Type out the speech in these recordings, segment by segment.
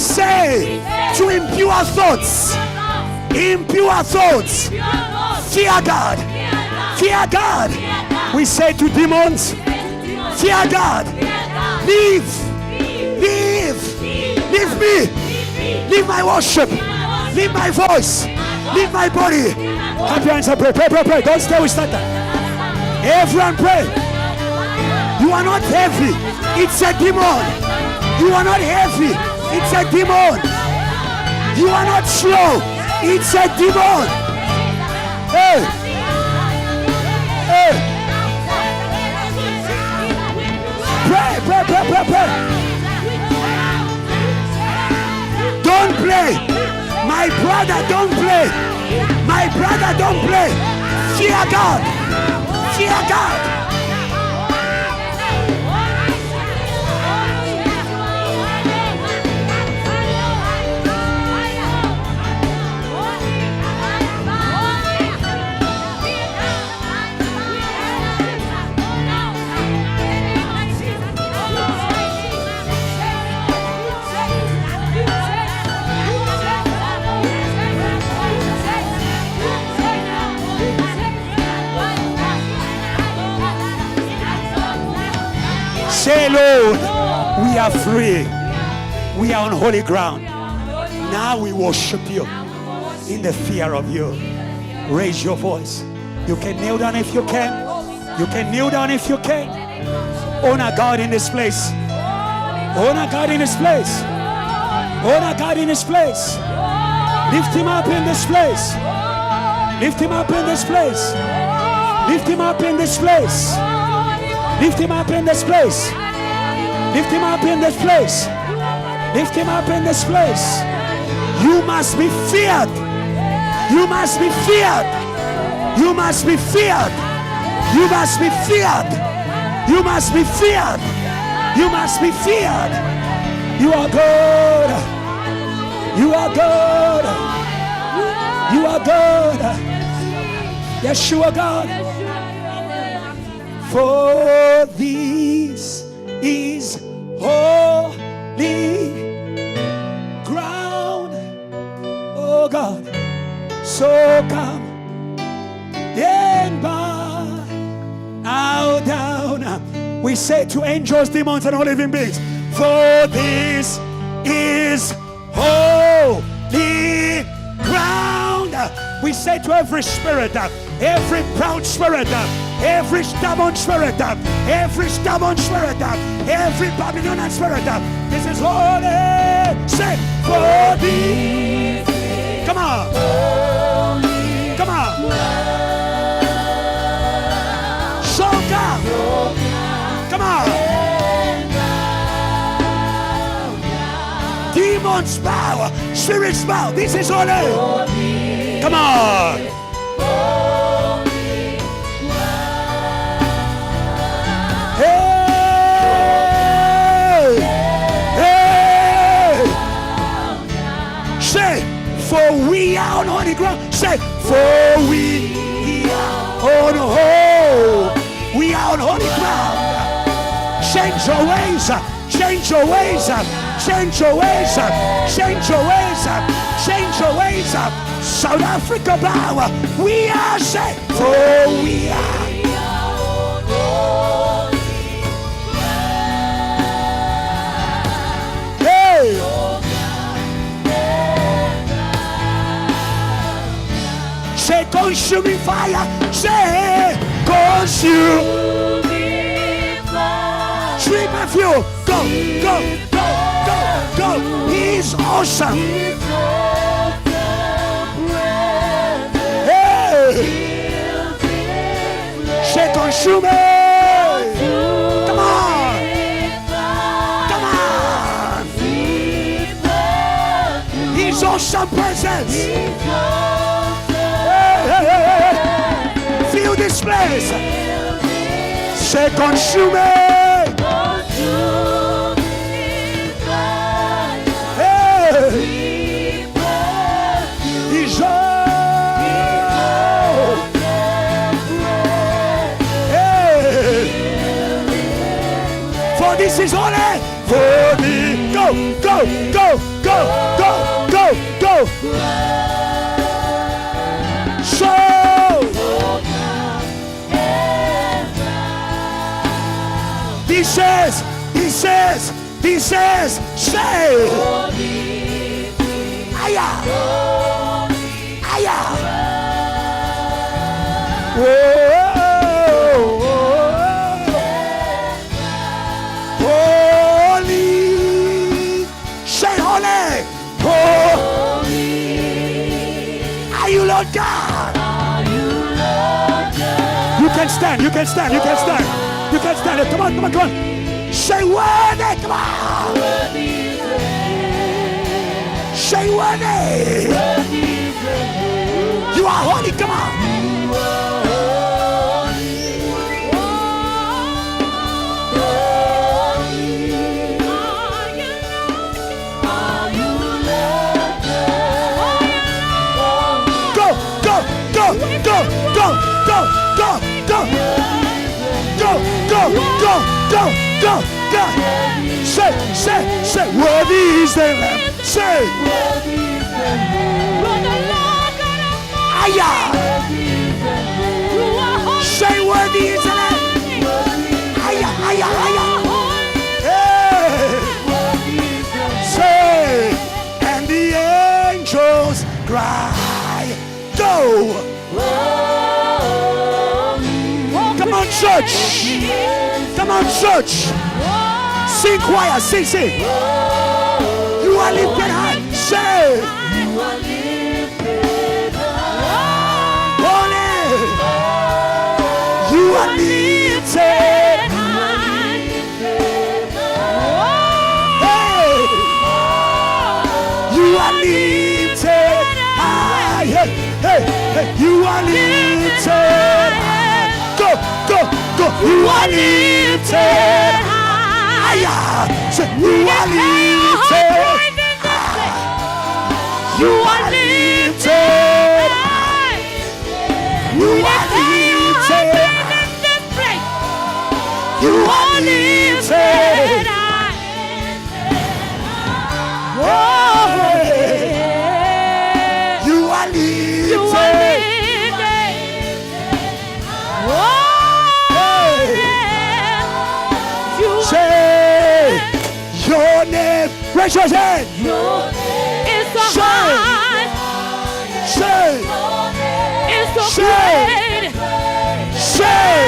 say to impure thoughts, fear God, fear God. We say to demons, fear God, leave me, leave my worship, leave my voice, leave my body. Clap your hands and pray. Don't stay with Satan. Everyone pray. You are not heavy, it's a demon. You are not heavy, it's a demon. You are not slow, it's a demon. Hey. Pray. Don't play. My brother, don't play. My brother, don't play. Fear God. Fear God. Say, Lord, we are free. We are on holy ground. Now we worship you in the fear of you. Raise your voice. You can kneel down if you can. You can kneel down if you can. Honor God in this place. Honor God in this place. Honor God in this place. Lift him up in this place. Lift him up in this place. Lift him up in this place. Lift him up in this place. Lift him up in this place. Lift him up in this place. You must be feared. You must be feared. You must be feared. You must be feared. You must be feared. You must be feared. You are good. You are good. You are good. Yes, you are God. For this is holy ground, oh God. So come and bow now down. We say to angels, demons, and all living beings, for this is holy ground. We say to every spirit, every proud spirit, every stubborn spirit, every Babylonian spirit, this is holy. Say, for thee. Come on. Come on. So come. Come on. Demons bow, spirits bow. This is holy. Come on. For we are on holy ground. Say, for we are on we are on holy ground. Change your ways. Change your ways. Change your ways. Change your ways. Change your ways. South Africa bow. We are saved. For we are. Say consuming fire. Say consuming fire. Stream of you. Go, go, go, go, go. He's awesome. Hey. Say consuming. Come on. Come on. His awesome presence. Feel this place. Say consume. Hey. He's For this is holy. For the go, go, go, go. go. Show. He says, say. Aya. Holy. Say holy. Holy. Are you Lord God? You can stand. Come on. Say worthy, come on. Say worthy. You are holy, come on. Go. Say, worthy is the Lamb. Say, worthy is the Lamb. Aya. Say, worthy is the Lamb. Aya. Say, and the angels cry, go. Come on, church. Sing choir, sing. You are lifted high. Say. You are lifted high. Holy. You are lifted high. Hey. You are lifted high. Hey. You are lifted high. Go. You are lifted high. Say, you are lifted high. You are lifted high. You are lifted high. You are lifted high. You are lifted. Your name, raise your hand. Your name is the highest. Say, it's the great. Say,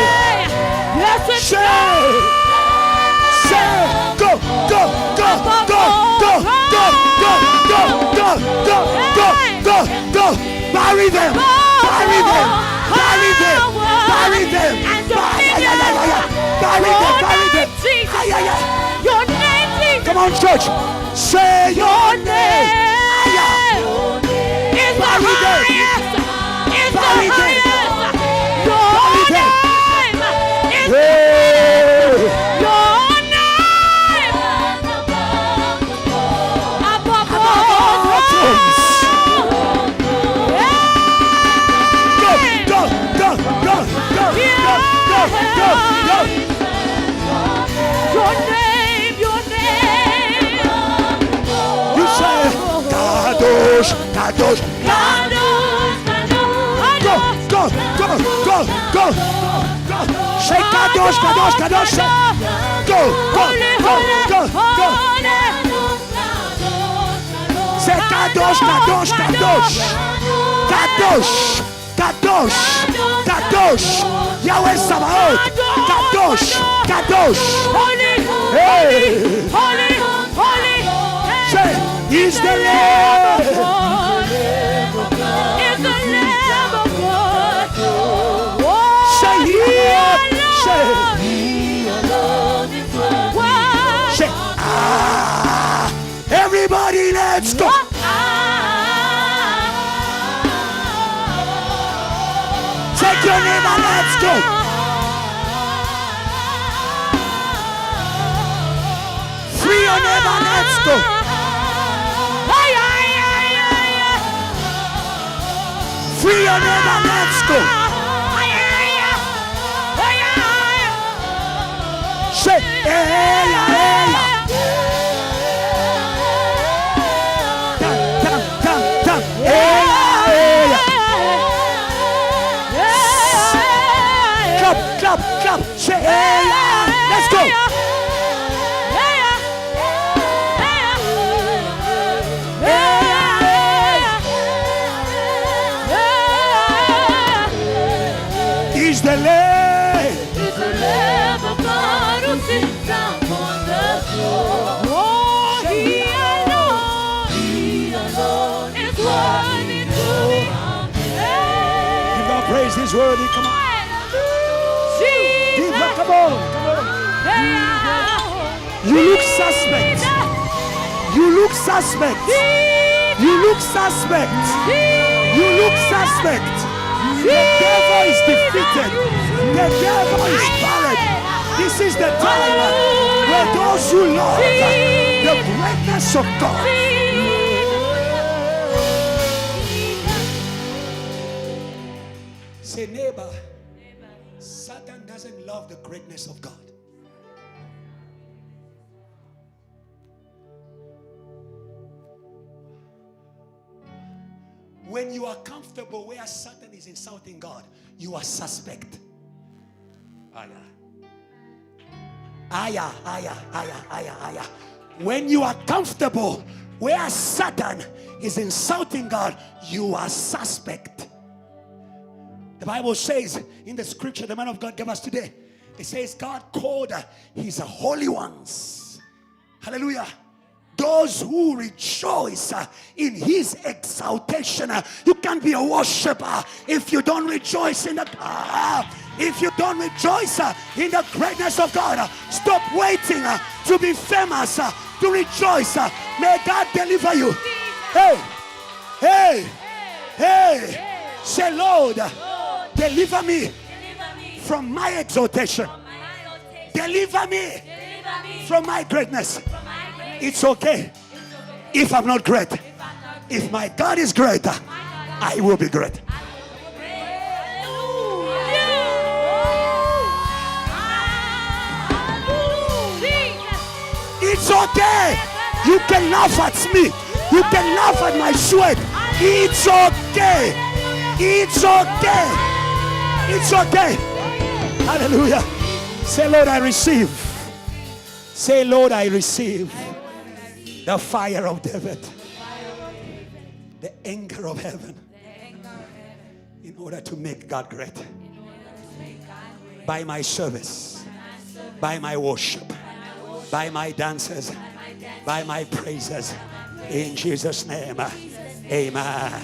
go. Bury them. Your name, Jesus. Come on, church. Say your name. It's the highest. It's the highest. Your name is your name. Above all things. Go. Your name. You say, Kadosh. Go. Say Kadosh. Go. Say Kadosh. Yahweh Sabaoth. Kadosh. Holy. Say, he's the Lamb of God. Is the Lamb of God. Say here. Say, everybody, let's go. Take your name and let's go. Free your name and let's go. Free your name and let's go. Say, the Lamb. It's the Lamb of God who sits upon the throne. Oh, He alone is worthy to be praised. Give God praise, He's worthy. Come on. Jesus. Give God, come on. You look suspect. You look suspect. You look suspect. You look suspect. The devil is defeated. The devil is buried. This is the time where those who love the greatness of God. Say, neighbor, Satan doesn't love the greatness of God. When you are comfortable where Satan is insulting God, you are suspect. When you are comfortable where Satan is insulting God, you are suspect. The Bible says in the scripture the man of God gave us today, it says God called his holy ones. Hallelujah. Those who rejoice in his exaltation. You can't be a worshiper if you don't rejoice in the if you don't rejoice in the greatness of God. Stop waiting to be famous to rejoice. May God deliver you. Hey, hey, hey. Say, Lord, deliver me from my exaltation. Deliver me from my greatness. It's okay if I'm not great. If my God is great, I will be great. It's okay. You can laugh at me. You can laugh at my sweat. It's okay. It's okay. It's okay. Hallelujah. Say, Lord, I receive. Say, Lord, I receive the fire of David, the anger of heaven, in order to make God great. By my service, by my worship, by my dances, by my praises, in Jesus' name, amen.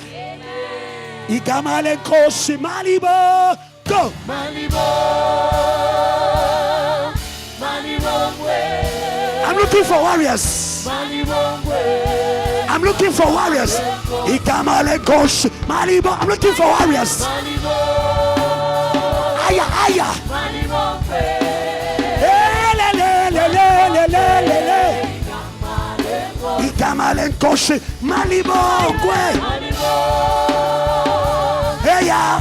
Ikamale kosi malibo, go. I'm looking for warriors. I'm looking for warriors. Ikamale kosi malibo. I'm looking for warriors. Aya, aya. Ikamale kosi malibo, kwe. Hey ya.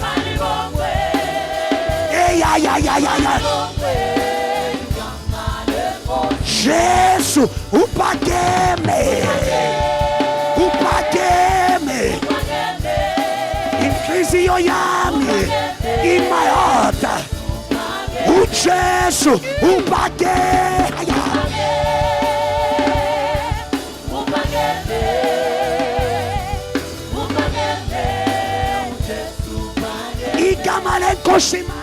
Hey ya ya ya ya ya. Jesus, upageme. Upageme. Increase your yami in my heart. Jesus, upageme. Ikamale koshima.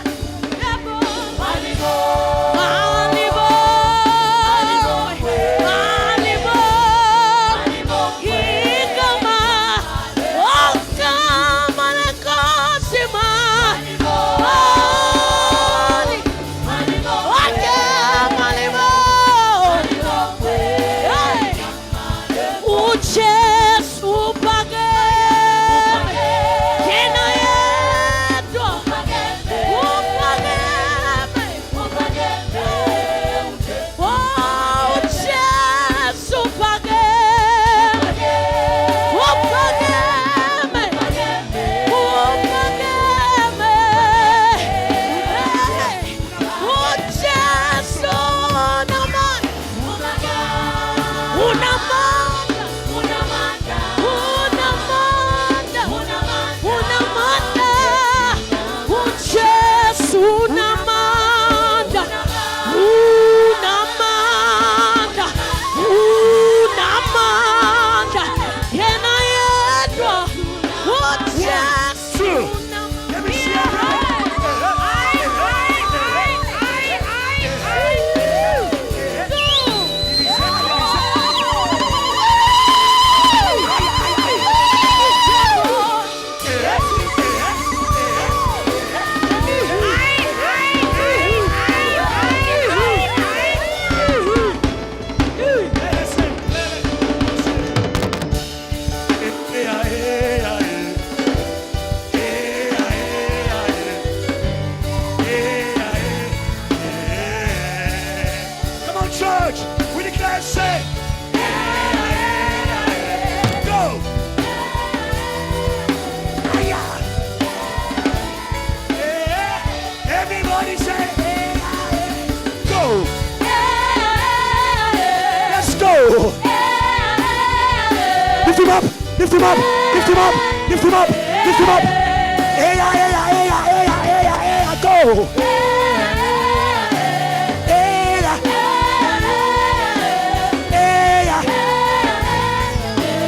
lift him up, lift him up, lift him up, lift him up. Hey, hey, hey, hey, hey, hey, hey, hey, go.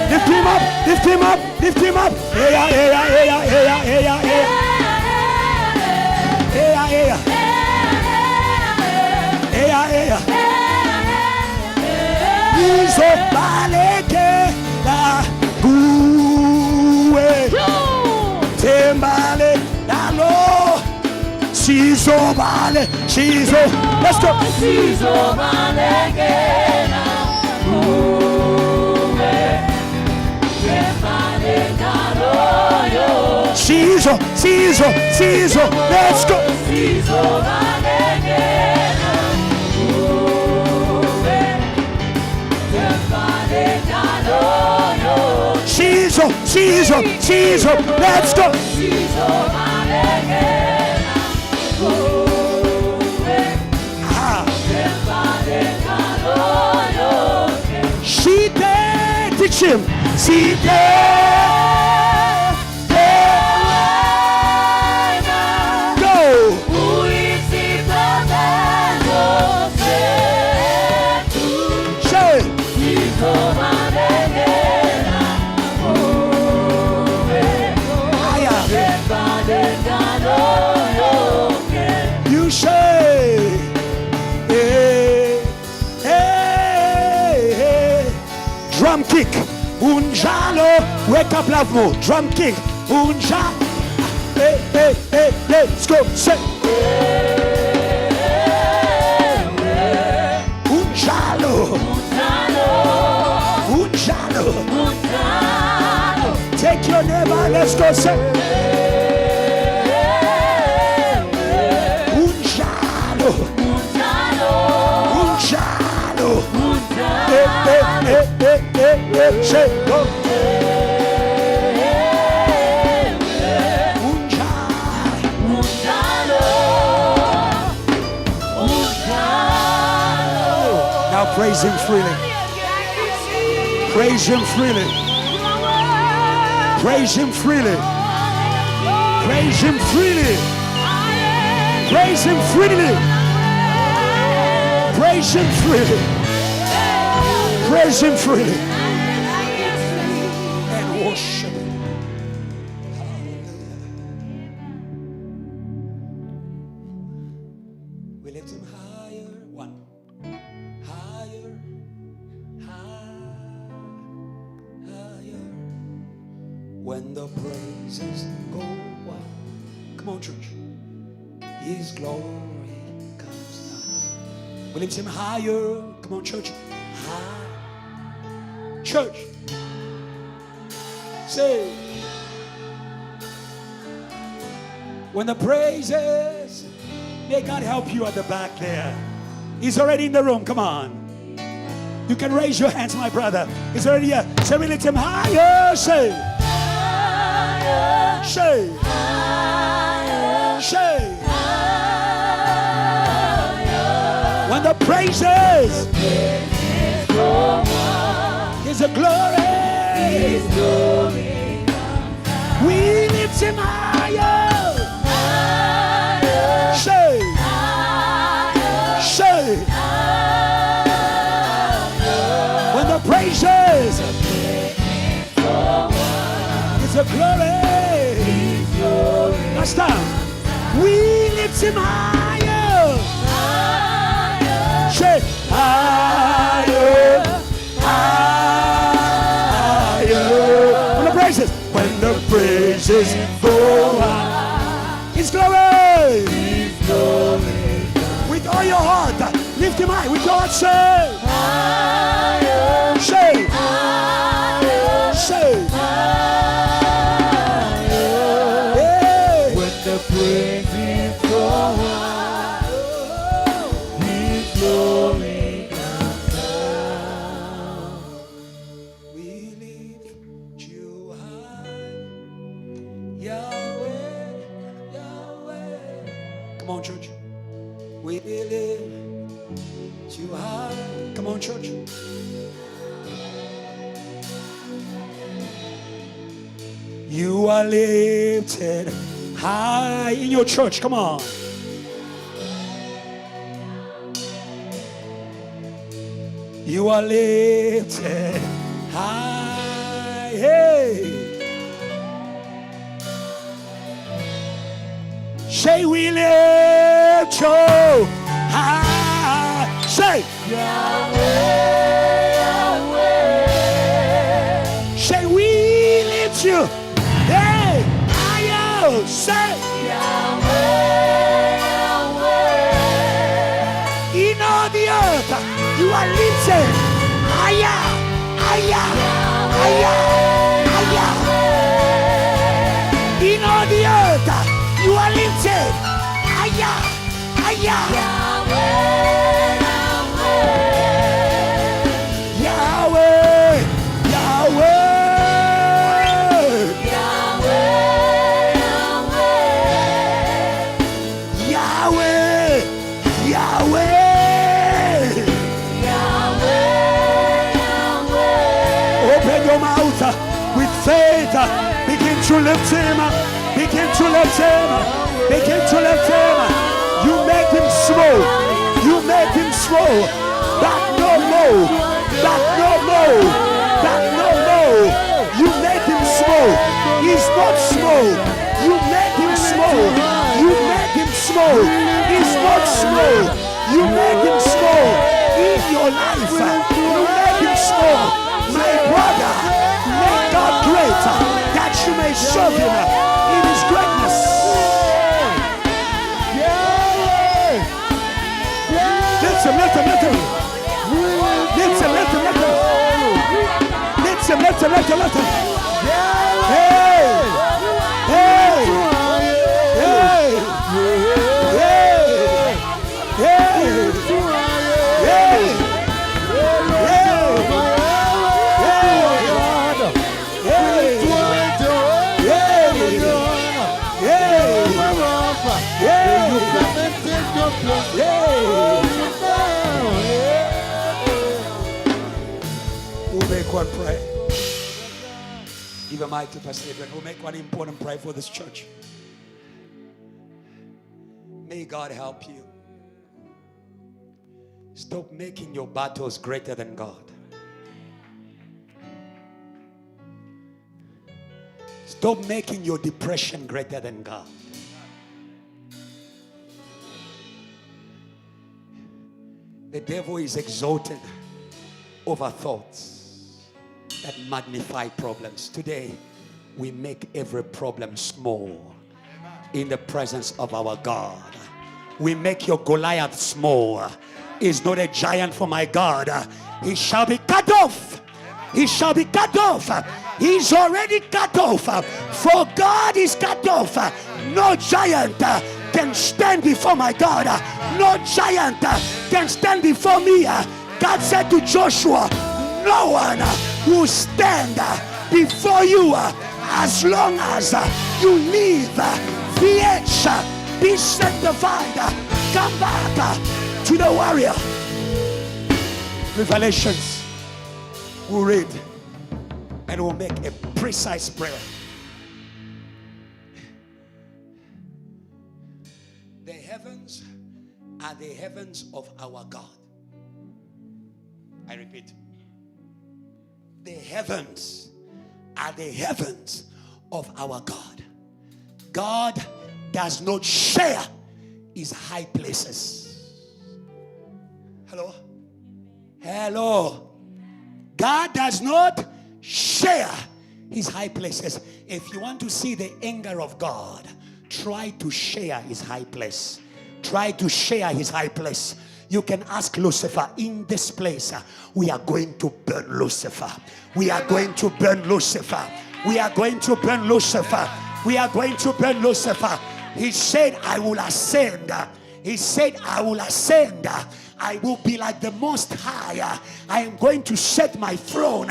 Lift him up, lift him up, lift him up. Hey, hey, hey, hey, hey, hey, hey, hey. Hey, hey, hey. Izo baleke la guwe tembale nalo sizo bale sizo. Let's go. Sizo baleke la guwe tembale nalo yo. Sizo sizo sizo. Let's go. Sizo baleke la guwe tembale nalo yo. Sizo sizo sizo. Let's go. Sizo baleke la guwe tembale nalo yo. She did teach him. She did. You say, hey, hey, hey. Drum kick, unjalo, wake up love more. Drum kick, unjalo, hey, hey, hey, let's go, say. Unjalo, unjalo, unjalo. Take your neighbor, let's go, say. Now praise him freely. Praise him freely. Praise him freely. Praise him freely. Praise him freely. Praise him freely. Praise him freely. And worship him. Hallelujah. We lift him higher. One. Higher. Higher. When the praises go up. Come on, church. His glory comes down. We lift him higher. Come on, church. High. Church. Say. When the praises, may God help you at the back there. He's already in the room. Come on. You can raise your hands, my brother. He's already here. Say, we lift him higher. Say. Higher. Say. Higher. Say. When the praises, His glory, His glory, we lift him higher, higher, say, higher, say, higher. When the praises, His glory, His glory, last time, we lift him higher, higher, say, higher, higher. When the praises, when the praises go up, His glory, His glory. With all your heart, lift him high. With your heart, say, higher, say, higher, say, higher. Yeah. When the praises go up, His glory comes down. We lift you high, Yahweh, Yahweh. Come on, church. We lift you high. Come on, church. You are lifted high in your church. Come on. You are lifted high. Hey. Say we lift you high. Say Yahweh, Yahweh. Say we lift you. Hey, higher. Say Yahweh, Yahweh. in all the earth you are lifted higher, higher, higher, higher. In all the earth you are lifted higher, higher. Yahweh, open your mouth with faith. Begin to lift him. Begin to lift him. Begin to lift him. You make him small. You make him small. Back no more. Back no more. Back no more. You make him small. He's not small. You make him small. You make him small. He's not small. You make him small. In your life, you make him small. My brother, make God great that you may serve him in his greatness. Lift him, lift him, lift him. Lift him, lift him, lift him. Lift him, lift him, lift him, lift him. Hey! Hey! Hey! Hey! Hey! We'll make one prayer. Give a mic to Pastor Ebenezer. We'll make one important prayer for this church. May God help you. Stop making your battles greater than God. Stop making your depression greater than God. The devil is exalted over thoughts that magnify problems. Today, we make every problem small in the presence of our God. We make your Goliath small. He's not a giant for my God. He shall be cut off. He shall be cut off. He's already cut off. For God is cut off. No giant can stand before my God. No giant can stand before me. God said to Joshua, no one will stand before you as long as you live. VH, be sanctified. Come back to the warrior. Revelations. We'll read and we'll make a precise prayer. The heavens are the heavens of our God. I repeat. The heavens are the heavens of our God. God does not share his high places. Hello? Hello? God does not share his high places. If you want to see the anger of God, try to share his high place. Try to share his high place. You can ask Lucifer, in this place, we are going to burn Lucifer. We are going to burn Lucifer. We are going to burn Lucifer. We are going to burn Lucifer. He said, I will ascend. He said, I will ascend. I will be like the Most High. I am going to set my throne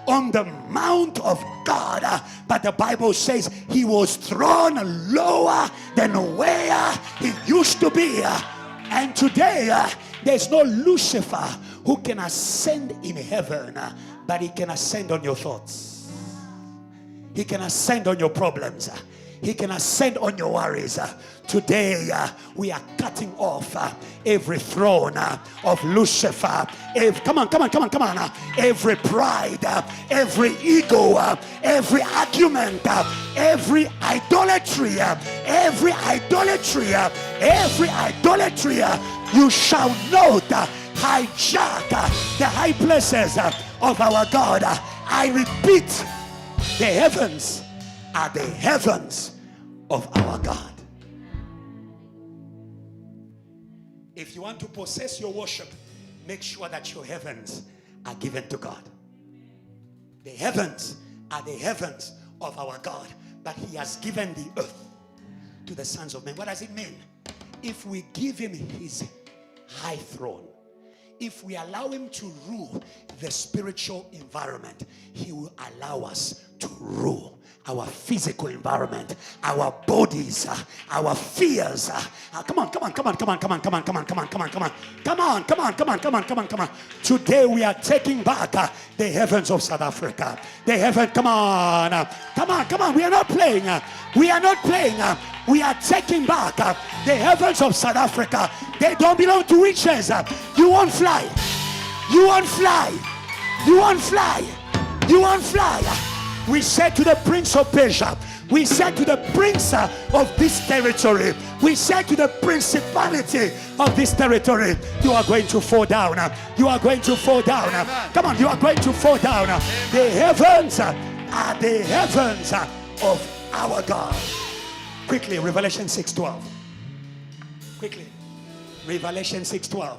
on the mount of God. But the Bible says he was thrown lower than where he used to be. And today, there's no Lucifer who can ascend in heaven, but he can ascend on your thoughts. He can ascend on your problems. He can ascend on your worries. Today, we are cutting off every throne of Lucifer. Come on. Every pride, every ego, every argument, every idolatry, you shall not hijack the high places of our God. I repeat, the heavens are the heavens of our God. If you want to possess your worship, make sure that your heavens are given to God. The heavens are the heavens of our God, but he has given the earth to the sons of men. What does it mean? If we give him his high throne, if we allow him to rule the spiritual environment, he will allow us to rule our physical environment, our bodies, our fears. Come on. Today we are taking back the heavens of South Africa. The heaven, come on. We are not playing. We are taking back the heavens of South Africa. They don't belong to witches. You won't fly. We said to the prince of Persia, we said to the prince of this territory, we said to the principality of this territory, you are going to fall down. You are going to fall down. Come on, you are going to fall down. The heavens are the heavens of our God. Quickly, Revelation 6:12. Quickly, Revelation 6:12.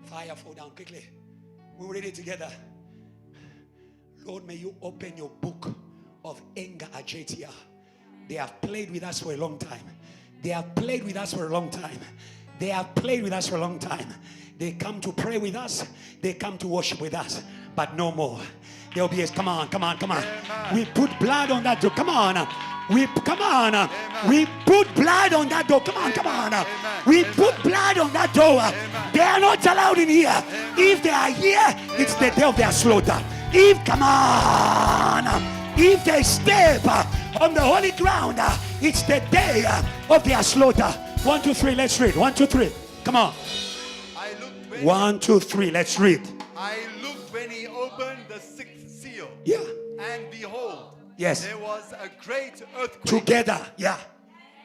Fire fall down quickly. We read it together. Lord, may you open your book of anger, Ajetia. They have played with us for a long time. They come to pray with us. They come to worship with us. But no more. They'll be, come on. Amen. We put blood on that door. Come on. We put blood on that door. Come on. We put blood on that door. They are not allowed in here. If they are here, it's the day of their slaughter. If they step on the holy ground, it's the day of their slaughter. 1, 2, 3, let's read. 1, 2, 3. Come on. 1, 2, 3, let's read. I looked when he opened the 6th seal. Yeah. And behold, yes, there was a great earthquake. Together, yeah.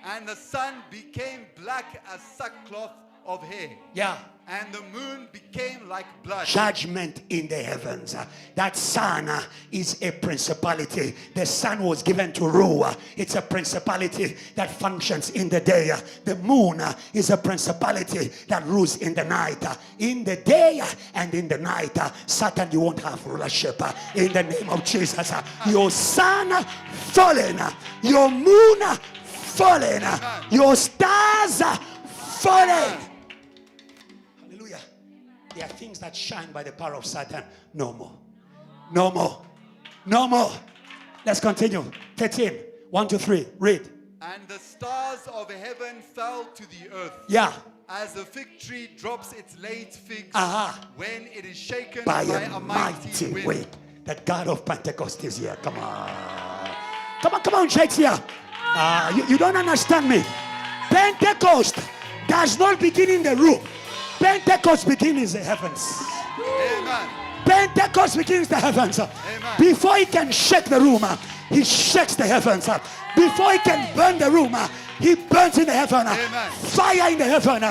And the sun became black as sackcloth of hair. Yeah. And the moon became like blood. Judgment in the heavens. That sun is a principality. The sun was given to rule. It's a principality that functions in the day. The moon is a principality that rules in the night. In the day and in the night, Satan, you won't have rulership. In the name of Jesus. Your sun fallen. Your moon fallen. Your stars fallen. There are things that shine by the power of Satan. No more. Let's continue. 13. 1, 2, 3. Read. And the stars of heaven fell to the earth. Yeah. As a fig tree drops its late figs when it is shaken by a mighty wind. The God of Pentecost is here. Come on, Shakespeare. You don't understand me. Pentecost does not begin in the room. Pentecost begins in the heavens. Amen. Pentecost begins the heavens. Amen. Before he can shake the room, he shakes the heavens. Before he can burn the room, he burns in the heaven. Amen. Fire in the heaven.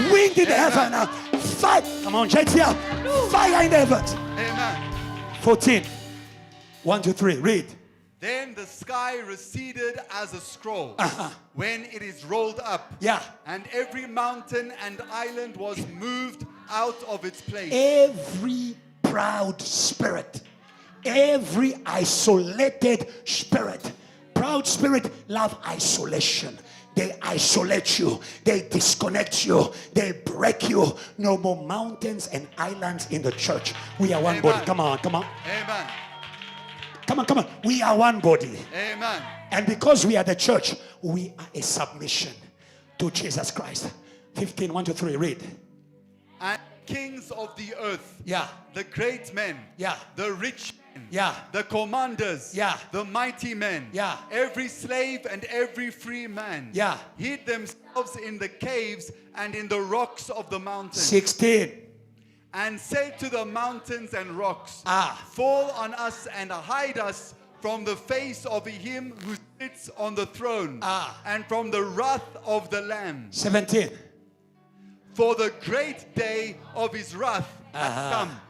Wind in the heaven. Fire. Come on, Shakespeare. Fire in the heavens. Amen. 14. 1, 2, 3. Read. Then the sky receded as a scroll when it is rolled up. Yeah. And every mountain and island was moved out of its place. Every proud spirit, every isolated spirit. Proud spirit love isolation. They isolate you. They disconnect you. They break you. No more mountains and islands in the church. We are one body. Come on. Amen. Come on. We are one body. Amen. And because we are the church, we are a submission to Jesus Christ. 15, 1, 2, 3, read. And kings of the earth, Yeah. the great men, Yeah. the rich Yeah. the commanders, Yeah. the mighty men, Yeah. every slave and every free man, Yeah. hid themselves in the caves and in the rocks of the mountains, 16. and said to the mountains and rocks, Ah. fall on us and hide us from the face of him who sits on the throne, Ah. and from the wrath of the Lamb. 17. For the great day of his wrath has come.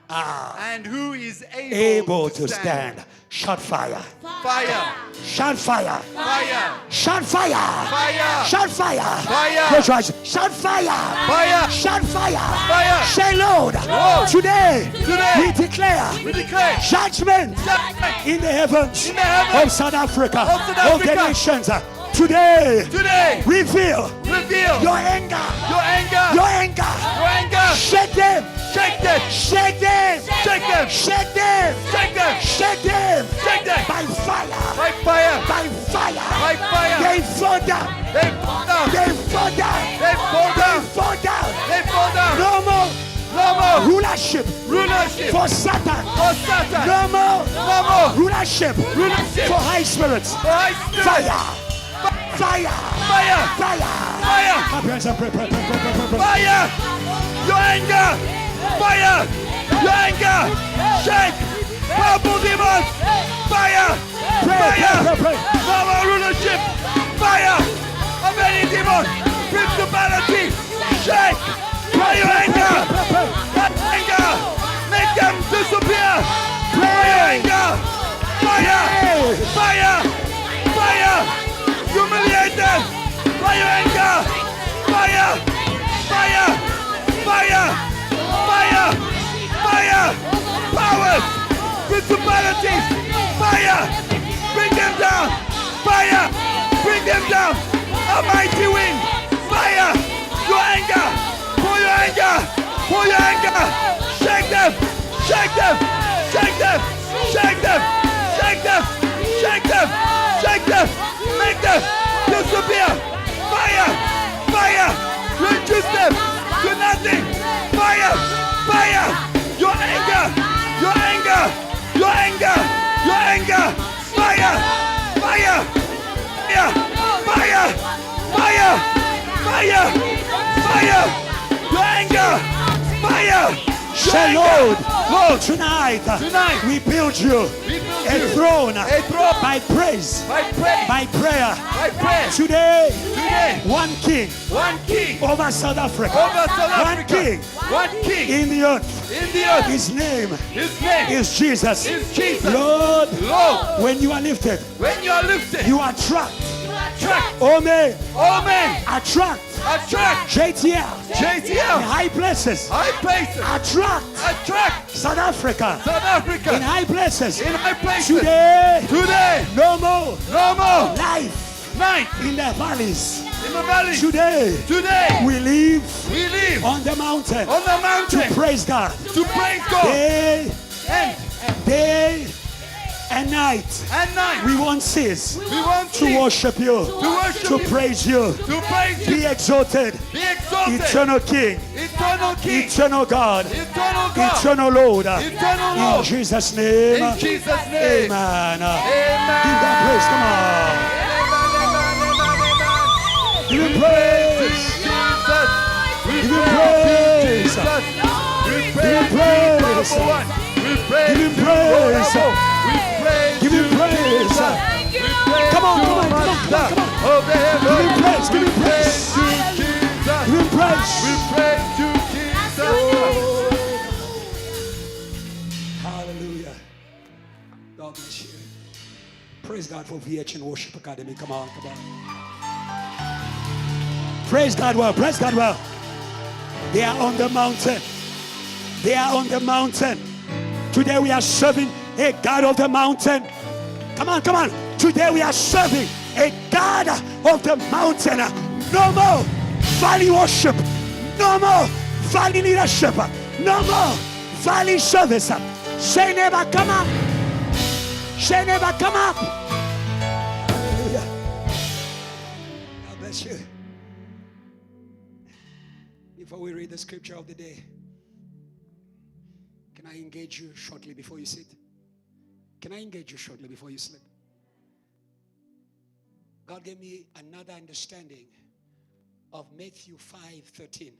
And who is able Able to stand. Shot fire. Fire! Shot fire. Fire! Shot fire. Fire! Shot fire. Fire! Close your eyes. Shot fire. Fire! Shot fire. Fire! Say, Lord, Lord, today, today, we declare we declare judgment judgment in the heavens, in the heavens of South Africa, of South of the Africa. nations. Today, today. reveal Reveal your anger. your anger. Your anger. Your anger. Shake them. Shake them. Shake them. Shake them. Shake them. Shake them. Shake them. Shake them. By fire. By fire. By fire. By fire. They fall down. They fall down. They fall down. They fall down. Fall down. They fall down. No more No more rulership rulership for Satan. for Satan. No more No more rulership rulership for high spirits. for high spirit. Fire. Fire. Fire. Fire. Fire. Clap your hands and pray, pray, pray, pray, pray, pray. Fire! Your anger! Fire! Your anger! Shake! Powerful demons! Fire! Pray, Fire! pray, pray, pray. Power rulership! Fire! Of any demon! Principality! Shake! By your anger! That anger! Make them disappear! By your anger! Fire! Fire! Fire! Humiliate them! By your anger! Fire! Fire! Fire! Fire! Fire! Powers! Principalities! Fire! Bring them down! Fire! Bring them down! A mighty wind! Fire! Your anger! For your anger! For your anger! Shake them! Shake them! Shake them! Shake them! Shake them! Shake them! Shake them! Make them disappear! Fire! Fire! Reduce them to nothing! Fire! Fire! Your anger! Your anger! Your anger! Your anger! Fire! Fire! Fire! Fire! Fire! Fire! Fire! Your anger! Fire! Say, Lord, Lord, tonight, we build you a throne by praise, By praise! by prayer. By prayer! Today, Today, one king one king over South Africa, over South one Africa, king one king in the earth. in the earth. His name His name is Jesus. is Jesus. Lord, Lord, when you are lifted, when you are lifted, you attract. attract Oh man, all men, attract. attract JTL. In JTL, high places. high places, Attract. attract South Africa. South Africa In high places. in high places. Today, Today, no more no more life night in the valleys. in the valley. Today, Today, we live we live on the mountain on the mountain to praise God. to praise God. Day, day and night. And night, We won't cease we want to worship you, worship to you, praise you. to praise you, Be exalted, be exalted, eternal King, eternal King, eternal God, eternal God, eternal Lord. eternal In Lord. Jesus' name. In Jesus' name. Amen. Amen. Give God praise. Come on. Give him praise. Give him praise. Give him praise. Give him praise. Give him praise. Come on, come on, come on, come on, come on. Give him praise. Give him praise. Give him praise. Hallelujah. God bless you. Praise God for VHN Worship Academy. Come on, come on. Praise God well. Praise God well. They are on the mountain. They are on the mountain. Today we are serving a God of the mountain. Come on, come on. Today we are serving a God of the mountain. No more valley worship. No more valley leadership. No more valley service. Say never come up. Say never come up. Hallelujah. God bless you. Before we read the scripture of the day, can I engage you shortly before you sit? Can I engage you shortly before you sleep? God gave me another understanding of Matthew 5:13.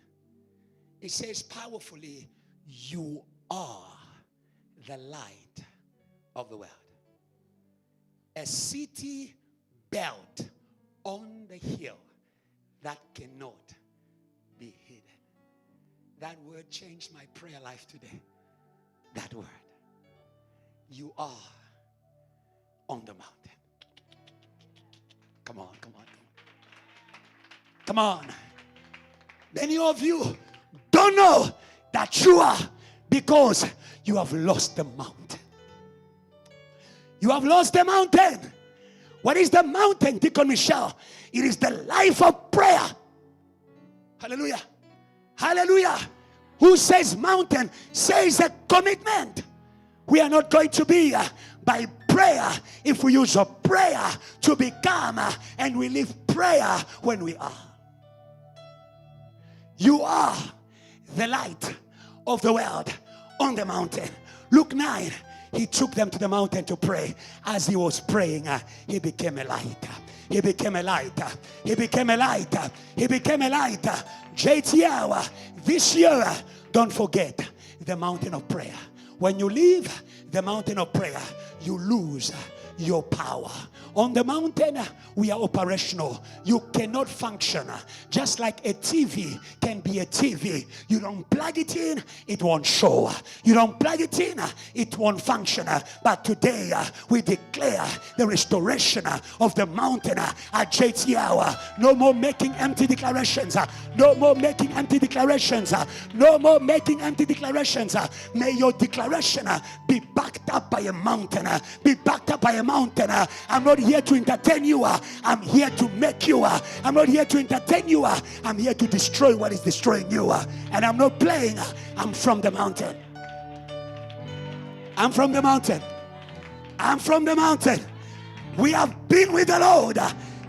It says powerfully, you are the light of the world. A city built on the hill that cannot be hidden. That word changed my prayer life today. That word. You are on the mountain. Come on, come on, come on. Come on. Many of you don't know that you are because you have lost the mountain. You have lost the mountain. What is the mountain, Deacon Michelle? It is the life of prayer. Hallelujah. Hallelujah. Who says mountain? Says a commitment. We are not going to be by prayer if we use a prayer to become and we live prayer when we are. You are the light of the world on the mountain. Luke 9, he took them to the mountain to pray. As he was praying, he became a light. He became a light. He became a light. He became a light. JTL, this year, don't forget the mountain of prayer. When you leave the mountain of prayer, you lose your power. On the mountain, we are operational. You cannot function. Just like a TV can be a TV. You don't plug it in, it won't show. You don't plug it in, it won't function. But today, we declare the restoration of the mountain at JTL. No more making empty declarations. No more making empty declarations. No more making empty declarations. May your declaration be backed up by a mountain. Be backed up by a mountain. I'm not here to entertain you. I'm here to make you. I'm not here to entertain you. I'm here to destroy what is destroying you. And I'm not playing. I'm from the mountain. I'm from the mountain. I'm from the mountain. We have been with the Lord.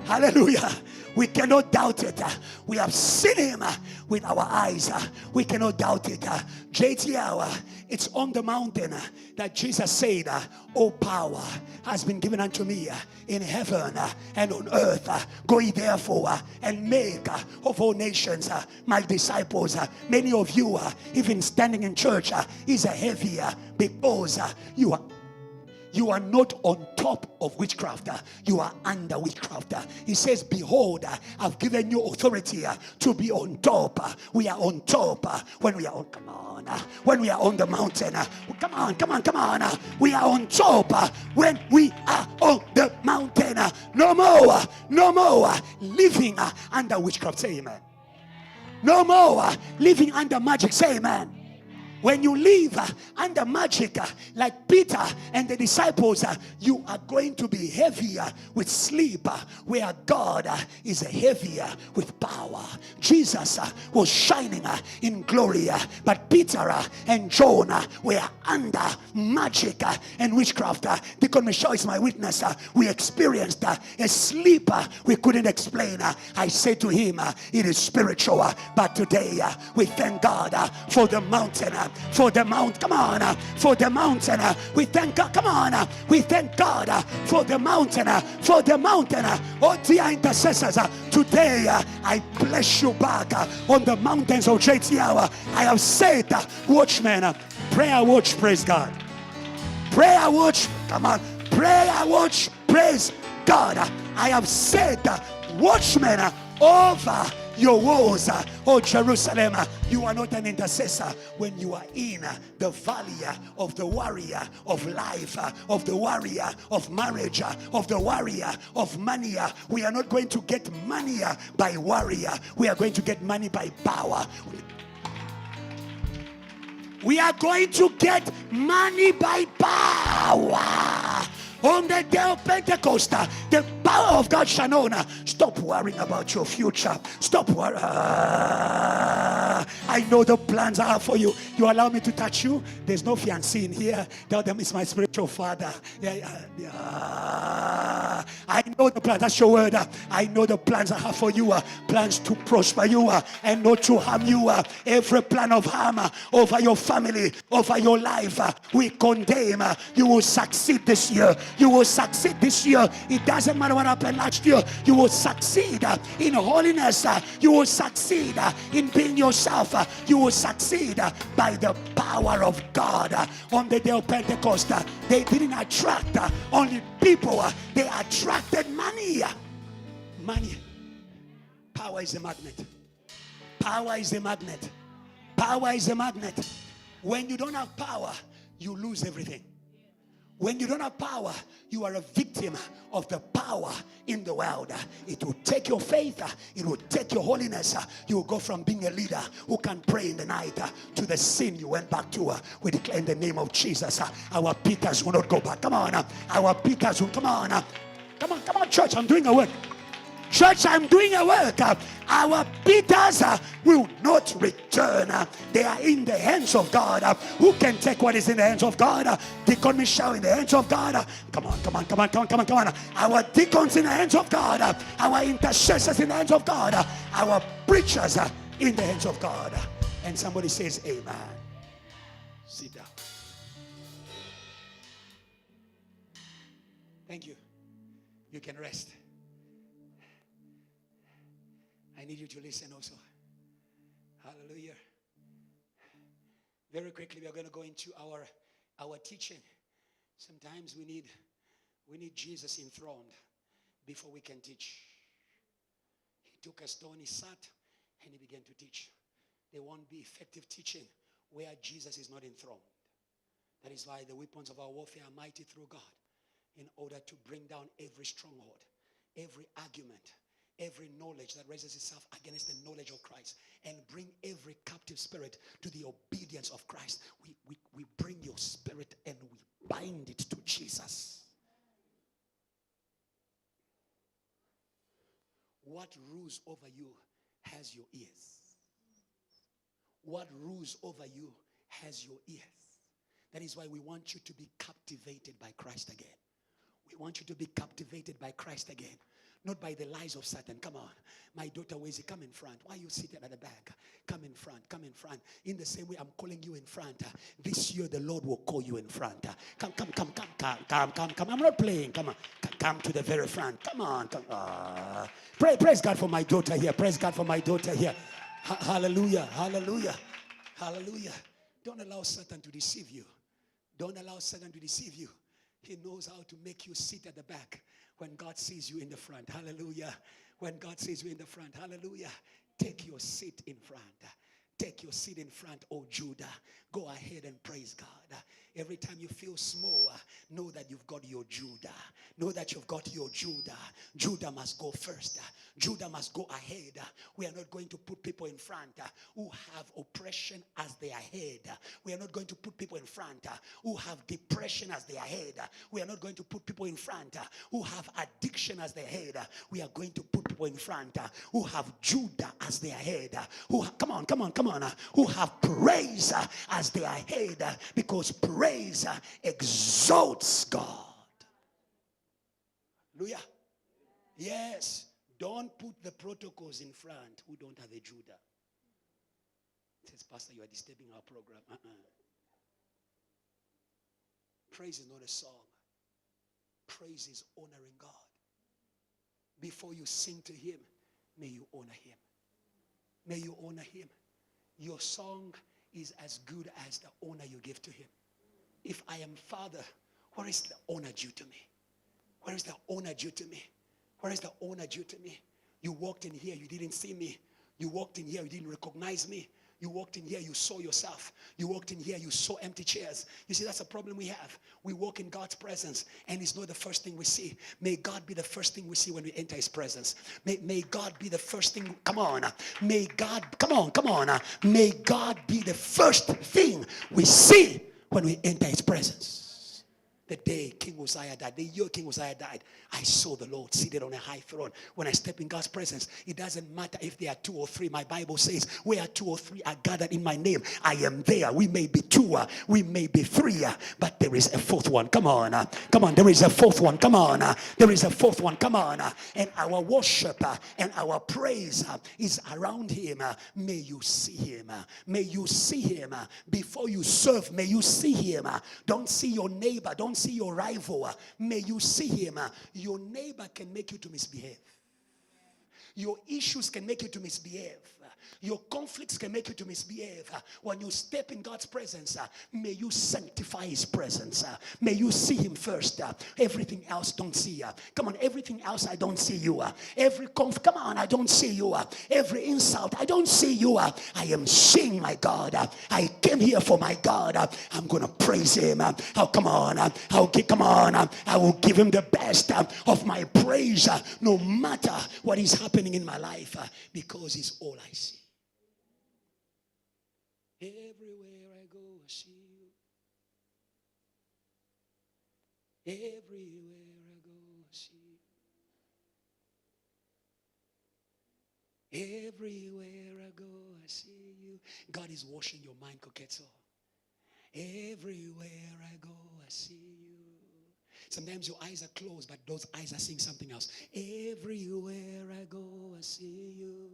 Hallelujah. We cannot doubt it. We have seen him with our eyes. We cannot doubt it. JTL, it's on the mountain that Jesus said, all power has been given unto me in heaven and on earth. Go ye therefore and make of all nations my disciples. Many of you, even standing in church, is heavier because you are not on top of witchcraft. You are under witchcraft. He says, behold, I've given you authority to be on top. We are on top when we are on, come on, when we are on the mountain. Come on, come on, come on. We are on top when we are on the mountain. No more living under witchcraft. Say amen. No more living under magic. Say amen. When you live under magic, like Peter and the disciples, you are going to be heavier with sleep, where God is heavier with power. Jesus was shining in glory, but Peter and John were under magic and witchcraft. Deacon Michelle is my witness. We experienced a sleep we couldn't explain. I say to him, it is spiritual, but today we thank God for the mountain. For the mount, come on, for the mountain, we thank God, come on, we thank God for the mountain, oh dear intercessors, today I bless you back on the mountains of JTL. I have said, watchmen, prayer watch, praise God, prayer watch, come on, prayer watch, praise God. I have said, watchmen over your walls, oh Jerusalem. You are not an intercessor when you are in the valley of the warrior of life, of the warrior of marriage, of the warrior of money. We are not going to get money by warrior. We are going to get money by power. We are going to get money by power. On the day of Pentecost, the power of God shall know. Stop worrying about your future. Stop worrying. I know the plans are for you. You allow me to touch you? There's no fiancé in here. Tell them it's my spiritual father. I know the plans. That's your word. I know the plans I have for you. Plans to prosper you and not to harm you. Every plan of harm over your family, over your life, we condemn. You will succeed this year. You will succeed this year. It doesn't matter what happened last year. You will succeed in holiness. You will succeed in being yourself. You will succeed by the power of God. On the day of Pentecost, they didn't attract only people. They attracted money. Money. Power is a magnet. Power is a magnet. Power is a magnet. When you don't have power, you lose everything. When you don't have power, you are a victim of the power in the world. It will take your faith. It will take your holiness. You will go from being a leader who can pray in the night to the sin you went back to. We declare in the name of Jesus, our Peters will not go back. Come on. Our Peters will, come on. Come on, church. I'm doing a work. Church, I'm doing a work. Our Peters will not return. They are in the hands of God. Who can take what is in the hands of God? Deacon Michelle in the hands of God. Come on. Our deacons in the hands of God. Our intercessors in the hands of God. Our preachers in the hands of God. And somebody says amen. Sit down. Thank you. You can rest. I need you to listen also. Hallelujah. Very quickly, we are going to go into our teaching. Sometimes we need Jesus enthroned before we can teach. He took a stone, he sat, and he began to teach. There won't be effective teaching where Jesus is not enthroned. That is why the weapons of our warfare are mighty through God, in order to bring down every stronghold, every argument, every knowledge that raises itself against the knowledge of Christ, and bring every captive spirit to the obedience of Christ. We bring your spirit and we bind it to Jesus. What rules over you has your ears. What rules over you has your ears. That is why we want you to be captivated by Christ again. We want you to be captivated by Christ again. Not by the lies of Satan. Come on. My daughter Wezi, come in front. Why are you sitting at the back? Come in front. Come in front. In the same way I'm calling you in front. This year the Lord will call you in front. Come. I'm not playing. Come on. Come to the very front. Come on. Praise God for my daughter here. Praise God for my daughter here. Hallelujah. Hallelujah. Hallelujah. Don't allow Satan to deceive you. Don't allow Satan to deceive you. He knows how to make you sit at the back when God sees you in the front. Hallelujah. When God sees you in the front. Hallelujah. Take your seat in front. Take your seat in front, oh Judah. Go ahead and praise God. Every time you feel small, know that you've got your Judah. Know that you've got your Judah. Judah must go first. Judah must go ahead. We are not going to put people in front who have oppression as their head. We are not going to put people in front who have depression as their head. We are not going to put people in front who have addiction as their head. We are going to put people in front who have Judah as their head. Come on. Who have praise as their head, because praise exalts God. Hallelujah. Yes. Don't put the protocols in front who don't have a Judah. Says, Pastor, you are disturbing our program. Praise is not a song. Praise is honoring God. Before you sing to him, may you honor him. May you honor him. Your song is as good as the honor you give to him. If I am Father, where is the honor due to me? Where is the honor due to me? Where is the honor due to me? You walked in here, you didn't see me. You walked in here, you didn't recognize me. You walked in here, you saw yourself. You walked in here, you saw empty chairs. You see, that's a problem we have. We walk in God's presence, and it's not the first thing we see. May God be the first thing we see when we enter his presence. May God be the first thing. Come on. May God, come on. May God be the first thing we see when we enter his presence. The day King Uzziah died, the year King Uzziah died, I saw the Lord seated on a high throne. When I step in God's presence, it doesn't matter if there are 2 or 3. My Bible says, where 2 or 3 are gathered in my name, I am there. We may be 2, we may be 3, but there is a 4th one. Come on, come on. There is a 4th one. Come on, there is a 4th one. Come on, and our worship and our praise is around Him. May you see Him. May you see Him before you serve. May you see Him. Don't see your neighbor. Don't see your rival. May you see Him. Your neighbor can make you to misbehave. Your issues can make you to misbehave. Your conflicts can make you to misbehave. When you step in God's presence, may you sanctify His presence. May you see Him first. Everything else don't see. Come on, everything else I don't see you. Every come on, I don't see you. Every insult, I don't see you. I am seeing my God. I came here for my God. I'm gonna praise Him. Oh, come on. I will give Him the best of my praise, no matter what is happening in my life, because He's all I see. Everywhere I go, I see you. Everywhere I go, I see you. Everywhere I go, I see you. God is washing your mind, Koketso. Everywhere I go, I see you. Sometimes your eyes are closed, but those eyes are seeing something else. Everywhere I go, I see you.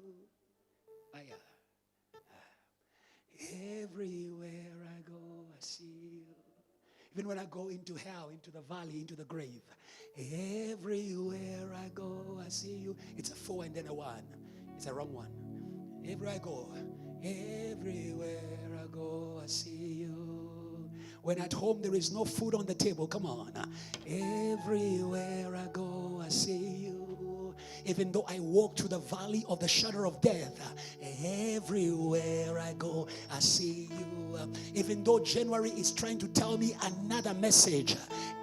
Everywhere I go, I see you. Even when I go into hell, into the valley, into the grave, everywhere I go, I see you. It's a 4 and then a 1. It's a wrong one. Everywhere I go, everywhere I go, I see you. When at home there is no food on the table, come on. Everywhere I go, I see you. Even though I walk through the valley of the shadow of death, everywhere I go, I see you. Even though January is trying to tell me another message,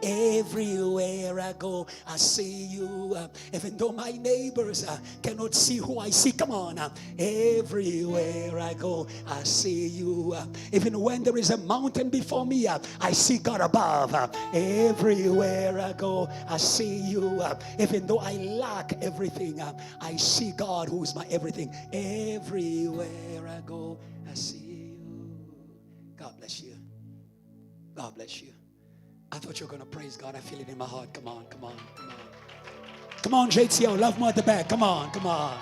everywhere I go, I see you. Even though my neighbors cannot see who I see, come on. Everywhere I go, I see you. Even when there is a mountain before me, I see God above. Everywhere I go, I see you. Even though I lack everything, I see God who is my everything. Everywhere I go, I see you. God bless you. God bless you. I thought you were going to praise God. I feel it in my heart. Come on, come on, come on. Come on, JTO. Love more at the back. Come on, come on.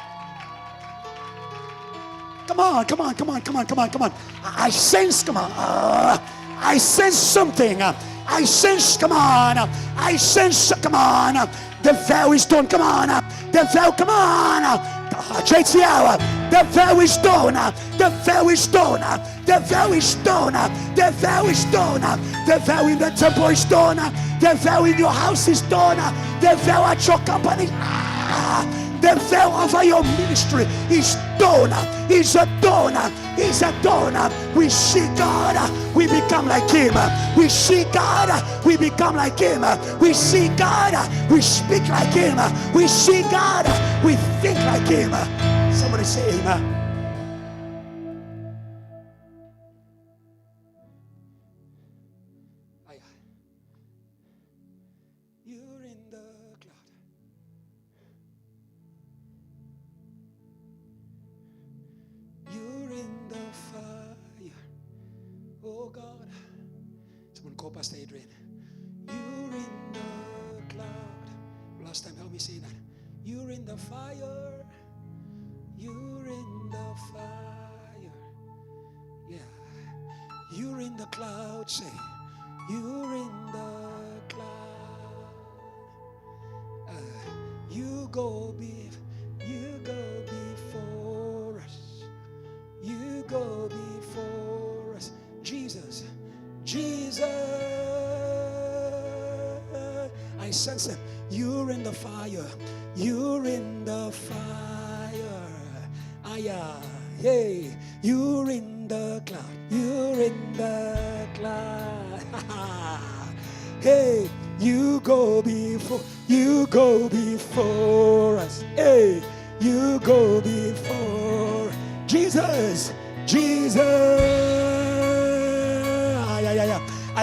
Come on, come on, come on, come on, come on, come on. I sense, come on. I sense something. I sense, come on. I sense, come on. The veil is done, come on. The veil, come on. JTL, the veil is done. The veil is done. The veil is done. The veil is done. The veil in the temple is done. The veil in your house is done. The veil at your company. The veil over your ministry is done. It's a done. It's a done. We see God, we become like Him. We see God, we become like Him. We see God, we speak like Him. We see God, we think like Him. Somebody say amen. You're in the cloud. You're in the fire. Oh God. Someone call Pastor Adrian. You're in the cloud. Last time, help me say that. You're in the fire. You're in the fire. Yeah. You're in the cloud. Say, you're in the cloud. You go before us. You go before us. Jesus. Jesus. I sense it. You're in the fire. You're in the fire. Aya. Hey. You're in the cloud. You're in the cloud. Hey. You go before us. Hey. You go before Jesus. Jesus. I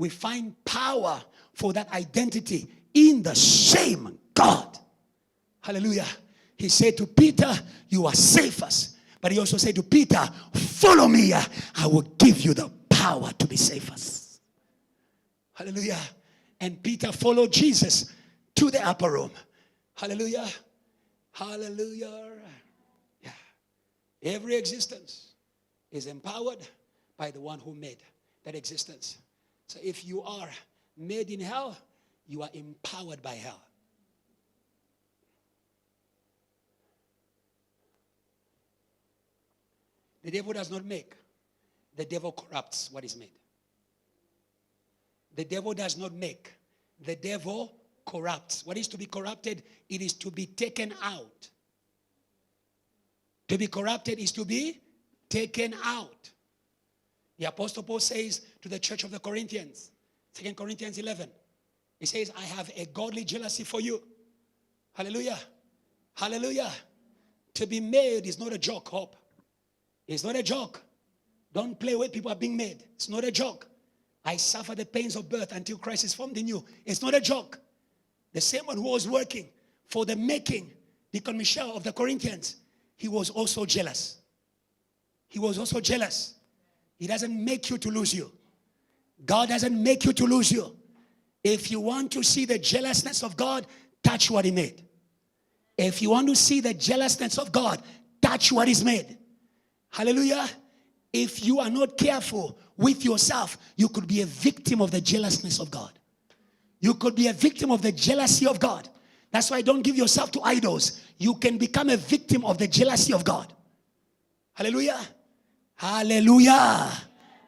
we find power for that identity in the same God. Hallelujah. He said to Peter, you are safest. But he also said to Peter, follow me. I will give you the power to be safest. Hallelujah. And Peter followed Jesus to the upper room. Hallelujah. Hallelujah. Yeah. Every existence is empowered by the one who made that existence. So if you are made in hell, you are empowered by hell. The devil does not make. The devil corrupts what is made. The devil does not make. The devil corrupts. What is to be corrupted? It is to be taken out. To be corrupted is to be taken out. The Apostle Paul says to the church of the Corinthians, 2 Corinthians 11, he says, I have a godly jealousy for you. Hallelujah. Hallelujah. To be made is not a joke, hope. It's not a joke. Don't play with people are being made. It's not a joke. I suffer the pains of birth until Christ is formed in you. It's not a joke. The same one who was working for the making, Deacon Michel of the Corinthians, he was also jealous. He was also jealous. He doesn't make you to lose you. God doesn't make you to lose you. If you want to see the jealousness of God, touch what he made. If you want to see the jealousness of God, touch what is made. Hallelujah. If you are not careful with yourself, you could be a victim of the jealousness of God. You could be a victim of the jealousy of God. That's why don't give yourself to idols. You can become a victim of the jealousy of God. Hallelujah. Hallelujah.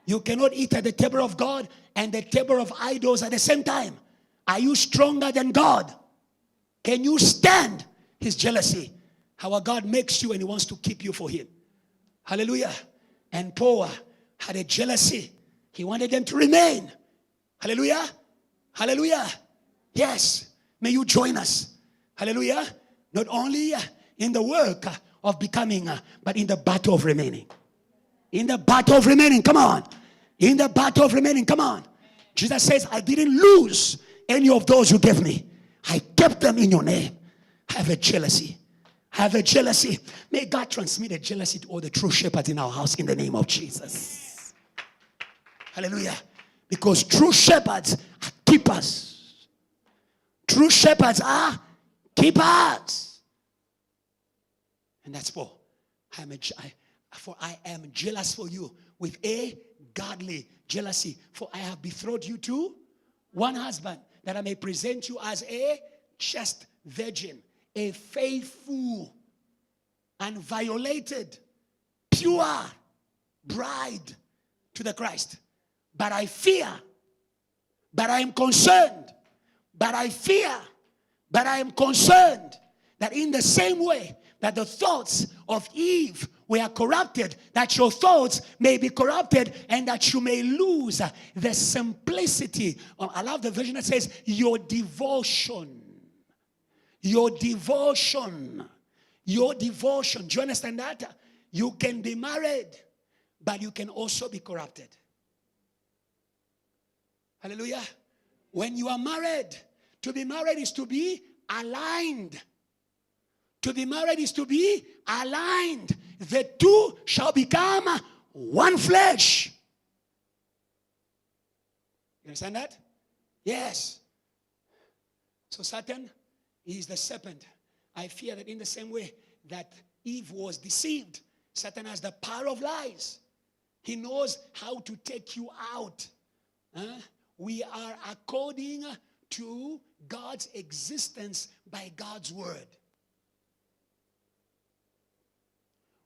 You cannot eat at the table of God and the table of idols at the same time. Are you stronger than God? Can you stand his jealousy? How God makes you and he wants to keep you for him. Hallelujah. And Paul had a jealousy. He wanted them to remain. Hallelujah. Hallelujah. Yes. May you join us. Hallelujah. Not only in the work of becoming, but in the battle of remaining. In the battle of remaining. Come on. In the battle of remaining. Come on. Jesus says, I didn't lose any of those you gave me. I kept them in your name. I have a jealousy. Have a jealousy. May God transmit a jealousy to all the true shepherds in our house in the name of Jesus. Hallelujah. Because true shepherds are keepers. True shepherds are keepers. And that's Paul. For I am jealous for you with a godly jealousy. For I have betrothed you to one husband, that I may present you as a chaste virgin, a faithful, unviolated, pure bride to the Christ. But I fear, but I am concerned, but I fear, but I am concerned that in the same way that the thoughts of Eve were corrupted, that your thoughts may be corrupted and that you may lose the simplicity. I love the version that says your devotion. Your devotion. Your devotion. Do you understand that? You can be married, but you can also be corrupted. Hallelujah. When you are married, to be married is to be aligned. To be married is to be aligned. The two shall become one flesh. You understand that? Yes. So Satan is the serpent. I fear that in the same way that Eve was deceived, Satan has the power of lies. He knows how to take you out. We are according to God's existence by God's word.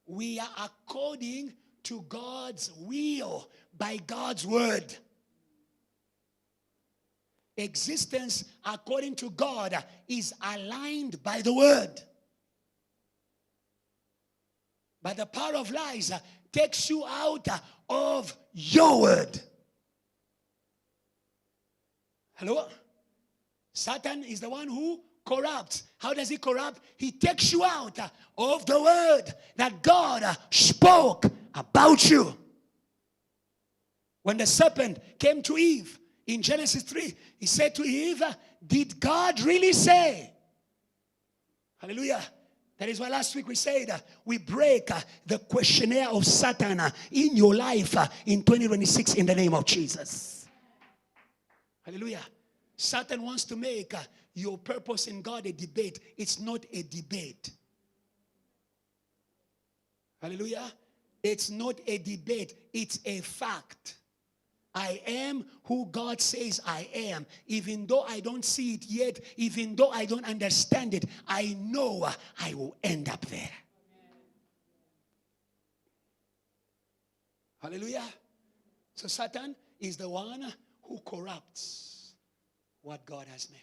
We are according to God's will by God's word. Existence according to God is aligned by the word. But the power of lies takes you out of your word. Hello? Satan is the one who corrupts. How does he corrupt? He takes you out of the word that God spoke about you. When the serpent came to Eve In Genesis 3, he said to Eve, did God really say? Hallelujah. That is why last week we said we break the questionnaire of Satan in your life in 2026 in the name of Jesus. Hallelujah. Satan wants to make your purpose in God a debate. It's not a debate. Hallelujah. It's not a debate. It's a fact. I am who God says I am. Even though I don't see it yet, even though I don't understand it, I know I will end up there. Hallelujah. So Satan is the one who corrupts what God has made.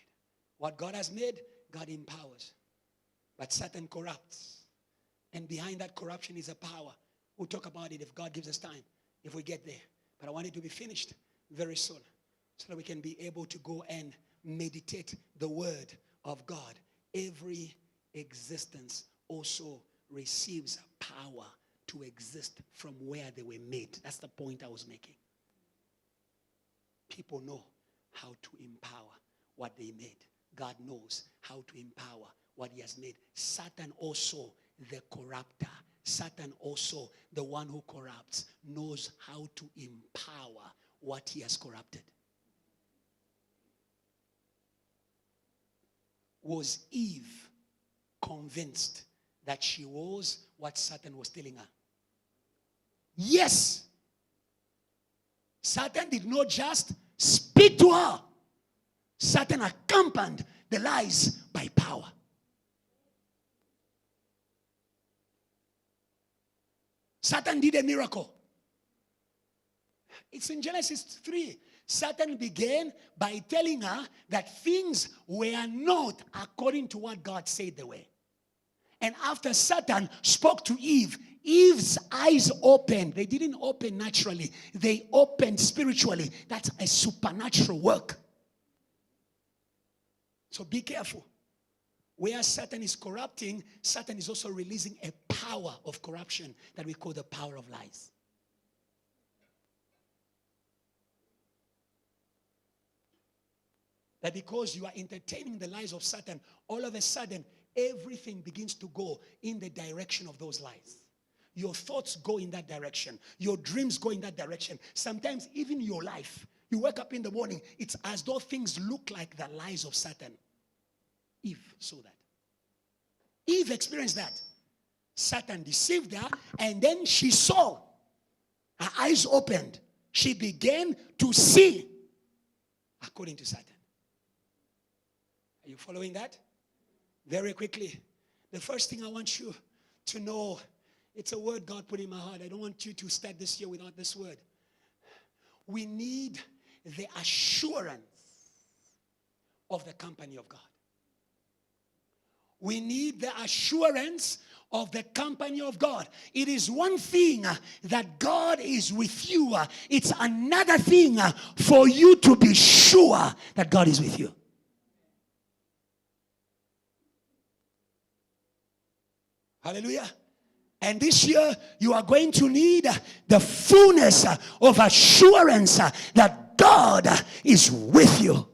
What God has made, God empowers. But Satan corrupts. And behind that corruption is a power. We'll talk about it if God gives us time, if we get there. But I want it to be finished very soon so that we can be able to go and meditate the word of God. Every existence also receives power to exist from where they were made. That's the point I was making. People know how to empower what they made. God knows how to empower what he has made. Satan also, the corrupter, Satan also, the one who corrupts, knows how to empower what he has corrupted. Was Eve convinced that she was what Satan was telling her? Yes. Satan did not just speak to her. Satan accompanied the lies by power. Satan did a miracle. It's in Genesis 3. Satan began by telling her that things were not according to what God said they were. And after Satan spoke to Eve, Eve's eyes opened. They didn't open naturally. They opened spiritually. That's a supernatural work. So be careful. Where Satan is corrupting, Satan is also releasing a power of corruption that we call the power of lies. That because you are entertaining the lies of Satan, all of a sudden, everything begins to go in the direction of those lies. Your thoughts go in that direction. Your dreams go in that direction. Sometimes even your life, you wake up in the morning, it's as though things look like the lies of Satan. Eve saw that. Eve experienced that. Satan deceived her, and then she saw. Her eyes opened. She began to see according to Satan. Are you following that? Very quickly. The first thing I want you to know, it's a word God put in my heart. I don't want you to start this year without this word. We need the assurance of the company of God. We need the assurance of the company of God. It is one thing that God is with you. It's another thing for you to be sure that God is with you. Hallelujah. And this year, you are going to need the fullness of assurance that God is with you.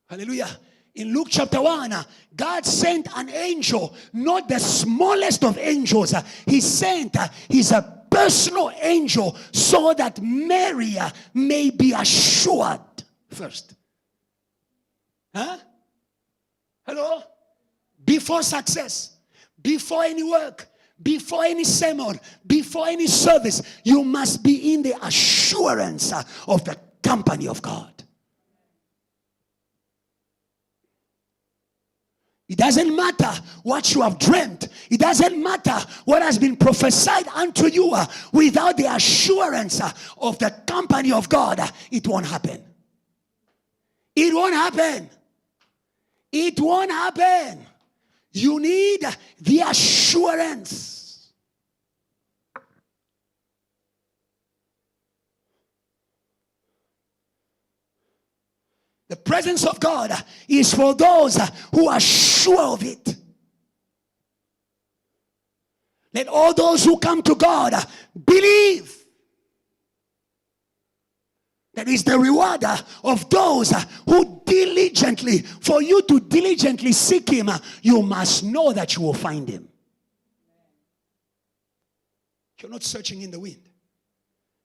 Hallelujah. In Luke chapter 1, God sent an angel, not the smallest of angels. He sent his personal angel so that Mary may be assured first. Huh? Hello? Before success, before any work, before any sermon, before any service, you must be in the assurance of the company of God. It doesn't matter what you have dreamt. It doesn't matter what has been prophesied unto you. Without the assurance of the company of God, it won't happen. It won't happen. It won't happen. You need the assurance. The presence of God is for those who are sure of it. Let all those who come to God believe that is the rewarder of those who diligently, for you to diligently seek him, you must know that you will find him. You're not searching in the wind.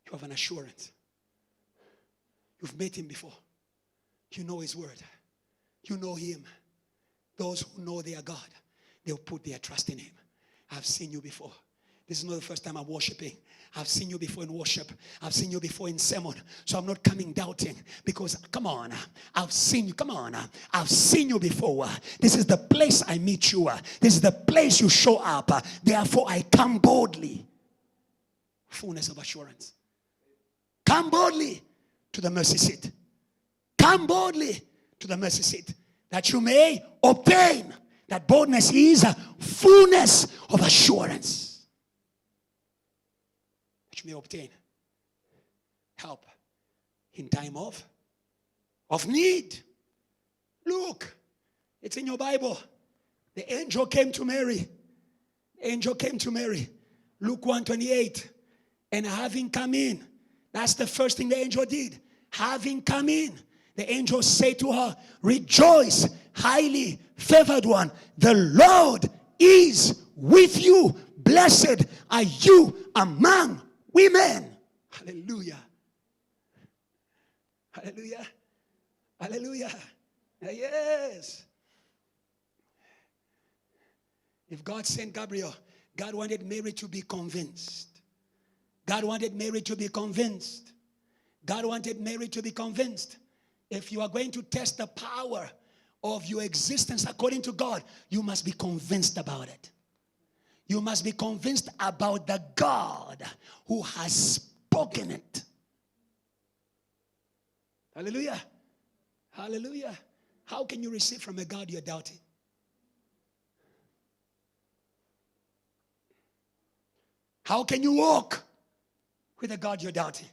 You have an assurance. You've met him before. You know his word. You know him. Those who know their God, they'll put their trust in him. I've seen you before. This is not the first time I'm worshiping. I've seen you before in worship. I've seen you before in sermon. So I'm not coming doubting, because come on, I've seen you. Come on, I've seen you before. This is the place I meet you. This is the place you show up. Therefore I come boldly. Fullness of assurance. Come boldly to the mercy seat. Come boldly to the mercy seat, that you may obtain. That boldness is a fullness of assurance. That you may obtain help in time of need. Look, it's in your Bible. The angel came to Mary. The angel came to Mary. Luke 1:28. And having come in, that's the first thing the angel did. Having come in, the angel said to her, rejoice, highly favored one. The Lord is with you. Blessed are you among women. Hallelujah. Hallelujah. Hallelujah. Yes. If God sent Gabriel, God wanted Mary to be convinced. God wanted Mary to be convinced. God wanted Mary to be convinced. If you are going to test the power of your existence according to God, you must be convinced about it. You must be convinced about the God who has spoken it. Hallelujah. Hallelujah. How can you receive from a God you're doubting? How can you walk with a God you're doubting?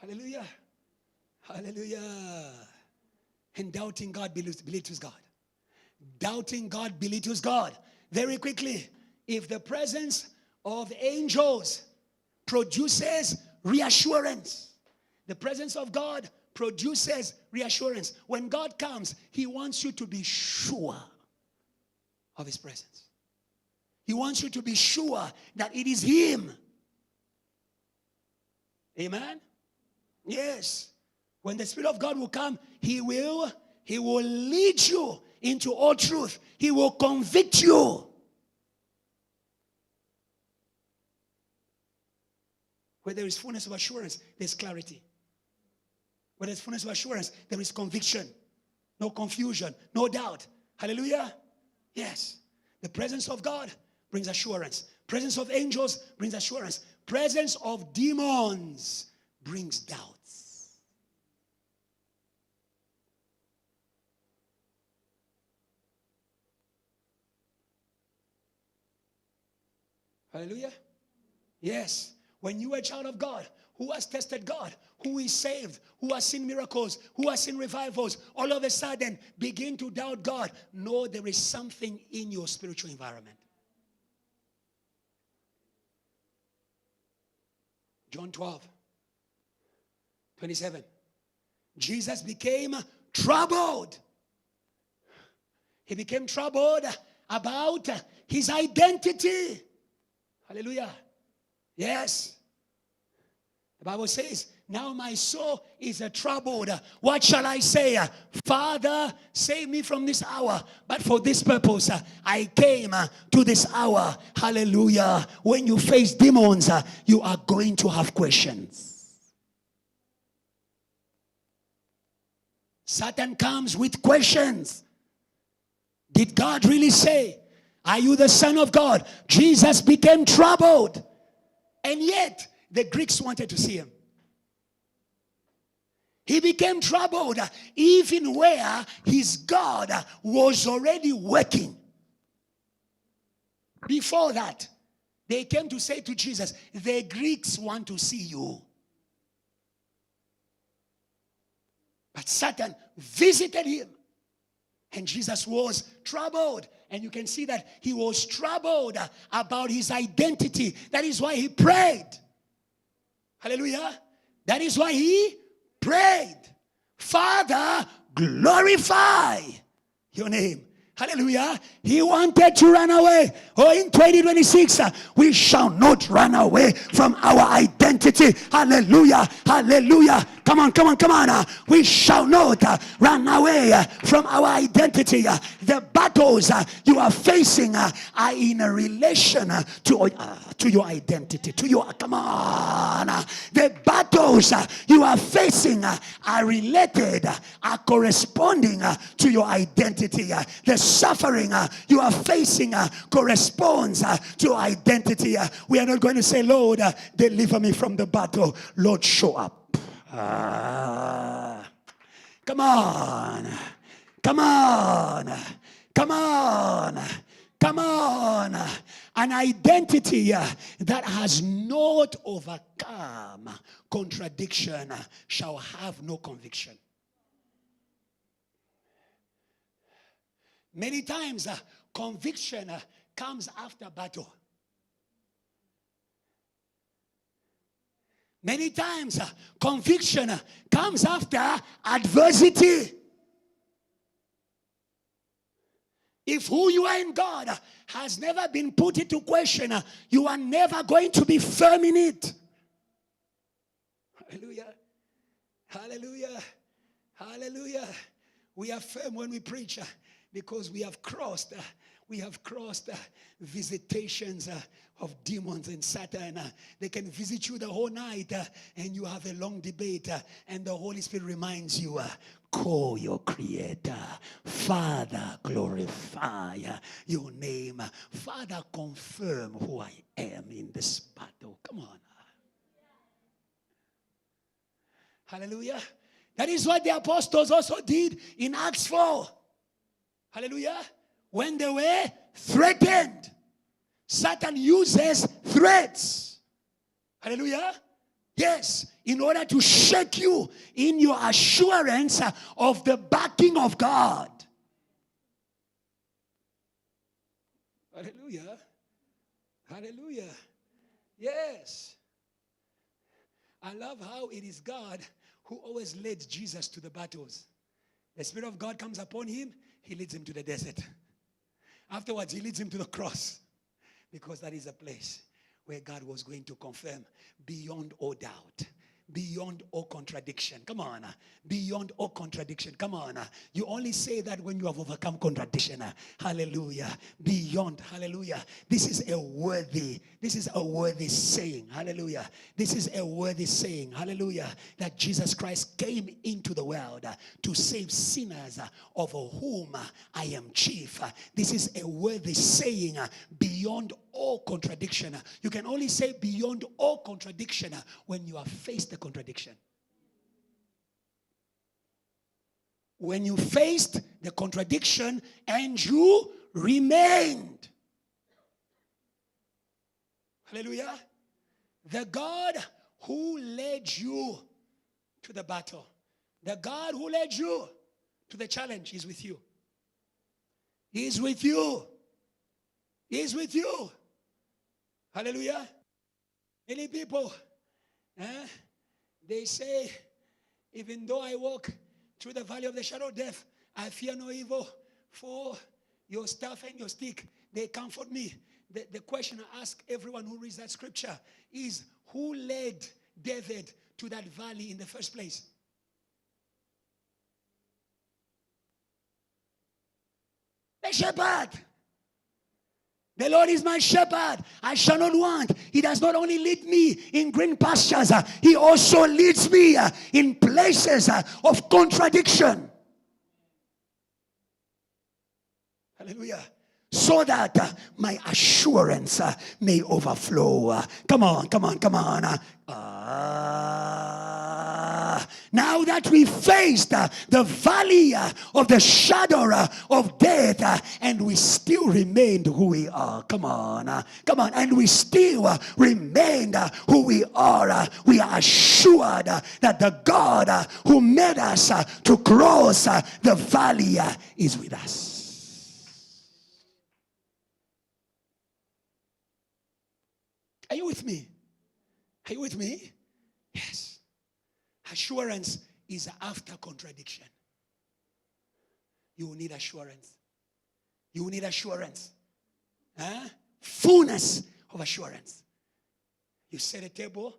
Hallelujah. Hallelujah. And doubting God belittles God. Doubting God belittles God. Very quickly, if the presence of angels produces reassurance, the presence of God produces reassurance. When God comes, he wants you to be sure of his presence. He wants you to be sure that it is him. Amen? Yes. When the Spirit of God will come, he will lead you into all truth. He will convict you. Where there is fullness of assurance, there's clarity. Where there's fullness of assurance, there is conviction. No confusion, no doubt. Hallelujah? Yes. The presence of God brings assurance. Presence of angels brings assurance. Presence of demons brings doubts. Hallelujah? Yes. When you are a child of God, who has tested God, who is saved, who has seen miracles, who has seen revivals, all of a sudden begin to doubt God, know there is something in your spiritual environment. John 12:27. Jesus became troubled. He became troubled about his identity. Hallelujah. Yes. The Bible says, now my soul is troubled. What shall I say? Father, save me from this hour. But for this purpose, I came to this hour. Hallelujah. When you face demons, you are going to have questions. Satan comes with questions. Did God really say, are you the Son of God? Jesus became troubled. And yet, the Greeks wanted to see him. He became troubled even where his God was already working. Before that, they came to say to Jesus, the Greeks want to see you. But Satan visited him. And Jesus was troubled. And you can see that he was troubled about his identity. That is why he prayed. Hallelujah. That is why he prayed, Father, glorify your name. Hallelujah. He wanted to run away. Oh, in 2026, we shall not run away from our identity. Hallelujah. Hallelujah. Come on, come on, come on. We shall not run away from our identity. The battles you are facing are in a relation to your identity. To your, come on. The battles you are facing are related, are corresponding to your identity. The suffering you are facing corresponds to identity. We are not going to say, Lord, deliver me from the battle. Lord, show up. Come on. Come on. Come on. Come on. An identity that has not overcome contradiction shall have no conviction. Many times, conviction comes after battle. Many times, conviction comes after adversity. If who you are in God has never been put into question, you are never going to be firm in it. Hallelujah. Hallelujah. Hallelujah. We are firm when we preach. Because we have crossed visitations of demons and Satan. They can visit you the whole night and you have a long debate and the Holy Spirit reminds you, call your Creator. Father, glorify your name. Father, confirm who I am in this battle. Come on. Hallelujah. That is what the apostles also did in Acts 4. Hallelujah. When they were threatened, Satan uses threats. Hallelujah. Yes, in order to shake you in your assurance of the backing of God. Hallelujah. Hallelujah. Yes. I love how it is God who always led Jesus to the battles. The Spirit of God comes upon him. He leads him to the desert. Afterwards, he leads him to the cross. Because that is a place where God was going to confirm beyond all doubt. Beyond all contradiction. Come on. Beyond all contradiction. Come on. You only say that when you have overcome contradiction. Hallelujah. Beyond. Hallelujah. This is a worthy saying. Hallelujah. This is a worthy saying. Hallelujah. That Jesus Christ came into the world to save sinners, of whom I am chief. This is a worthy saying beyond all contradiction. You can only say beyond all contradiction when you have faced the contradiction. When you faced the contradiction and you remained. Hallelujah. The God who led you to the battle, the God who led you to the challenge is with you. He is with you. He is with you. Hallelujah. Many people, they say, even though I walk through the valley of the shadow of death, I fear no evil, for your staff and your stick, they comfort me. The question I ask everyone who reads that scripture is, who led David to that valley in the first place? The shepherd. The Lord is my shepherd. I shall not want. He does not only lead me in green pastures. He also leads me in places of contradiction. Hallelujah. So that my assurance may overflow. Come on, come on, come on. Now that we faced the valley of the shadow of death, and we still remained who we are. Come on, come on. And we still remained who we are. We are assured that the God who made us to cross the valley is with us. Are you with me? Are you with me? Yes. Assurance is after contradiction. You will need assurance. You will need assurance. Huh? Fullness of assurance. You set a table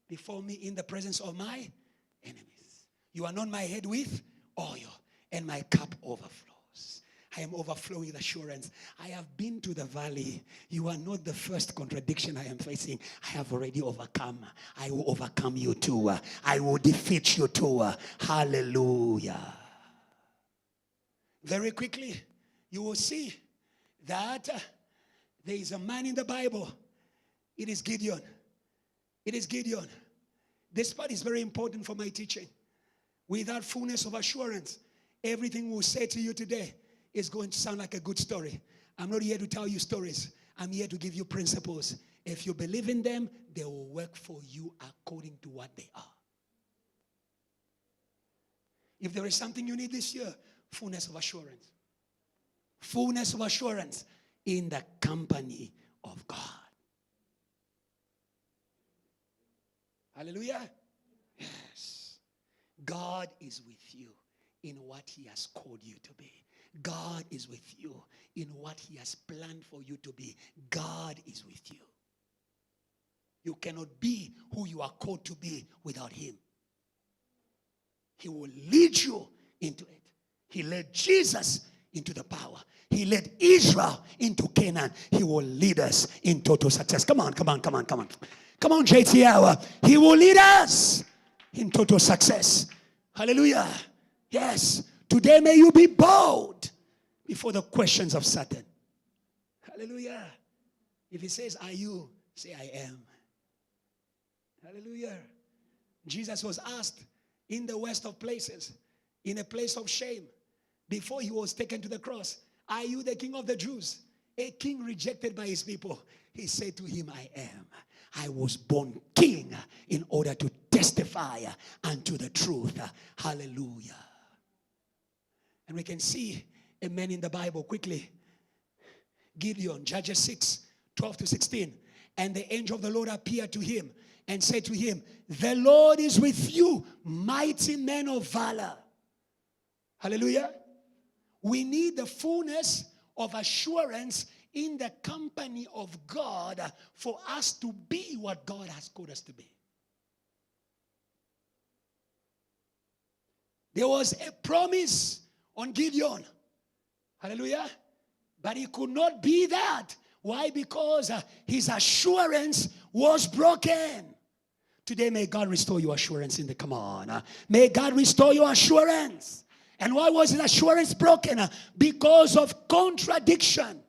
before me in the presence of my enemies. You anoint my head with oil, and my cup overflows. I am overflowing with assurance. I have been to the valley. You are not the first contradiction I am facing. I have already overcome. I will overcome you too. I will defeat you too. Hallelujah. Very quickly, you will see that there is a man in the Bible. It is Gideon. It is Gideon. This part is very important for my teaching. Without fullness of assurance, everything we'll say to you today is going to sound like a good story. I'm not here to tell you stories. I'm here to give you principles. If you believe in them, they will work for you according to what they are. If there is something you need this year, fullness of assurance. Fullness of assurance in the company of God. Hallelujah. Yes. God is with you in what he has called you to be. God is with you in what he has planned for you to be. God is with you. You cannot be who you are called to be without him. He will lead you into it. He led Jesus into the power. He led Israel into Canaan. He will lead us in total success. Come on, come on, come on, come on. Come on, JTL. He will lead us in total success. Hallelujah. Yes. Today may you be bold before the questions of Satan. Hallelujah. If he says, are you? Say, I am. Hallelujah. Jesus was asked in the worst of places, in a place of shame, before he was taken to the cross, are you the king of the Jews? A king rejected by his people. He said to him, I am. I was born king in order to testify unto the truth. Hallelujah. And we can see a man in the Bible quickly. Gideon, Judges 6, 12 to 16. And the angel of the Lord appeared to him and said to him, the Lord is with you, mighty man of valor. Hallelujah. We need the fullness of assurance in the company of God for us to be what God has called us to be. There was a promise on Gideon. Hallelujah. But he could not be that. Why? Because his assurance was broken. Today, may God restore your assurance in the, come on. May God restore your assurance. And why was his assurance broken? Because of contradiction.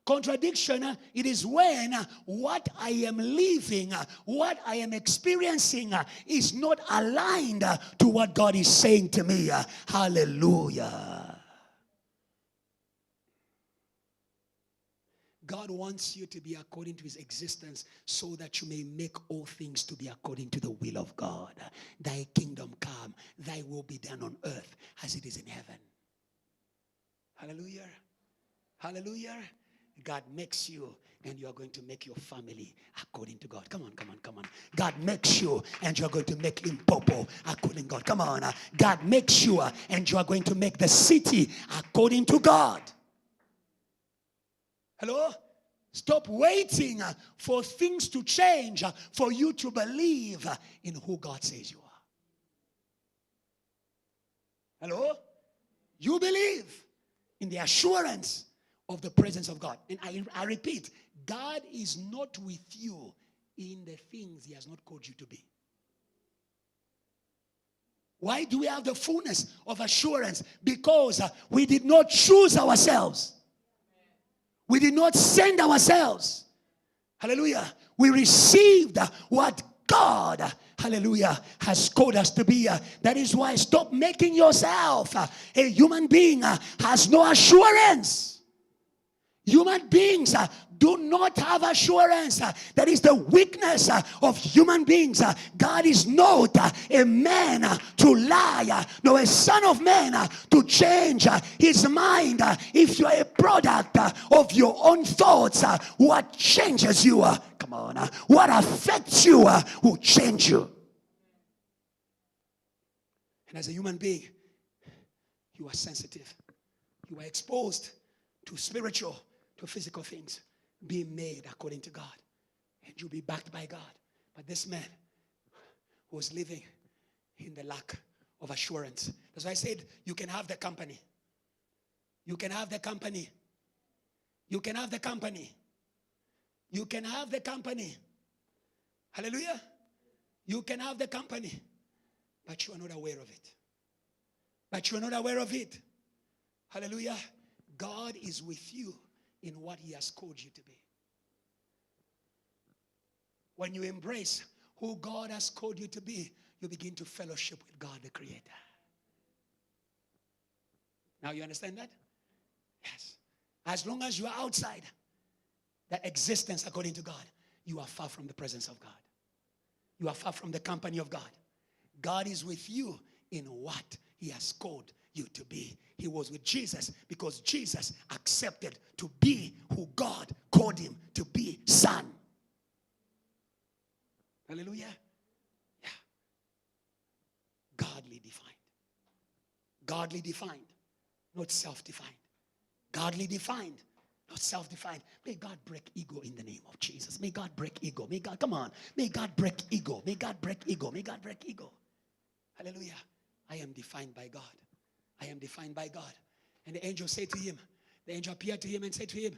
Contradiction, it is when what I am living, what I am experiencing is not aligned to what God is saying to me. Hallelujah. God wants you to be according to his existence so that you may make all things to be according to the will of God. Thy kingdom come, thy will be done on earth as it is in heaven. Hallelujah. Hallelujah. God makes you and you are going to make your family according to God. Come on, come on, come on. God makes you and you are going to make Limpopo according to God. Come on. God makes you and you are going to make the city according to God. Hello? Stop waiting for things to change for you to believe in who God says you are. Hello? You believe in the assurance of the presence of God. And I repeat, God is not with you in the things he has not called you to be. Why do we have the fullness of assurance? Because we did not choose ourselves. We did not send ourselves. Hallelujah. We received what God, hallelujah, has called us to be. That is why stop making yourself a human being has no assurance. Human beings do not have assurance. That is the weakness of human beings. God is not a man to lie, nor a son of man to change his mind. If you are a product of your own thoughts, what changes you? Come on. What affects you will change you. And as a human being, you are sensitive. You are exposed to spiritual, to physical things being made according to God. And you'll be backed by God. But this man was living in the lack of assurance. That's why I said you can have the company. You can have the company. You can have the company. You can have the company. Hallelujah. You can have the company. But you are not aware of it. But you are not aware of it. Hallelujah. God is with you in what he has called you to be. When you embrace who God has called you to be, you begin to fellowship with God the Creator. Now you understand that? Yes. As long as you are outside that existence according to God, you are far from the presence of God. You are far from the company of God. God is with you in what he has called you to be. He was with Jesus because Jesus accepted to be who God called him to be, son. Hallelujah. Yeah. Godly defined. Godly defined, not self-defined. Godly defined, not self-defined. May God break ego in the name of Jesus. May God break ego. May God, come on. May God break ego. May God break ego. May God break ego. Hallelujah. I am defined by God. I am defined by God. And the angel said to him, the angel appeared to him and said to him,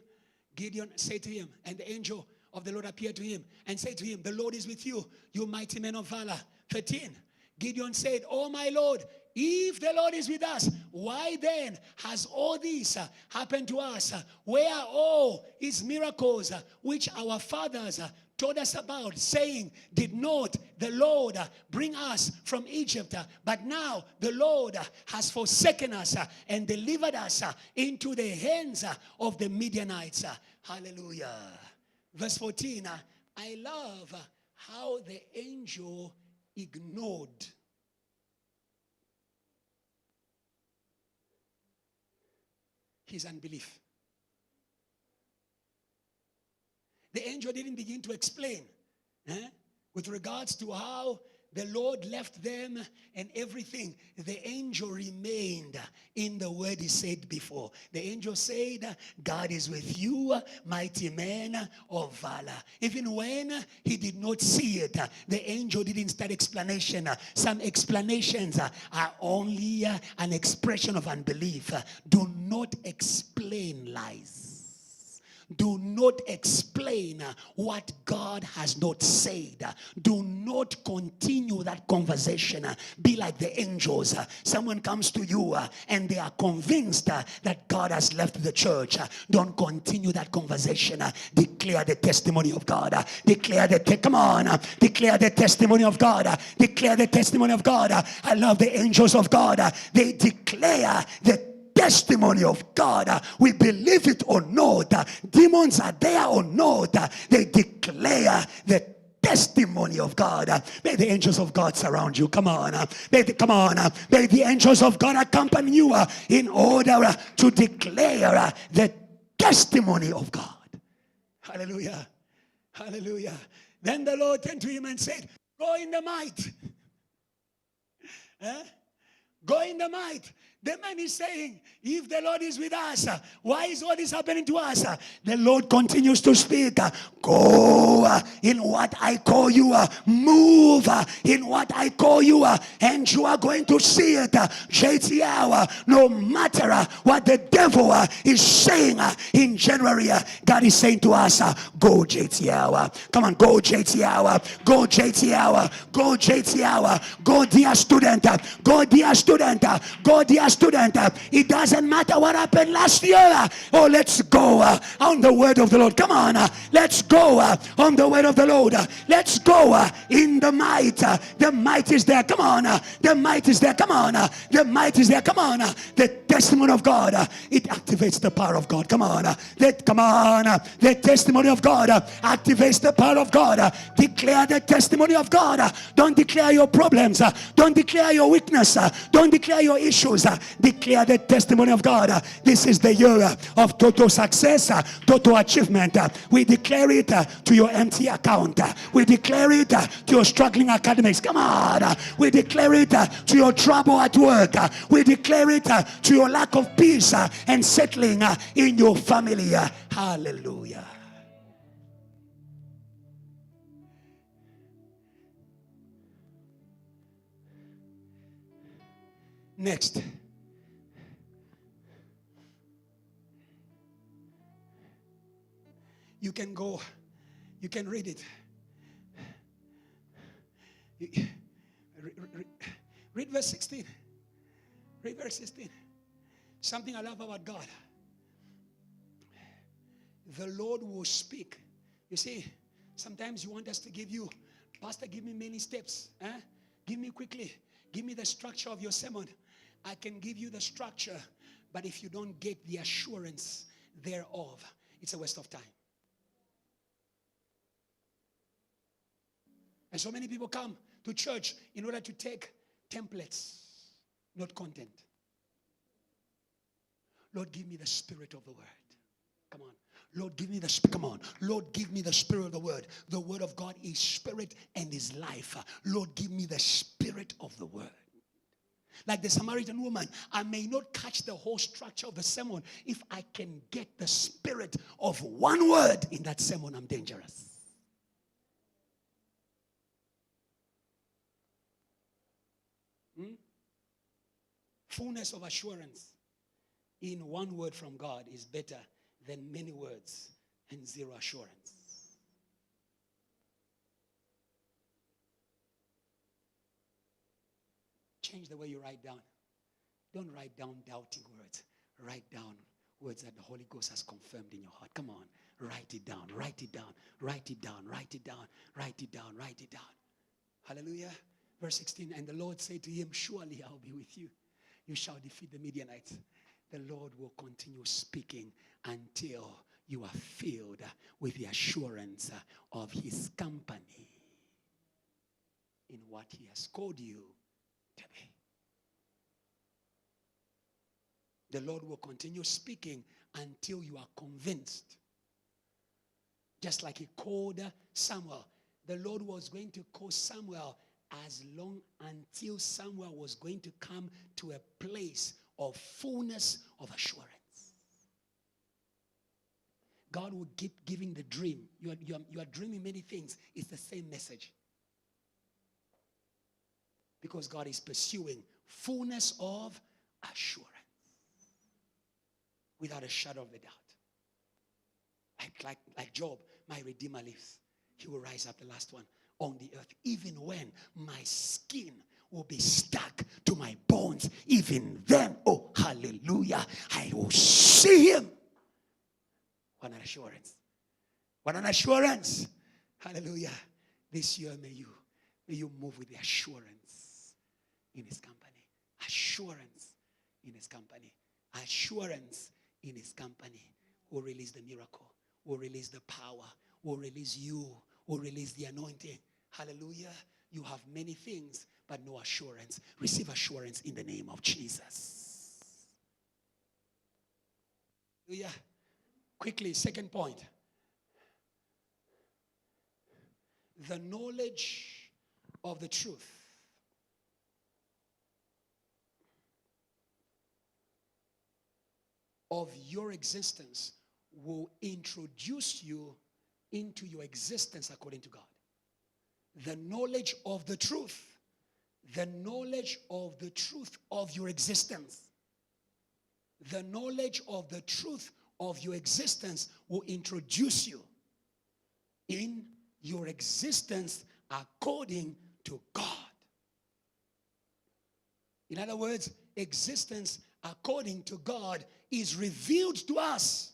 Gideon said to him, and the angel of the Lord appeared to him and said to him, the Lord is with you, you mighty men of valor. 13. Gideon said, oh my Lord, if the Lord is with us, why then has all this happened to us? Where are all his miracles which our fathers told us about, saying, did not the Lord bring us from Egypt? But now the Lord has forsaken us and delivered us into the hands of the Midianites. Hallelujah. Verse 14, I love how the angel ignored his unbelief. The angel didn't begin to explain with regards to how the Lord left them and everything. The angel remained in the word he said before. The angel said, God is with you, mighty men of valor. Even when he did not see it, the angel didn't start explanation. Some explanations are only an expression of unbelief. Do not explain lies. Do not explain what God has not said. Do not continue that conversation. Be like the angels. Someone comes to you and they are convinced that God has left the church. Don't continue that conversation. Declare the testimony of God. Declare the declare the testimony of God. Declare the testimony of God. I love the angels of God. They declare the testimony of God. We believe it or not. Demons are there or not. They declare the testimony of God. May the angels of God surround you. Come on. May the angels of God accompany you in order to declare the testimony of God. Hallelujah. Hallelujah. Then the Lord turned to him and said, go in the might. Go in the might. The man is saying, if the Lord is with us, why is all this happening to us? The Lord continues to speak. Go in what I call you. Move in what I call you. And you are going to see it. JTL, no matter what the devil is saying in January, God is saying to us, go JTL. Come on, go JTL. Go JTL. Go JTL. Go dear student. Go dear student. Go dear student. It doesn't matter what happened last year. Oh, let's go on the word of the Lord. Come on, let's go on the word of the Lord. Let's go in the might. The might is there. Come on, the might is there. Come on, the might is there. Come on, the testimony of God. It activates the power of God. Come on, the testimony of God activates the power of God. Declare the testimony of God. Don't declare your problems. Don't declare your weakness. Don't declare your issues. declare the testimony of God. This is the year of total success, total achievement. We declare it to your empty account. We declare it to your struggling academics. Come on. We declare it to your trouble at work. We declare it to your lack of peace and settling in your family. Hallelujah. Next. You can go, you can read it. Read verse 16. Read verse 16. Something I love about God. The Lord will speak. You see, sometimes you want us to give you, Pastor, give me many steps. Give me quickly. Give me the structure of your sermon. I can give you the structure, but if you don't get the assurance thereof, it's a waste of time. And so many people come to church in order to take templates, not content. Lord, give me the spirit of the word. Come on. Lord, give me the spirit. Come on. Lord, give me the spirit of the word. The word of God is spirit and is life. Lord, give me the spirit of the word. Like the Samaritan woman, I may not catch the whole structure of the sermon. If I can get the spirit of one word in that sermon, I'm dangerous. Fullness of assurance in one word from God is better than many words and zero assurance. Change the way you write down. Don't write down doubting words. Write down words that the Holy Ghost has confirmed in your heart. Come on, write it down, write it down, write it down, write it down, write it down, write it down. Hallelujah. Verse 16, and the Lord said to him, surely I'll be with you. You shall defeat the Midianites. The Lord will continue speaking until you are filled with the assurance of his company in what he has called you to be. The Lord will continue speaking until you are convinced. Just like he called Samuel. The Lord was going to call Samuel as long until Samuel was going to come to a place of fullness of assurance. God will keep giving the dream. You are dreaming many things. It's the same message. Because God is pursuing fullness of assurance. Without a shadow of a doubt. Like Job, my Redeemer lives. He will rise up, the last one, on the earth. Even when my skin will be stuck to my bones, even then, oh, hallelujah, I will see him. What an assurance. What an assurance. Hallelujah. This year, may you move with the assurance in his company. Assurance in his company. Assurance in his company. Will release the miracle. Will release the power. Will release you. Will release the anointing. Hallelujah. You have many things, but no assurance. Receive assurance in the name of Jesus. Hallelujah. Quickly, second point. The knowledge of the truth of your existence will introduce you into your existence according to God. The knowledge of the truth. The knowledge of the truth of your existence. The knowledge of the truth of your existence will introduce you in your existence according to God. In other words, existence according to God is revealed to us.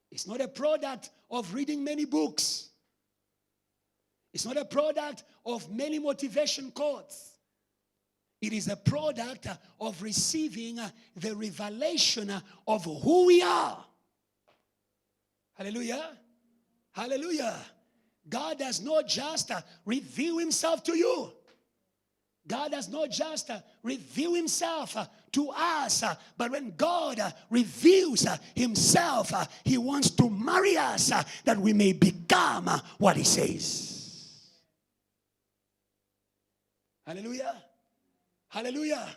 It's not a product of reading many books. It's not a product of many motivation quotes. It is a product of receiving the revelation of who we are. Hallelujah. Hallelujah. God does not just reveal himself to you. God does not just reveal himself to us. But when God reveals himself, he wants to marry us that we may become what he says. Hallelujah. Hallelujah.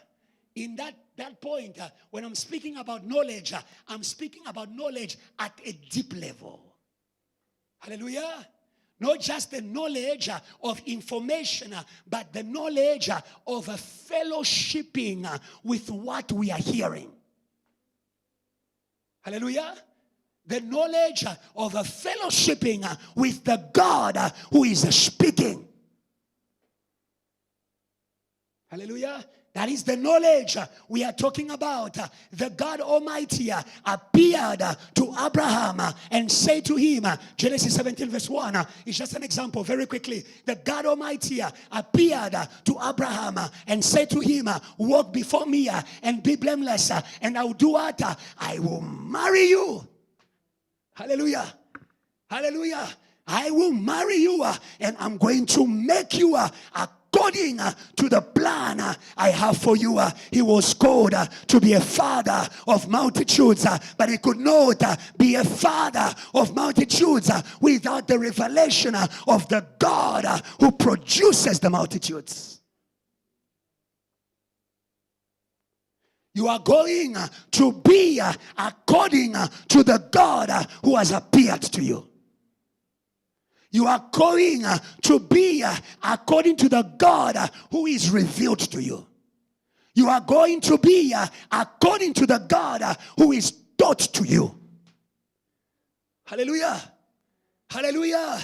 In that point, when I'm speaking about knowledge, I'm speaking about knowledge at a deep level. Hallelujah. Not just the knowledge of information, but the knowledge of a fellowshipping with what we are hearing. Hallelujah. The knowledge of a fellowshipping with the God who is speaking. Hallelujah. That is the knowledge we are talking about. The God Almighty appeared to Abraham and said to him, Genesis 17 verse 1, is just an example very quickly. The God Almighty appeared to Abraham and said to him, walk before me and be blameless, and I will do what? I will marry you. Hallelujah. Hallelujah. I will marry you and I'm going to make you according to the plan I have for you. He was called to be a father of multitudes, but he could not be a father of multitudes without the revelation of the God who produces the multitudes. You are going to be according to the God who has appeared to you. You are going to be according to the God who is revealed to you. You are going to be according to the God who is taught to you. Hallelujah. Hallelujah.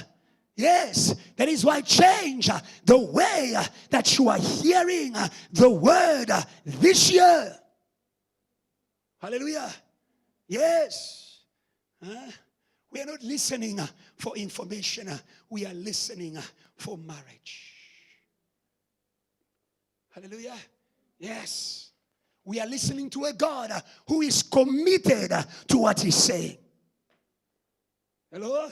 Yes, that is why change the way that you are hearing the word this year. Hallelujah. Yes. We are not listening for information. We are listening for marriage. Hallelujah. Yes. We are listening to a God who is committed to what he's saying. Hello?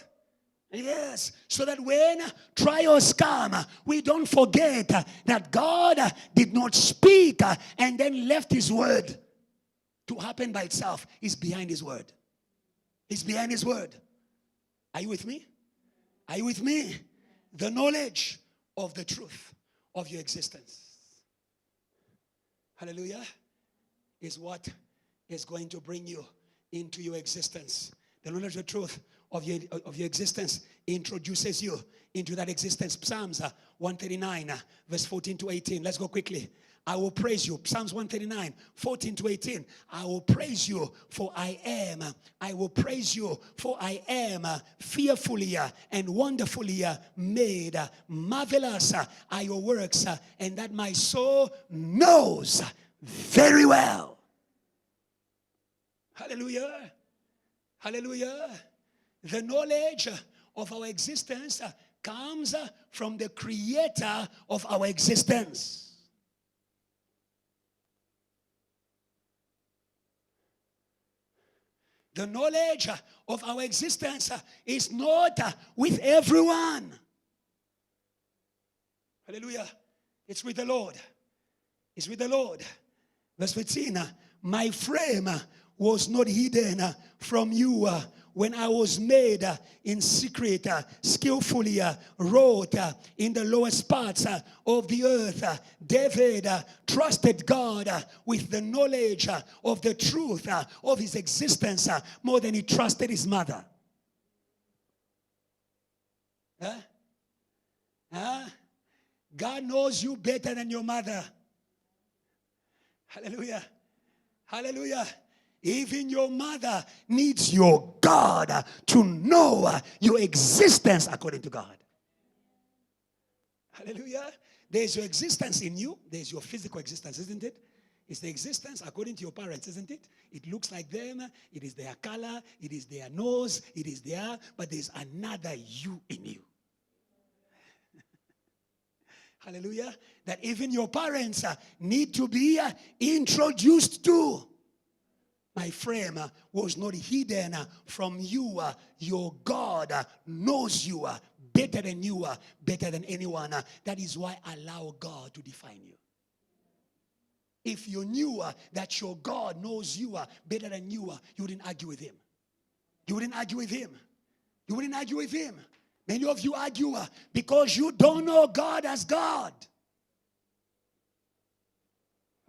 Yes. So that when trials come, we don't forget that God did not speak and then left his word to happen by itself. He's behind his word. He's behind his word. Are you with me? Are you with me? The knowledge of the truth of your existence. Hallelujah. Is what is going to bring you into your existence. The knowledge of the truth of your existence introduces you into that existence. Psalms 139 verse 14 to 18. Let's go quickly. I will praise you. Psalms 139, 14 to 18. I will praise you for I will praise you for I am fearfully and wonderfully made. Marvelous are your works, and that my soul knows very well. Hallelujah. Hallelujah. The knowledge of our existence comes from the creator of our existence. The knowledge of our existence is not with everyone. Hallelujah. It's with the Lord. It's with the Lord. Verse 15. My frame was not hidden from you when I was made in secret, skillfully wrought in the lowest parts of the earth. David trusted God with the knowledge of the truth of his existence more than he trusted his mother. God knows you better than your mother. Hallelujah. Hallelujah. Even your mother needs your God to know your existence according to God. Hallelujah. There's your existence in you. There's your physical existence, isn't it? It's the existence according to your parents, isn't it? It looks like them. It is their color. It is their nose. It is their, but there's another you in you. Hallelujah. That even your parents need to be introduced to. My frame was not hidden from you. Your God knows you better than you, better than anyone. That is why allow God to define you. If you knew that your God knows you better than you wouldn't argue with him. You wouldn't argue with him. You wouldn't argue with him. Many of you argue because you don't know God as God.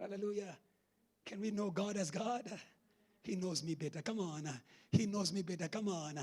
Hallelujah. Can we know God as God? He knows me better. Come on. He knows me better. Come on.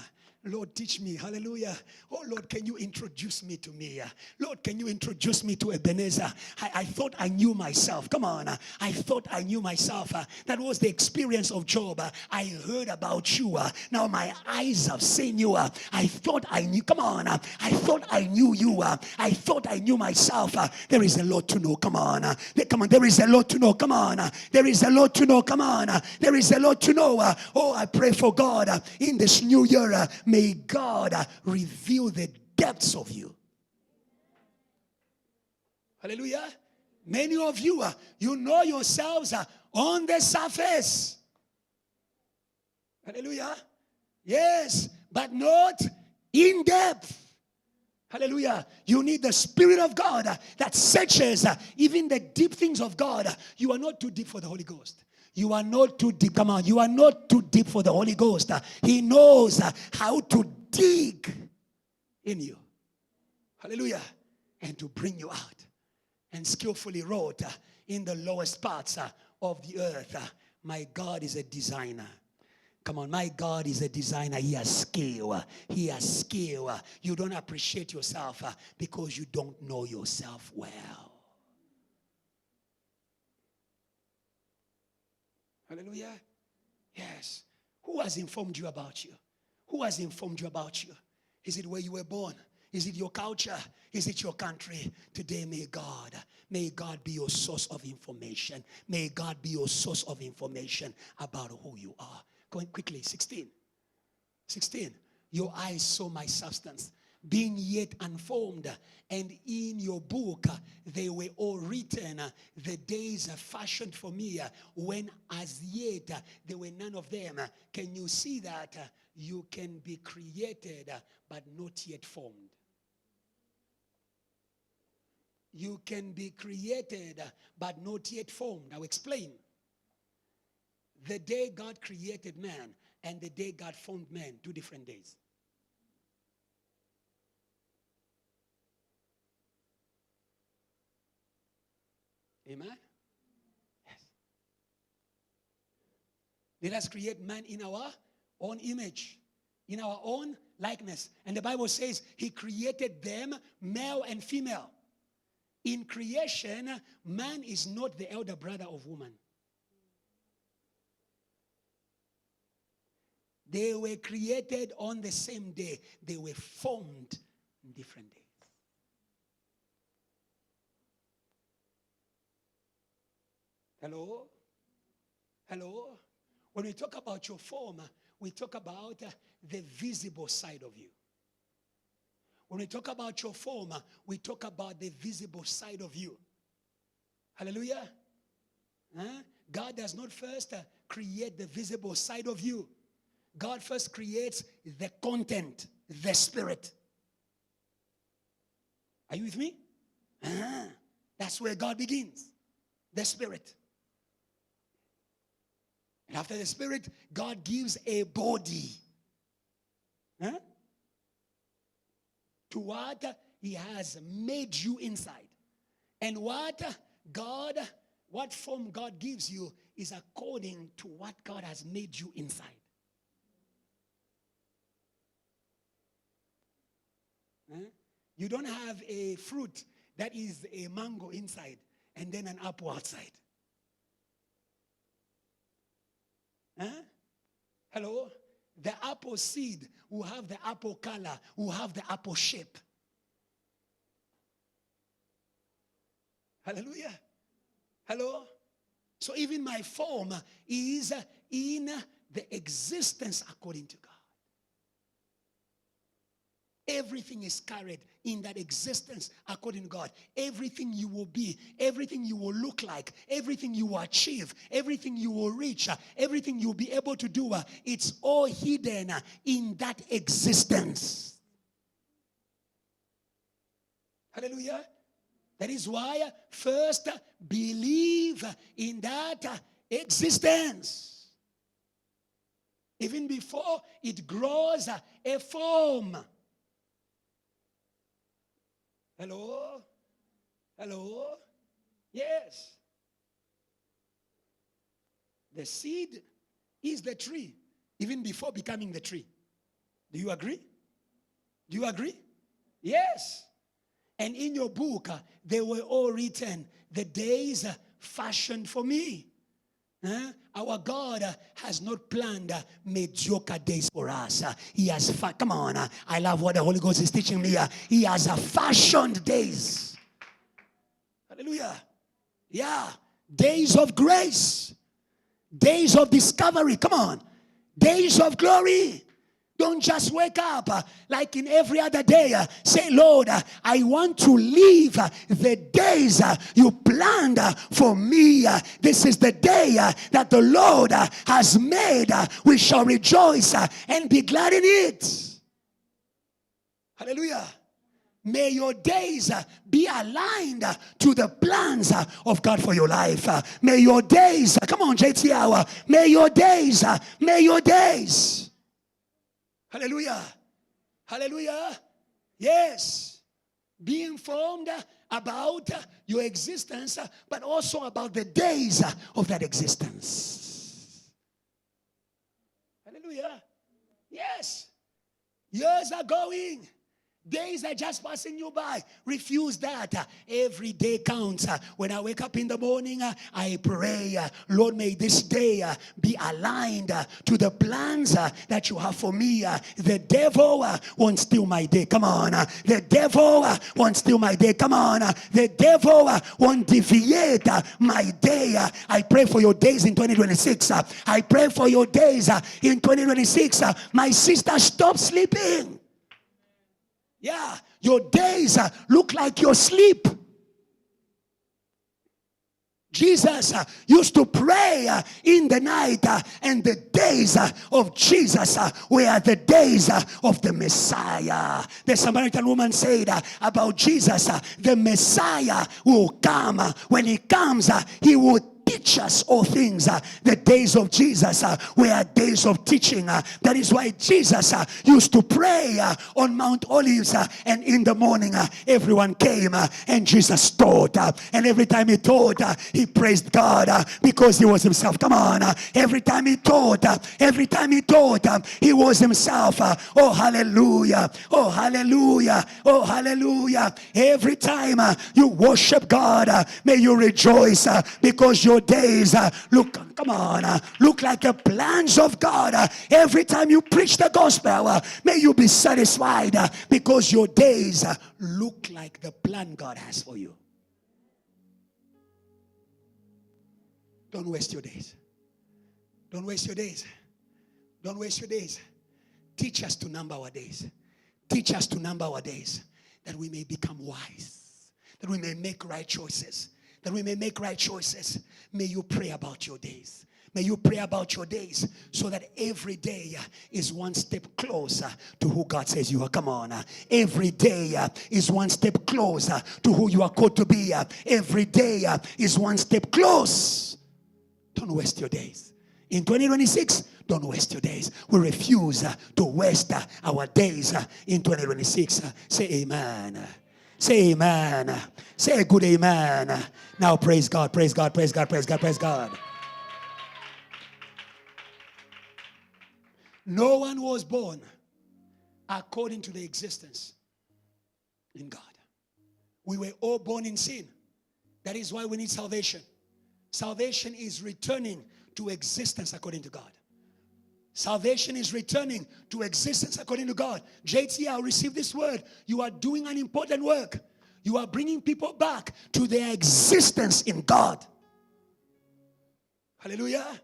Lord, teach me. Hallelujah. Oh, Lord, can you introduce me to me? Lord, can you introduce me to Ebenezer? I thought I knew myself. Come on. I thought I knew myself. That was the experience of Job. I heard about you. Now my eyes have seen you. I thought I knew. Come on. I thought I knew you. I thought I knew myself. There is a lot to know. Come on. Come on. There is a lot to know. Come on. There is a lot to know. Come on. There is a lot to know. Oh, I pray for God in this new year. May God reveal the depths of you. Hallelujah. Many of you, you know yourselves on the surface. Hallelujah. Yes, but not in depth. Hallelujah. You need the Spirit of God that searches even the deep things of God. You are not too deep for the Holy Ghost. You are not too deep. Come on. You are not too deep for the Holy Ghost. He knows how to dig in you. Hallelujah. And to bring you out. And skillfully wrote in the lowest parts of the earth. My God is a designer. Come on, my God is a designer. He has skill. He has skill. You don't appreciate yourself because you don't know yourself well. Hallelujah. Yes. Who has informed you about you? Who has informed you about you? Is it where you were born? Is it your culture? Is it your country? Today, may God be your source of information. May God be your source of information about who you are. Going quickly, 16. Your eyes saw my substance, being yet unformed, and in your book they were all written, the days fashioned for me, when as yet there were none of them. Can you see that you can be created but not yet formed? You can be created but not yet formed. I'll explain. The day God created man and the day God formed man, 2 different days. Amen? Yes. Let us create man in our own image, in our own likeness. And the Bible says he created them male and female. In creation, man is not the elder brother of woman. They were created on the same day. They were formed in different days. Hello? Hello? When we talk about your form, we talk about the visible side of you. When we talk about your form, we talk about the visible side of you. Hallelujah? God does not first create the visible side of you. God first creates the content, the spirit. Are you with me? That's where God begins. The spirit. And after the spirit, God gives a body. To what he has made you inside. And what form God gives you is according to what God has made you inside. You don't have a fruit that is a mango inside and then an apple outside. Hello? The apple seed will have the apple color, will have the apple shape. Hallelujah. Hello? So even my form is in the existence according to God. Everything is carried in that existence according to God. Everything you will be, everything you will look like, everything you will achieve, everything you will reach, everything you'll be able to do, it's all hidden in that existence. Hallelujah. That is why first believe in that existence. Even before it grows a form. Hello? Hello? Yes. The seed is the tree, even before becoming the tree. Do you agree? Do you agree? Yes. And in your book, they were all written, the days fashioned for me. Our God has not planned mediocre days for us. He has, come on, I love what the Holy Ghost is teaching me. He has fashioned days. Hallelujah. Yeah. Days of grace. Days of discovery. Come on. Days of glory. Don't just wake up like in every other day. Say, Lord, I want to live the days you planned for me. This is the day that the Lord has made. We shall rejoice and be glad in it. Hallelujah. May your days be aligned to the plans of God for your life. May your days, come on, JT Hour. May your days. Hallelujah. Hallelujah. Yes. Be informed about your existence, but also about the days of that existence. Hallelujah. Yes. Years are going. Days are just passing you by. Refuse that. Every day counts. When I wake up in the morning, I pray, Lord, may this day be aligned to the plans that you have for me. The devil won't steal my day. Come on. The devil won't steal my day. Come on. The devil won't deviate my day. I pray for your days in 2026. I pray for your days in 2026. My sister, stop sleeping. Yeah, your days look like your sleep. Jesus used to pray in the night, and the days of Jesus were the days of the Messiah. The Samaritan woman said about Jesus, the Messiah will come. When he comes, he will teach us all things. The days of Jesus were days of teaching. That is why Jesus used to pray on Mount Olives, and in the morning everyone came and Jesus taught. And every time he taught, he praised God because he was himself. Come on. Every time he taught, he was himself. Oh, hallelujah. Oh, hallelujah. Oh, hallelujah. Every time you worship God, may you rejoice because your days look like the plans of God. Every time you preach the gospel, may you be satisfied because your days look like the plan God has for you. Don't waste your days. Don't waste your days. Don't waste your days. Teach us to number our days. Teach us to number our days, that we may become wise, that we may make right choices. That we may make right choices. May you pray about your days. May you pray about your days so that every day is one step closer to who God says you are. Come on. Every day is one step closer to who you are called to be. Every day is one step close. Don't waste your days. In 2026, don't waste your days. We refuse to waste our days in 2026. Say amen. Say amen. Say a good amen. Now praise God, praise God, praise God, praise God, praise God. No one was born according to the existence in God. We were all born in sin. That is why we need salvation. Salvation is returning to existence according to God. Salvation is returning to existence according to God. JT, I'll receive this word. You are doing an important work. You are bringing people back to their existence in God. Hallelujah.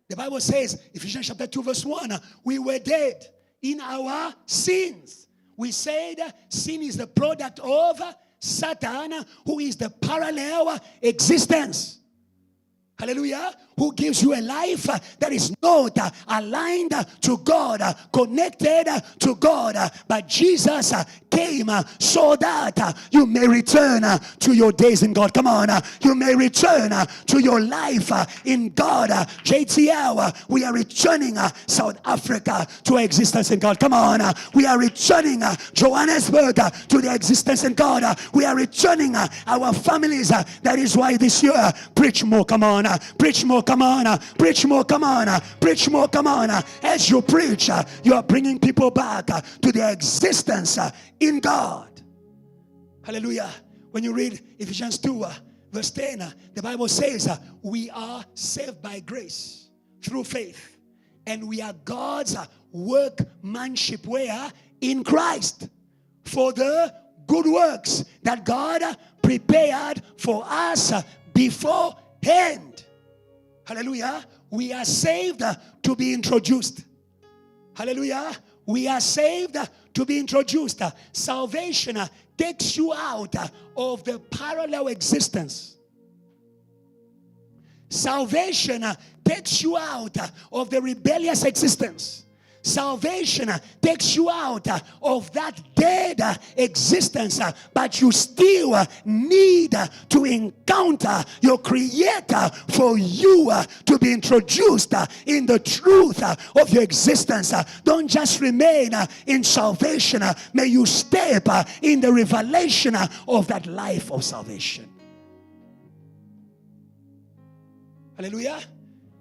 The Bible says, Ephesians chapter 2 verse 1, we were dead in our sins. We said sin is the product of Satan, who is the parallel existence. Hallelujah. who gives you a life that is not aligned to God, connected to God. But Jesus came so that you may return to your days in God. Come on, you may return to your life in God. JTL, we are returning South Africa to existence in God. Come on, we are returning Johannesburg to the existence in God. We are returning our families. That is why this year, preach more. Come on, preach more. Come on, preach more. Come on, preach more. Come on. As you preach, you are bringing people back to their existence in God. Hallelujah. When you read Ephesians 2 verse 10, the Bible says we are saved by grace through faith, and we are God's workmanship where in Christ for the good works that God prepared for us beforehand. Hallelujah. We are saved to be introduced. Hallelujah. We are saved to be introduced. Salvation takes you out of the parallel existence. Salvation takes you out of the rebellious existence. Salvation takes you out of that dead existence, but you still need to encounter your Creator for you to be introduced in the truth of your existence. Don't just remain in salvation. May you step in the revelation of that life of salvation. Hallelujah.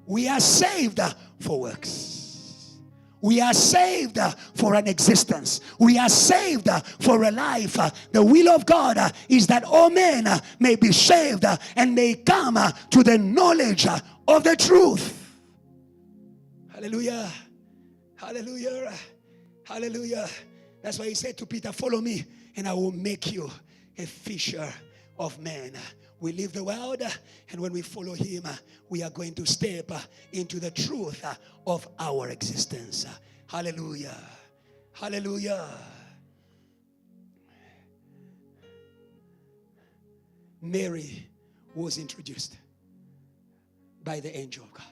We are saved for works. We are saved for an existence. We are saved for a life. The will of God is that all men may be saved and may come to the knowledge of the truth. Hallelujah. Hallelujah. Hallelujah. That's why he said to Peter, follow me and I will make you a fisher of men. We leave the world, and when we follow him, we are going to step into the truth of our existence. Hallelujah. Hallelujah. Mary was introduced by the angel of God.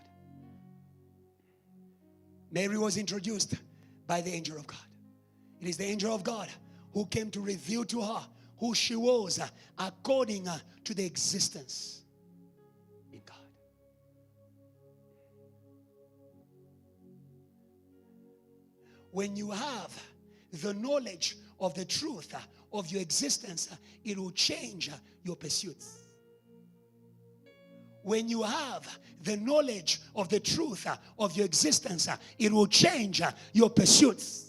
Mary was introduced by the angel of God. It is the angel of God who came to reveal to her who she was according to the existence in God. When you have the knowledge of the truth of your existence, it will change your pursuits. When you have the knowledge of the truth of your existence, it will change your pursuits.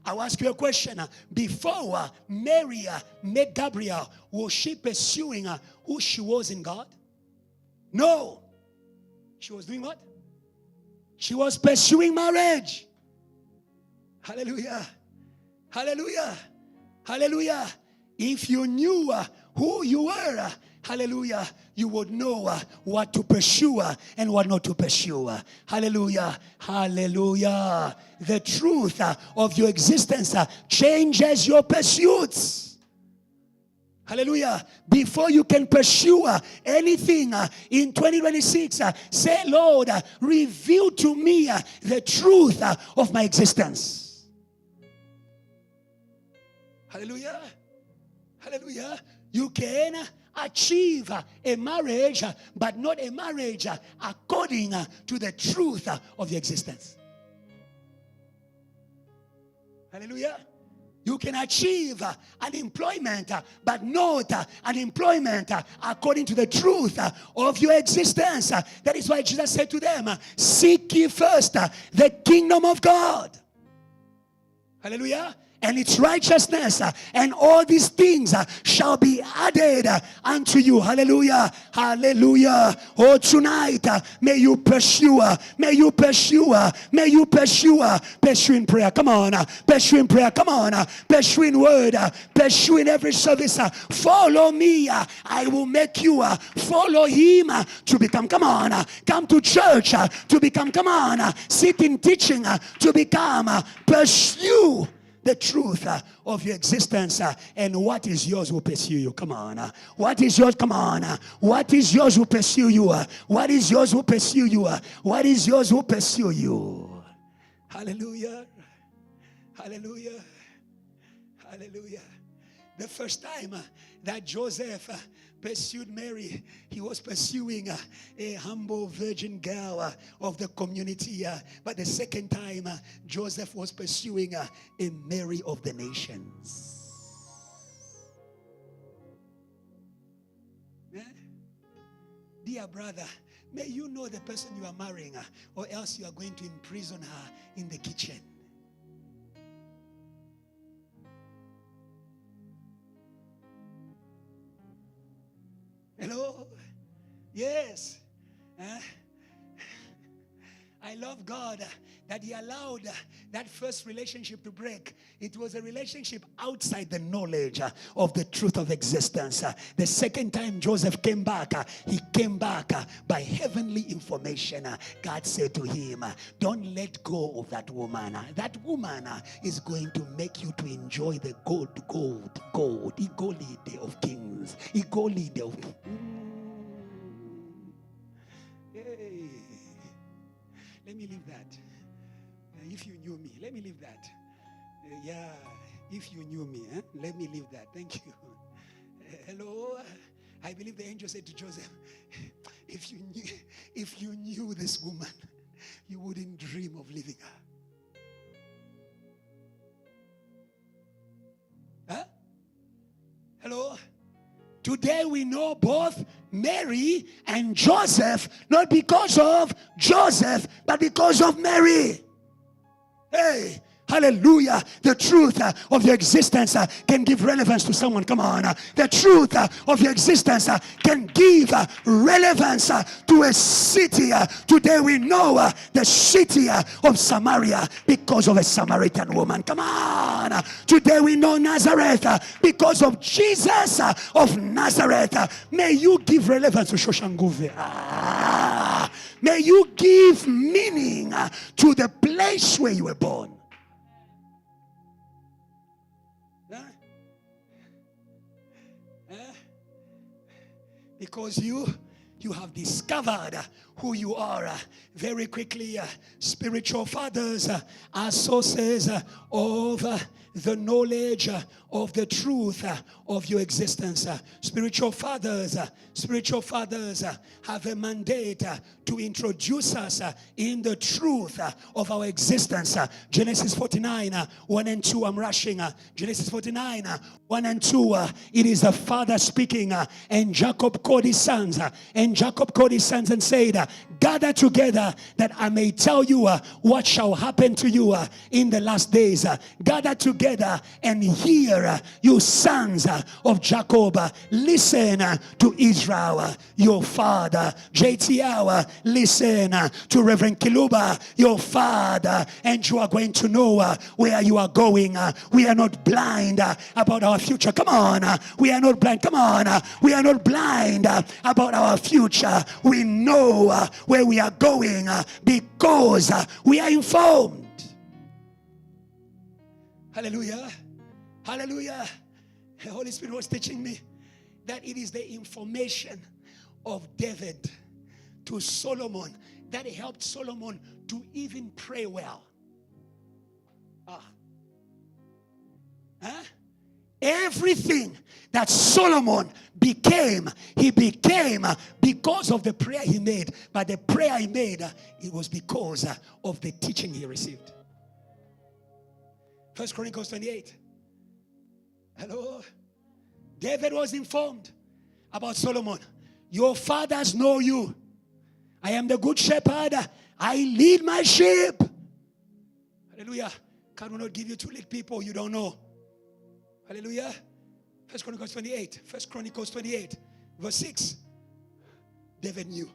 I'll ask you a question. Before Mary met Gabriel, was she pursuing who she was in God? No. She was doing what? She was pursuing marriage. Hallelujah. Hallelujah. Hallelujah. If you knew who you were, hallelujah, you would know what to pursue and what not to pursue. Hallelujah. Hallelujah. The truth of your existence changes your pursuits. Hallelujah. Before you can pursue anything in 2026, say, Lord, reveal to me the truth of my existence. Hallelujah. Hallelujah. You can achieve a marriage, but not a marriage according to the truth of your existence. Hallelujah. You can achieve an employment, but not an employment according to the truth of your existence. That is why Jesus said to them, seek ye first the kingdom of God. Hallelujah. And its righteousness, and all these things shall be added unto you. Hallelujah. Hallelujah. Oh, tonight, may you pursue, may you pursue, may you pursue in prayer. Come on, pursue in prayer. Come on, pursue in word, pursue in every service. Follow me, I will make you follow him to become. Come on, come to church to become. Come on, sit in teaching to become. Pursue the truth of your existence, and what is yours will pursue you. Come on. What is yours? Come on. What is yours will pursue you. What is yours will pursue you. What is yours will pursue you. Hallelujah. Hallelujah. Hallelujah. The first time that Joseph pursued Mary, he was pursuing a humble virgin girl of the community. But the second time, Joseph was pursuing a Mary of the nations. Dear brother, may you know the person you are marrying, or else you are going to imprison her in the kitchen. Hello? Yes. I love God that He allowed that first relationship to break. It was a relationship outside the knowledge of the truth of existence. The second time Joseph came back, he came back by heavenly information. God said to him, don't let go of that woman. That woman is going to make you to enjoy the gold. Igolide of kings. Igolide of... Hey. Let me leave that. If you knew me, let me leave that. Yeah, if you knew me, let me leave that. Thank you. Hello? I believe the angel said to Joseph, if you knew this woman, you wouldn't dream of leaving her. Huh? Hello? Today we know both Mary and Joseph, not because of Joseph, but because of Mary. Hey, hallelujah. The truth of your existence can give relevance to someone. Come on. The truth of your existence can give relevance to a city. Today we know the city of Samaria because of a Samaritan woman. Come on. Today we know Nazareth because of Jesus of Nazareth. May you give relevance to Shoshanguve. May you give meaning to the place where you were born. Because you have discovered who you are. Very quickly, spiritual fathers are sources of the knowledge of the truth of your existence. Spiritual fathers have a mandate to introduce us in the truth of our existence. Genesis 49, 1 and 2, I'm rushing. Genesis 49, 1 and 2, it is the father speaking, and Jacob called his sons, and said, gather together that I may tell you what shall happen to you in the last days. Gather together and hear, you sons of Jacob. Listen to Israel, your father. JTL, listen to Reverend Kiluba, your father, and you are going to know where you are going. We are not blind about our future. Come on. We are not blind. Come on. We are not blind about our future. We know where we are going because we are informed. Hallelujah. Hallelujah. The Holy Spirit was teaching me that it is the information of David to Solomon that helped Solomon to even pray well. Everything that Solomon became, he became because of the prayer he made. But the prayer he made, it was because of the teaching he received. 1 Chronicles 28. Hello? David was informed about Solomon. Your fathers know you. I am the good shepherd. I lead my sheep. Hallelujah. God will not give you to lead people you don't know. Hallelujah. 1 Chronicles 28. 1 Chronicles 28. Verse 6. David knew.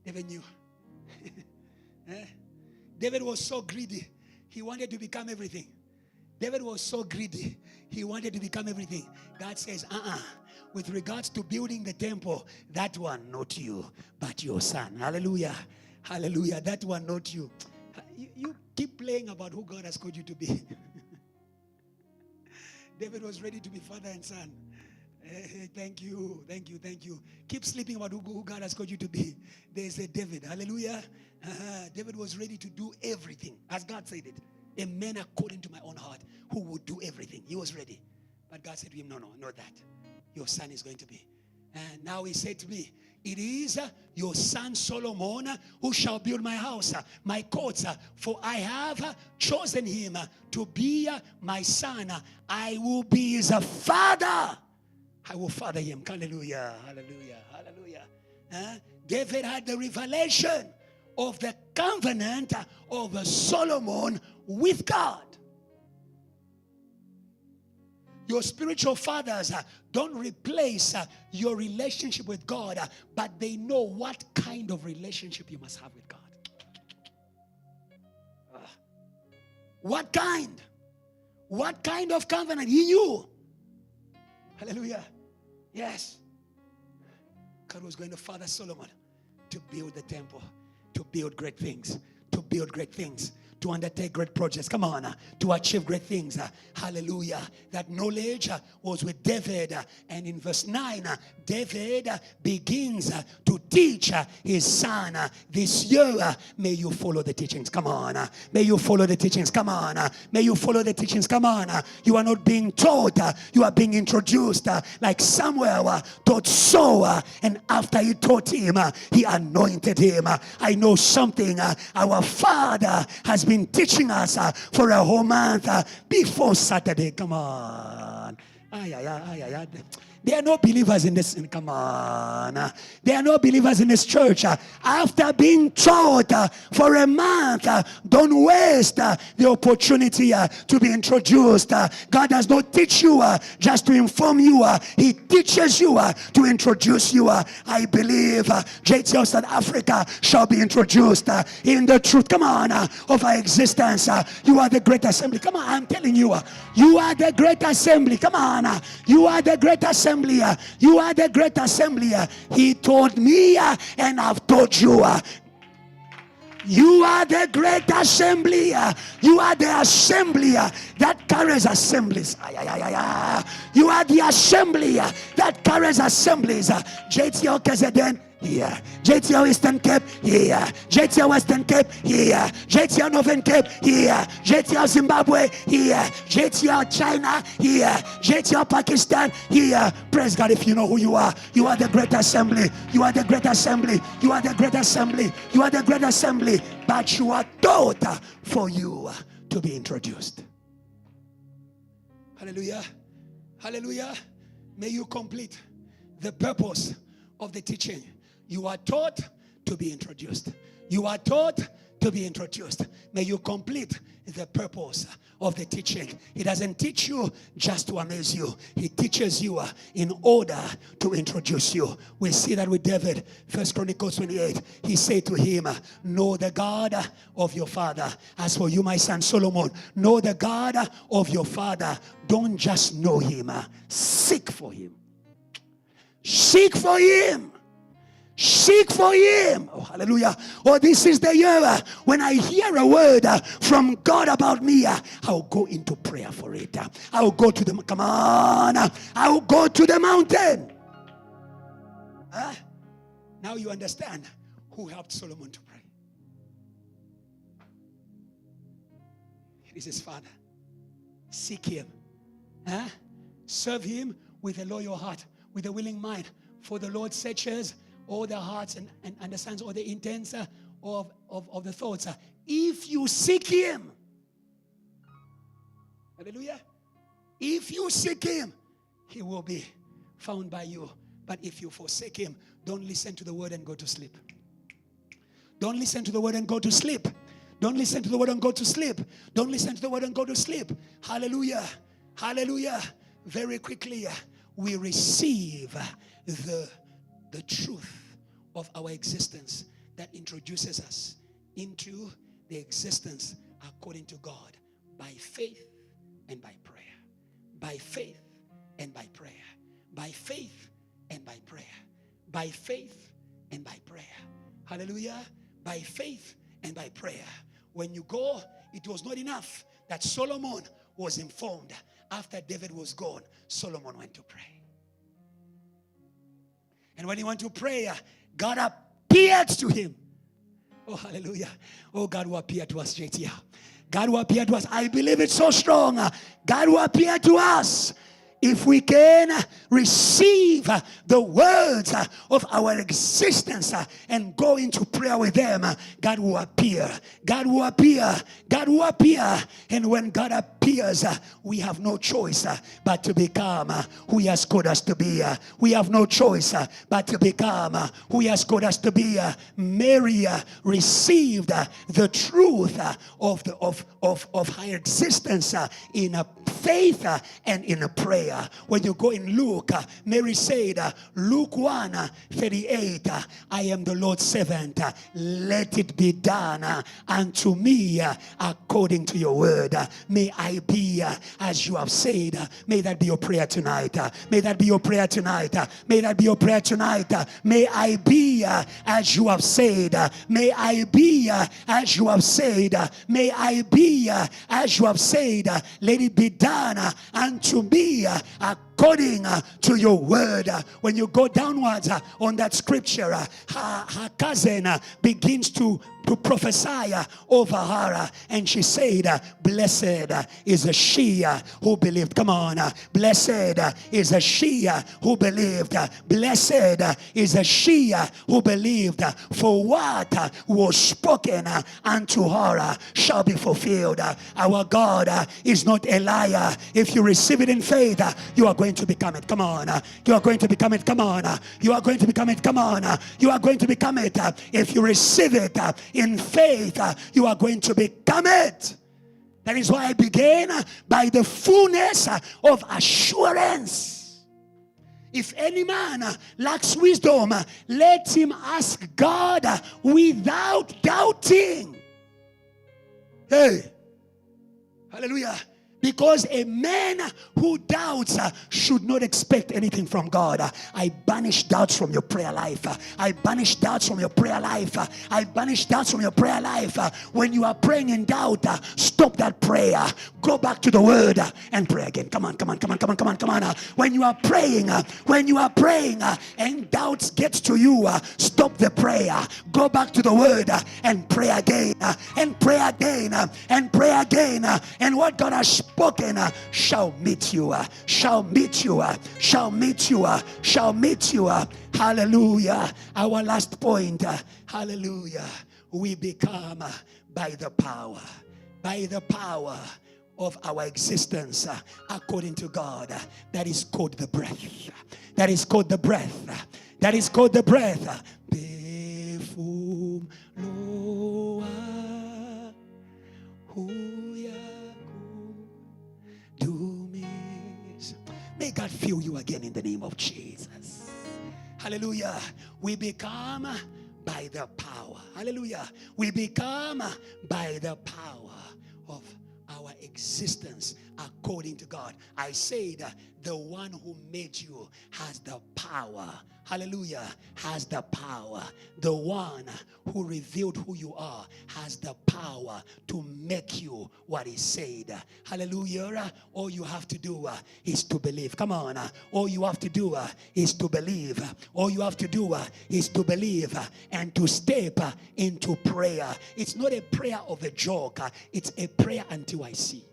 David knew. David was so greedy. He wanted to become everything. David was so greedy. He wanted to become everything. God says, with regards to building the temple, that one not you, but your son. Hallelujah. Hallelujah. That one not you. You keep playing about who God has called you to be. David was ready to be father and son. Thank you. Keep sleeping about who God has called you to be. There's a David. Hallelujah. David was ready to do everything, as God said it. A man according to my own heart, who would do everything. He was ready. But God said to him, no, not that. Your son is going to be. And now he said to me, it is your son Solomon who shall build my house, my courts, for I have chosen him to be my son. I will be his father. I will father him. Hallelujah. David had the revelation of the covenant of Solomon with God. Your spiritual fathers don't replace your relationship with God, but they know what kind of relationship you must have with God. What kind? What kind of covenant? He knew. Hallelujah. Yes. God was going to father Solomon to build the temple, to build great things, to undertake great projects. Come on, to achieve great things. Hallelujah. That knowledge was with David. And in verse 9, David begins to teach his son, this year, may you follow the teachings. Come on. May you follow the teachings. Come on. May you follow the teachings. Come on. You are not being taught. You are being introduced. Like Samuel taught Saul. And after he taught him, he anointed him. I know something. Our Father has been teaching us for a whole month before Saturday. Come on. There are no believers in this. Come on. There are no believers in this church. After being taught for a month, don't waste the opportunity to be introduced. God does not teach you just to inform you. He teaches you to introduce you. I believe JTL South Africa shall be introduced in the truth. Come on, of our existence. You are the great assembly. Come on, I'm telling you. You are the great assembly. Come on. You are the great assembly. You are the great assembly. He told me and I've told you. You are the great assembly. You are the assembly that carries assemblies. You are the assembly that carries assemblies. JTL KZN here, JTL Eastern Cape here, JTL Western Cape here, JTL Northern Cape here, JTL Zimbabwe here, JTL China here, JTL Pakistan here. Praise God. If you know who you are the great assembly. You are the great assembly. You are the great assembly. You are the great assembly. But you are taught for you to be introduced. Hallelujah. Hallelujah. May you complete the purpose of the teaching. You are taught to be introduced. You are taught to be introduced. May you complete the purpose of the teaching. He doesn't teach you just to amaze you. He teaches you in order to introduce you. We see that with David. 1 Chronicles 28. He said to him, know the God of your father. As for you, my son Solomon, know the God of your father. Don't just know him. Seek for him. Seek for him. Seek for him. Oh, hallelujah. Oh, this is the year when I hear a word from God about me, I'll go into prayer for it. I'll go to the, come on, I'll go to the mountain. Now you understand who helped Solomon to pray. It is his father. Seek him. Serve him with a loyal heart, with a willing mind. For the Lord searches all the hearts and understands all the intents of the thoughts. If you seek him, hallelujah, if you seek him, he will be found by you. But if you forsake him, don't listen to the word and go to sleep. Don't listen to the word and go to sleep. Don't listen to the word and go to sleep. Don't listen to the word and go to sleep. Hallelujah. Hallelujah. Very quickly, we receive the truth of our existence that introduces us into the existence according to God by faith and by prayer. By faith and by prayer. By faith and by prayer. By faith and by prayer. Hallelujah. By faith and by prayer. When you go it was not enough that Solomon was informed. After David was gone, Solomon went to pray. And when he went to pray, God appeared to him. Oh, hallelujah. Oh, God will appear to us straight here. God will appear to us. I believe it's so strong. God will appear to us. If we can receive the words of our existence and go into prayer with them, God will appear. God will appear. God will appear. And when God appears, we have no choice but to become who He has called us to be. We have no choice but to become who He has called us to be. Mary received the truth of her existence in faith and in prayer. When you go in Luke, Mary said, Luke 1:38, I am the Lord's servant. Let it be done unto me according to your word. May I be as you have said. May that be your prayer tonight. May that be your prayer tonight. May that be your prayer tonight. May I be as you have said. May I be as you have said. May I be as you have said. Let it be done unto me according to your word. When you go downwards on that scripture, her cousin begins to prophesy over her, and she said, blessed is she who believed. Come on. Blessed is she who believed. Blessed is she who believed, for what was spoken unto her shall be fulfilled. Our God is not a liar. If you receive it in faith, you are going to become it. Come on. You are going to become it. Come on. You are going to become it. Come on. You are going to become it. If you receive it in faith, you are going to become it. That is why I began by the fullness of assurance. If any man lacks wisdom, let him ask God without doubting. Hey, hallelujah. Because a man who doubts should not expect anything from God. I banish doubts from your prayer life. I banish doubts from your prayer life. I banish doubts from your prayer life. When you are praying in doubt, stop that prayer. Go back to the word and pray again. Come on, come on, come on, come on, come on, come on. When you are praying and doubts gets to you, stop the prayer. Go back to the word and pray again and pray again and pray again. And what God has spoken shall meet you, shall meet you, shall meet you, shall meet you. Hallelujah. Our last point. Hallelujah. We become by the power of our existence according to God. That is called the breath. That is called the breath. That is called the breath. Perfume loa huya. May God fill you again in the name of Jesus. Hallelujah. We become by the power. Hallelujah. We become by the power of our existence according to God. I said the one who made you has the power. Hallelujah. Has the power. The one who revealed who you are has the power to make you what He said. Hallelujah. All you have to do is to believe. Come on. All you have to do is to believe. All you have to do is to believe and to step into prayer. It's not a prayer of a joke. It's a prayer until I see.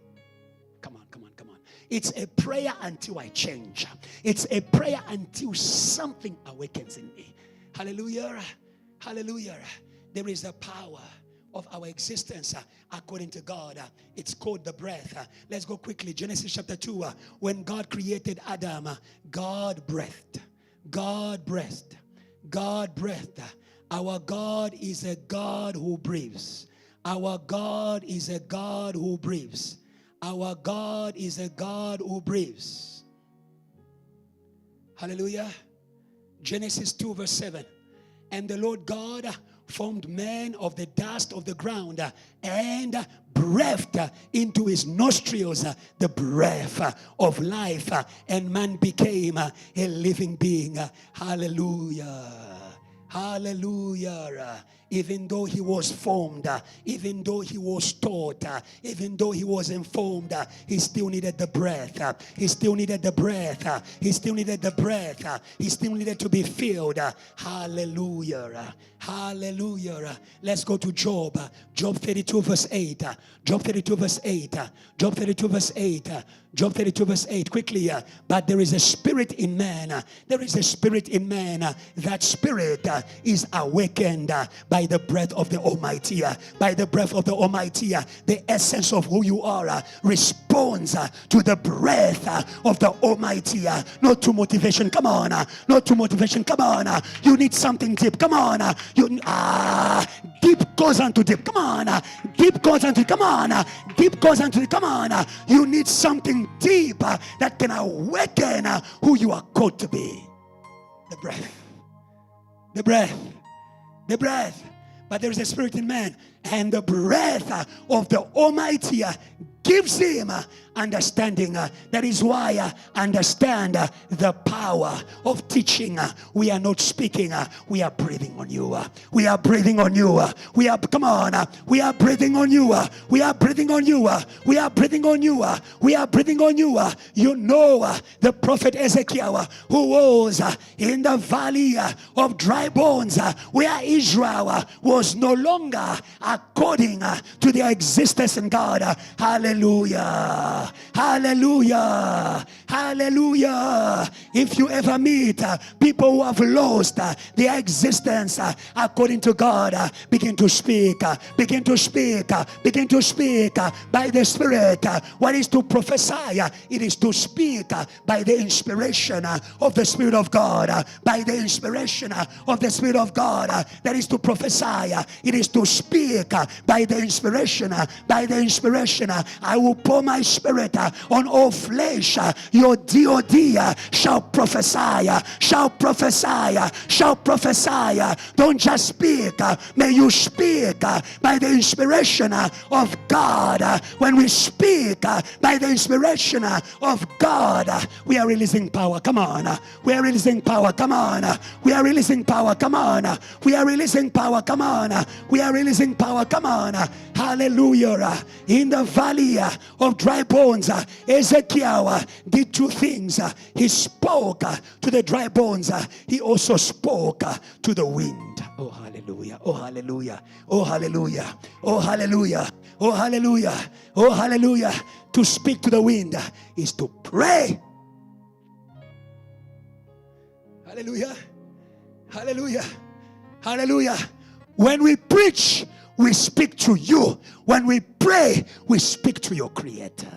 Come on, come on, come on. It's a prayer until I change. It's a prayer until something awakens in me. Hallelujah. Hallelujah. There is a power of our existence according to God. It's called the breath. Let's go quickly. Genesis chapter 2. When God created Adam, God breathed. God breathed. God breathed. Our God is a God who breathes. Our God is a God who breathes. Our God is a God who breathes. Hallelujah. Genesis 2 verse 7. And the Lord God formed man of the dust of the ground and breathed into his nostrils the breath of life, and man became a living being. Hallelujah. Hallelujah. even though he was formed, even though he was taught, even though he was informed, he still needed the breath. He still needed the breath. He still needed the breath. He still needed to be filled. Hallelujah. Hallelujah. Let's go to Job. Job 32 verse 8. Job 32 verse 8. Job 32 verse 8. Job 32 verse 8. Quickly. But there is a spirit in man. There is a spirit in man. That spirit is awakened by the breath of the Almighty. By the breath of the Almighty. The essence of who you are responds to the breath of the Almighty. Not to motivation. Come on. Not to motivation. Come on. You need something deep. Come on. Deep goes unto deep. Come on. Deep goes unto. Come on. Deep goes unto. Come on. You need something deep that can awaken who you are called to be. The breath. The breath. The breath. But there is a spirit in man, and the breath of the Almighty gives him understanding. That is why understand the power of teaching. We are not speaking, we are breathing on you. We are breathing on you. We are, come on, we are breathing on you. We are breathing on you. We are breathing on you. We are breathing on you. You know the prophet Ezekiel, who was in the valley of dry bones, where Israel was no longer according to their existence in God. Hallelujah. Hallelujah. Hallelujah. If you ever meet people who have lost their existence according to God, begin to speak. Begin to speak. Begin to speak by the Spirit. What is to prophesy? It is to speak by the inspiration of the Spirit of God. By the inspiration of the Spirit of God. That is to prophesy. It is to speak by the inspiration. By the inspiration. I will pour my Spirit on all flesh. Your DOD shall prophesy. Shall prophesy. Shall prophesy. Don't just speak. May you speak by the inspiration of God. When we speak by the inspiration of God, we are releasing power. Come on. We are releasing power. Come on. We are releasing power. Come on. We are releasing power. Come on. We are releasing power. Come on. Hallelujah. In the valley of dry bones, Ezekiel did two things. He spoke to the dry bones. He also spoke to the wind. Oh, hallelujah. Oh, hallelujah. Oh, hallelujah. Oh, hallelujah. Oh, hallelujah. Oh, hallelujah. To speak to the wind is to pray. Hallelujah. Hallelujah. Hallelujah. When we preach, we speak to you. When we pray, we speak to your Creator.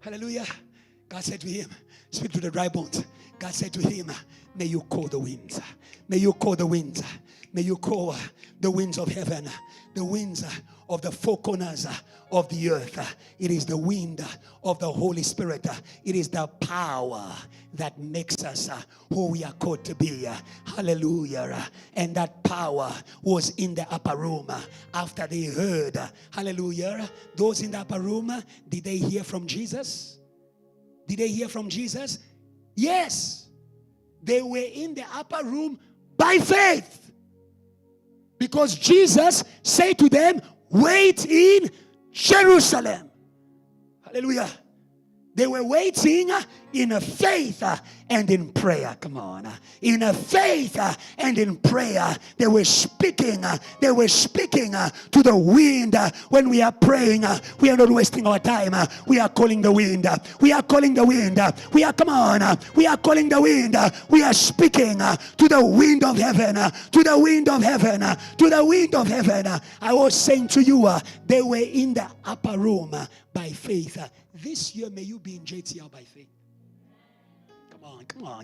Hallelujah. God said to him, speak to the dry bones. God said to him, may you call the winds. May you call the winds. May you call the winds of heaven. The winds of the four corners of the earth. It is the wind of the Holy Spirit. It is the power that makes us who we are called to be. Hallelujah. And that power was in the upper room after they heard. Hallelujah. Those in the upper room, did they hear from Jesus? Did they hear from Jesus? Yes. They were in the upper room by faith. Because Jesus said to them, wait in Jerusalem. Hallelujah. They were waiting in a faith and in prayer. Come on. In a faith and in prayer. They were speaking. They were speaking to the wind. When we are praying, we are not wasting our time. We are calling the wind. We are calling the wind. We are, come on. We are calling the wind. We are speaking to the wind of heaven. To the wind of heaven. To the wind of heaven. I was saying to you, they were in the upper room by faith. This year, may you be in JTL by faith. Come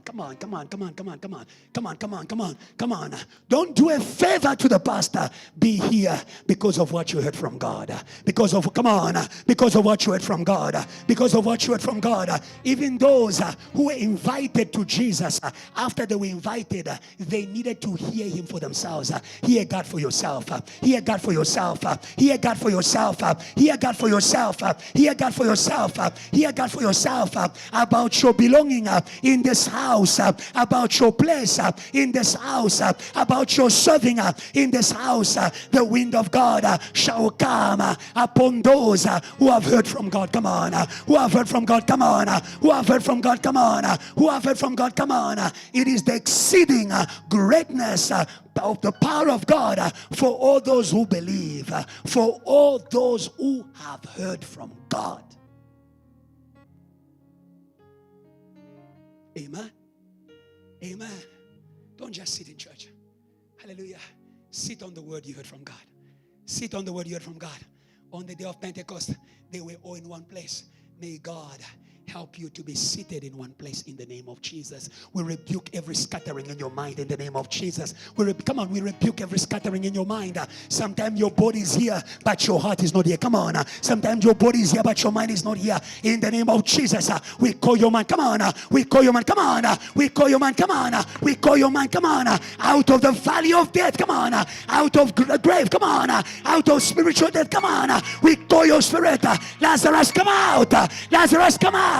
on. Don't do a favor to the pastor. Be here because of what you heard from God. Because of what you heard from God. Because of what you heard from God. Even those who were invited to Jesus, after they were invited, they needed to hear him for themselves. Hear God for yourself. Hear God for yourself. Hear God for yourself. Hear God for yourself. Hear God for yourself. Hear God for yourself about your belonging in this house, about your place in this house, about your serving in this house. The wind of God shall come upon those who have heard from God. Come on, who have heard from God. Come on, who have heard from God. Come on, who have heard from God. Come on. It is the exceeding greatness of the power of God for all those who believe, for all those who have heard from God. Amen. Amen. Don't just sit in church. Hallelujah. Sit on the word you heard from God. Sit on the word you heard from God. On the day of Pentecost, they were all in one place. May God help you to be seated in one place in the name of Jesus. We rebuke every scattering in your mind in the name of Jesus. We rebuke every scattering in your mind. Sometimes your body is here, but your heart is not here. Come on. Sometimes your body is here, but your mind is not here. In the name of Jesus, we call your mind. Come on. We call your mind. Come on. We call your mind. Come on. We call your mind. Come on. Out of the valley of death. Come on. Out of the grave. Come on. Out of spiritual death. Come on. We call your spirit. Lazarus, come out. Lazarus, come out.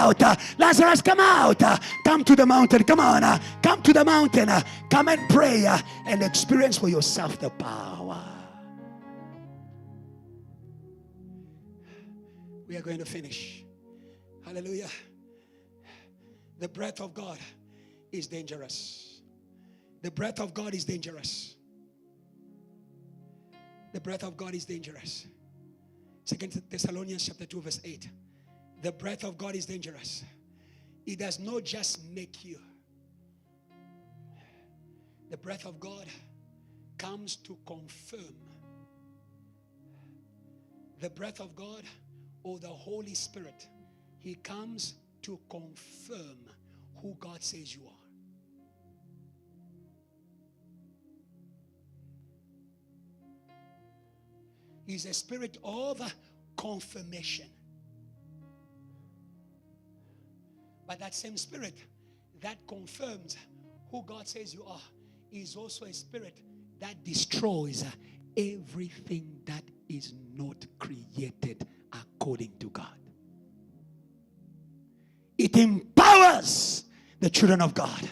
Lazarus, come out. Come to the mountain. Come on. Come to the mountain. Come and pray and experience for yourself the power. We are going to finish. Hallelujah. The breath of God is dangerous. The breath of God is dangerous. The breath of God is dangerous. 2 Thessalonians chapter 2 verse 8. The breath of God is dangerous. It does not just make you. The breath of God comes to confirm. The breath of God, or the Holy Spirit, He comes to confirm who God says you are. He's a spirit of confirmation. But that same spirit that confirms who God says you are is also a spirit that destroys everything that is not created according to God. It empowers the children of God.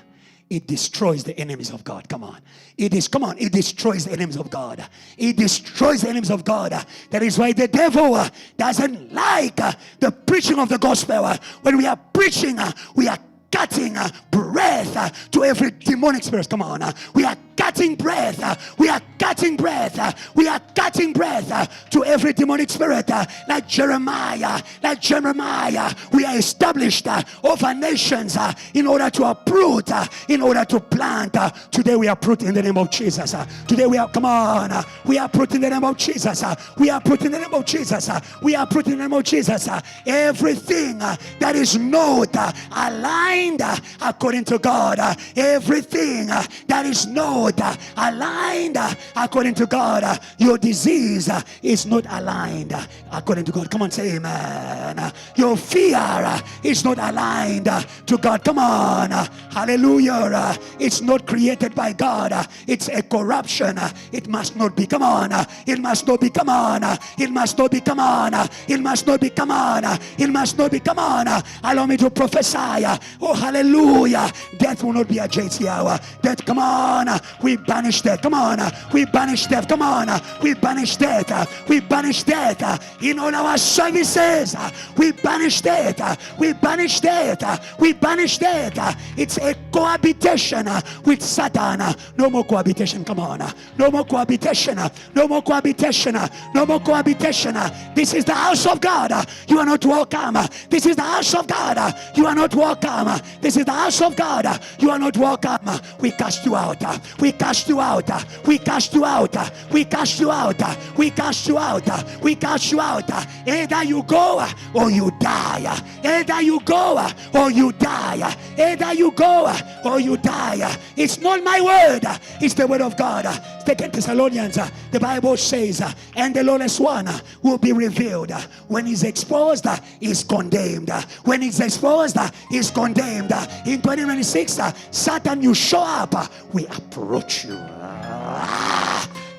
It destroys the enemies of God. Come on. It destroys the enemies of God. It destroys the enemies of God. That is why the devil doesn't like the preaching of the gospel. When we are preaching, we are cutting breath to every demonic spirit. Come on. We are cutting breath. We are cutting breath. We are cutting breath to every demonic spirit. Like Jeremiah. We are established over nations in order to uproot, in order to plant. Today we uproot in the name of Jesus. Today we are, come on. We uproot in the name of Jesus. We uproot in the name of Jesus. We uproot in the name of Jesus. Everything that is not aligned according to God. Everything that is not aligned according to God. Your disease is not aligned according to God. Come on, say amen. Your fear is not aligned to God. Come on. Hallelujah. It's not created by God. It's a corruption. It must not be. Come on. It must not be. Come on. It must not be. Come on. It must not be. Come on. It must not be. Come on. Allow me to prophesy. Oh, hallelujah. Death will not be a JT hour. Death, come on. We banish death. Come on. We banish death. Come on. We banish death. We banish death. In all our services, we banish death. We banish death. We banish death. It's a cohabitation with Satan. No more cohabitation. Come on. No more cohabitation. No more cohabitation. No more cohabitation. This is the house of God. You are not welcome. This is the house of God. You are not welcome. This is the house of God. You are not welcome. We cast you out. We cast you out. We cast you out. We cast you out. We cast you out. We cast you out. Either you go or you die. Either you go or you die. Either you go or you die. It's not my word. It's the word of God. 2 Thessalonians, the Bible says, and the lawless one will be revealed. When he's exposed, he's condemned. When he's exposed, he's condemned. In 2026, Satan, you show up, we approach you.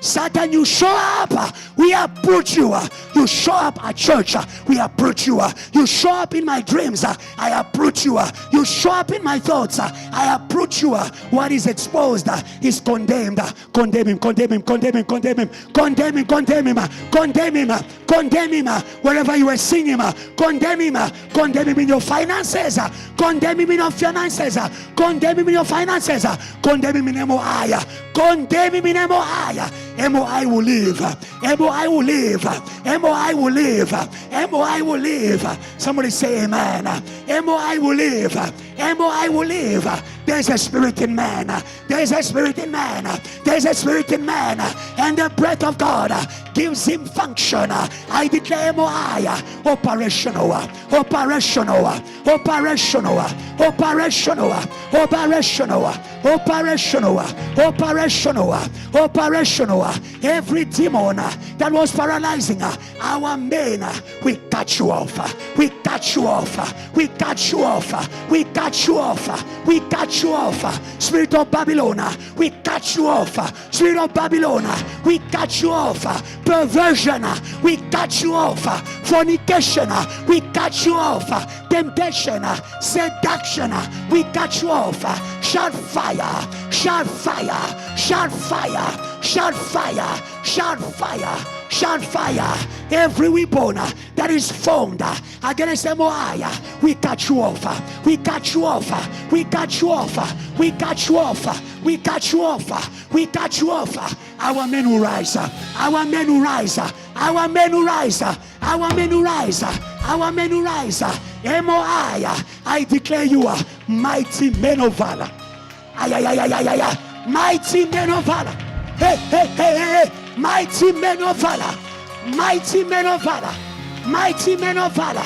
Satan, you show up, we approach you. You show up at church, we approach you. You show up in my dreams, I approach you. You show up in my thoughts, I approach you. What is exposed is condemned. Condemn him, condemn him, condemn him, condemn him, condemn him, condemn him, condemn him, condemn him. Wherever you are singing, condemn him, condemn him in your finances, condemn him in your finances, condemn him in your finances, condemn him in MOI, condemn him in MOI. MOI will live, MOI will live, MOI will live, MOI will live. Somebody say amen. MOI will live, MOI will live. There's a spirit in man, there's a spirit in man, there's a spirit in man, and the breath of God gives him function. I declare MOI operational, operational, operational, operational, operational, operational, operational, operational. Every demon that was paralyzing our men, we cut you off, we cut you off, we cut you off, we cut you off, we cut you off. Spirit of Babylon, we cut you off. Spirit of Babylon, we cut you off. Perversion, we cut you off. Fornication, we cut you off. Temptation, seduction, we cut you off. Shout fire, shout fire, shout fire, shout fire, shout fire, shout fire. Every weapon that is formed against MOI, we cut you off, we cut you off, we cut you off, we cut you off, we cut you off, we cut you off. Our men will rise, our men will rise, our men will rise, our men will rise, our men will rise. MOI, I declare you are mighty men of valor. Mighty men of valor. Hey, hey, hey, hey, mighty men of valor. Mighty men of valor. Mighty men of valor.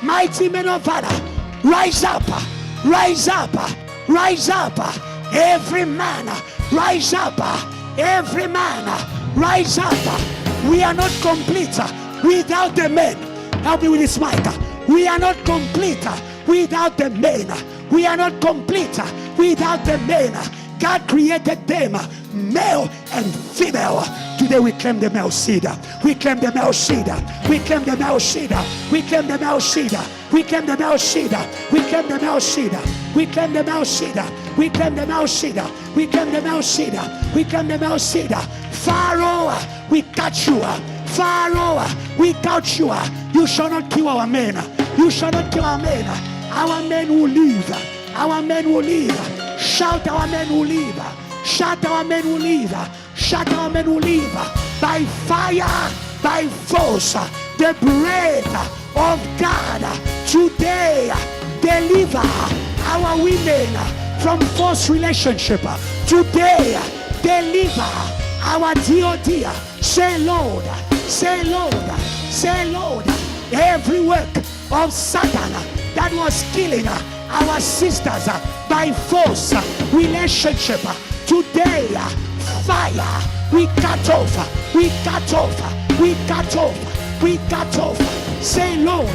Mighty men of valor. Rise up. Rise up. Rise up. Every man. Rise up. Every man. Rise up. We are not complete without the men. Help me with this mic. We are not complete without the men. We are not complete without the men. God created them male and female. Today we claim the male seed. We claim the male seed. We claim the male seed. We claim the male seed. We claim the male seed. We claim the male seed. We claim the male seed. We claim the male seed. We claim the male seed. We claim the male seed. Pharaoh, we cut you. Pharaoh, we cut you. You shall not kill our men. You shall not kill our men. Our men will live. Our men will live. Shout, our men will live. Shout, our men will live. Shout, our men will live. By fire, by force, the breath of God today deliver our women from false relationship. Today deliver our DOD. Say Lord, say Lord, say Lord. Every work of Satan that was killing our sisters by force relationship, today fire, we cut off, we cut off, we cut off, we cut off. Say Lord,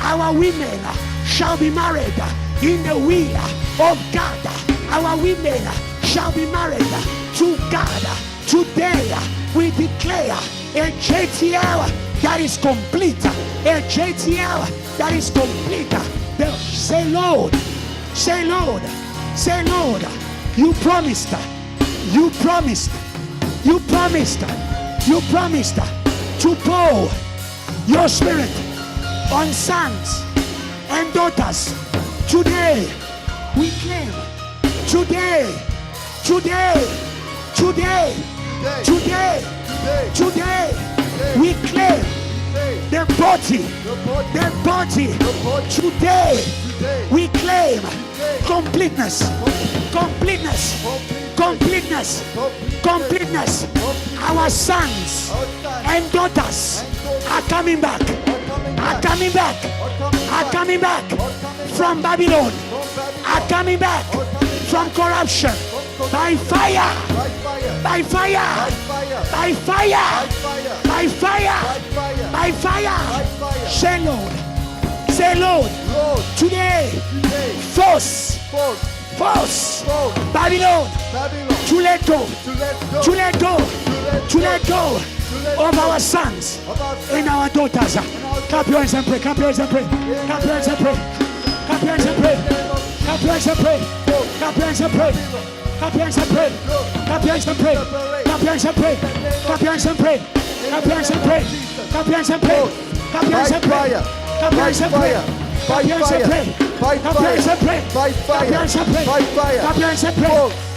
our women shall be married in the will of God. Our women shall be married to God. Today we declare a JTL that is complete, a JTL that is complete. Say Lord, say Lord, say Lord, you promised, you promised, you promised, you promised to pour your spirit on sons and daughters. Today we claim, today, today, today, today, today, we claim the body, today we claim completeness, completeness, completeness, completeness. Our sons and daughters are coming back, are coming back, are coming back from Babylon, are coming back from corruption. By fire, by fire, by fire, by fire, by fire. Say Lord, say Lord, today, force, Babylon, to let go, to let go, to let go of our sons and our daughters. Clap your hands and pray. Clap your hands and pray. Clap your hands and pray. Clap your hands and pray. Clap your hands and pray. Clap your hands and pray. Clap your hands and pray. Clap your hands and pray. Clap your hands and pray. Clap your hands and pray. Clap your hands and pray. Clap your hands and pray. Clap your hands and pray. Clap your hands and pray. Clap your hands and pray. Fight Clap your hands and pray. Fight Clap your fire. hands and pray. Fight fire. Clap your hands and pray.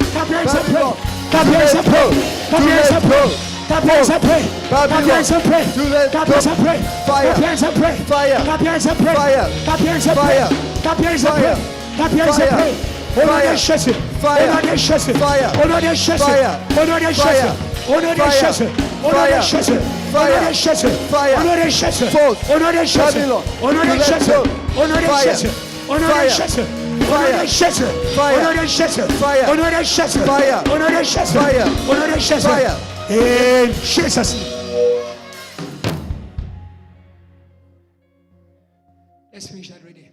Clap your hands and pray. Babylon. Clap your hands and pray. Clap your hands and pray. Clap your hands and pray. Clap your hands and pray. Clap your hands and pray. Fire. Clap your hands and pray. Fire. Clap your hands and pray. Fire. Clap your hands and pray. Fire. Clap your hands and pray. Fire. Clap your hands and pray. Fire. Shese. Fire. Shese. Fire. Shese. Fire. Shese. Shese. Fire. Shese. Fire. Shese. Fire. Shese. False. Shese. Babylon. Shese. Fire. Shese. Fire. Shese. Fire. Shese. Fire. Shese. Fire. Shese. Fire. Shese. Fire. Shese. Fire. In Jesus' name. Let's finish that reading.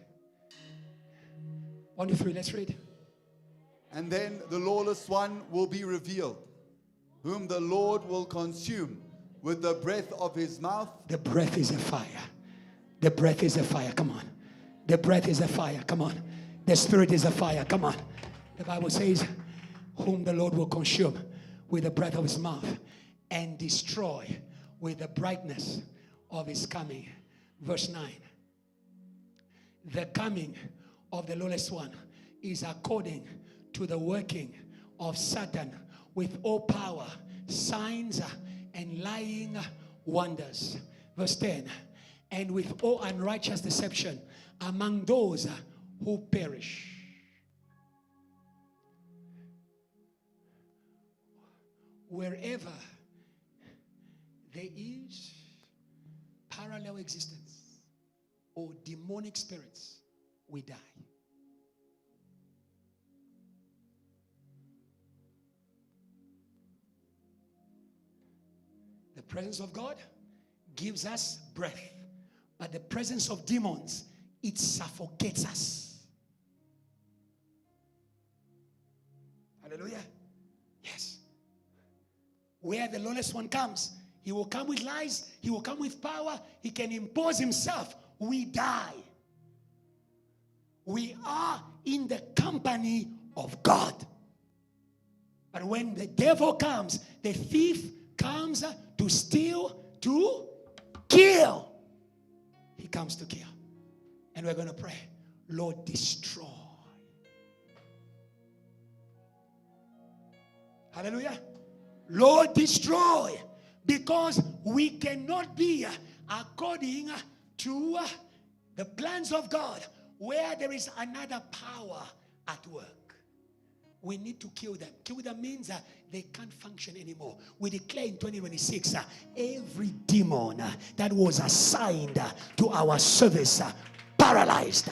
1 to 3, let's read. And then the lawless one will be revealed, whom the Lord will consume with the breath of his mouth. The breath is a fire. The breath is a fire. Come on. The breath is a fire. Come on. The spirit is a fire. Come on. The Bible says, whom the Lord will consume with the breath of his mouth and destroy with the brightness of his coming. Verse 9. The coming of the lawless one is according to the working of Satan with all power, signs, and lying wonders. Verse 10. And with all unrighteous deception among those who perish. Wherever there is parallel existence or demonic spirits, we die. The presence of God gives us breath, but the presence of demons, it suffocates us. Hallelujah. Yes. Where the lawless one comes, he will come with lies, he will come with power, he can impose himself. We die. We are in the company of God. But when the devil comes, the thief comes to steal, to kill. He comes to kill. And we're going to pray, Lord, destroy. Hallelujah. Lord, destroy. Because we cannot be according to the plans of God where there is another power at work. We need to kill them. Kill them means they can't function anymore. We declare in 2026, every demon that was assigned to our service, paralyzed.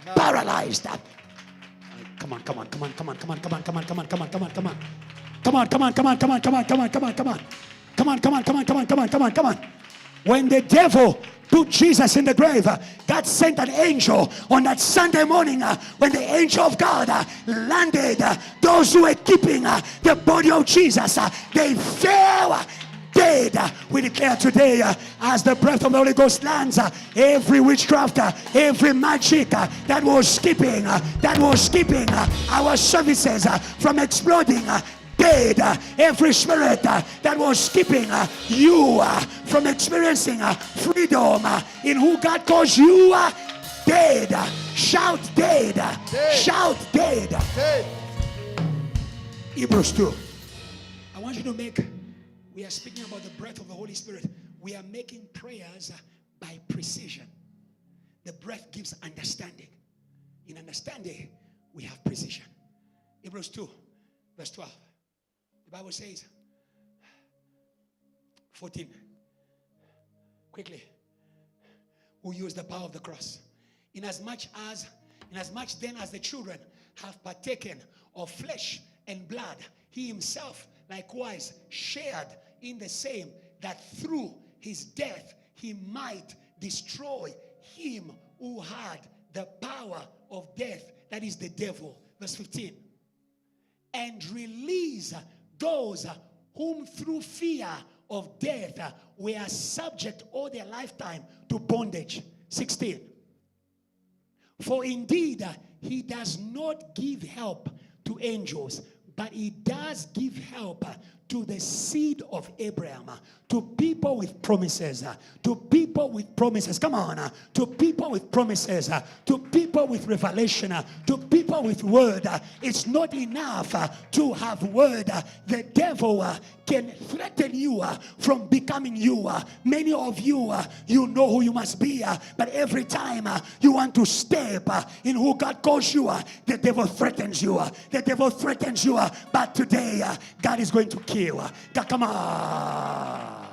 Paralyzed. Come on. Come on. When the devil put Jesus in the grave, God sent an angel on that Sunday morning when the angel of God landed. Those who were keeping the body of Jesus, they fell dead. We declare today, as the breath of the Holy Ghost lands, every witchcraft, every magic that was keeping our services from exploding, dead. Every spirit that was keeping you from experiencing freedom in who God calls you, dead. Shout dead. Shout dead. Hebrews 2. I want you to make, we are speaking about the breath of the Holy Spirit. We are making prayers by precision. The breath gives understanding. In understanding, we have precision. Hebrews 2, verse 12. The Bible says, 14, quickly, who use the power of the cross. Inasmuch then as the children have partaken of flesh and blood, he himself likewise shared in the same, that through his death he might destroy him who had the power of death, that is the devil. Verse 15. And release those whom through fear of death were subject all their lifetime to bondage. 16. For indeed, he does not give help to angels, but he does give help to the seed of Abraham, to people with promises, to people with promises. Come on, to people with promises, to people with revelation, to people with word. It's not enough to have word. The devil can threaten you from becoming you. Many of you, you know who you must be, but every time you want to step in who God calls you, the devil threatens you. The devil threatens you. But today, God is going to kill. God, come on.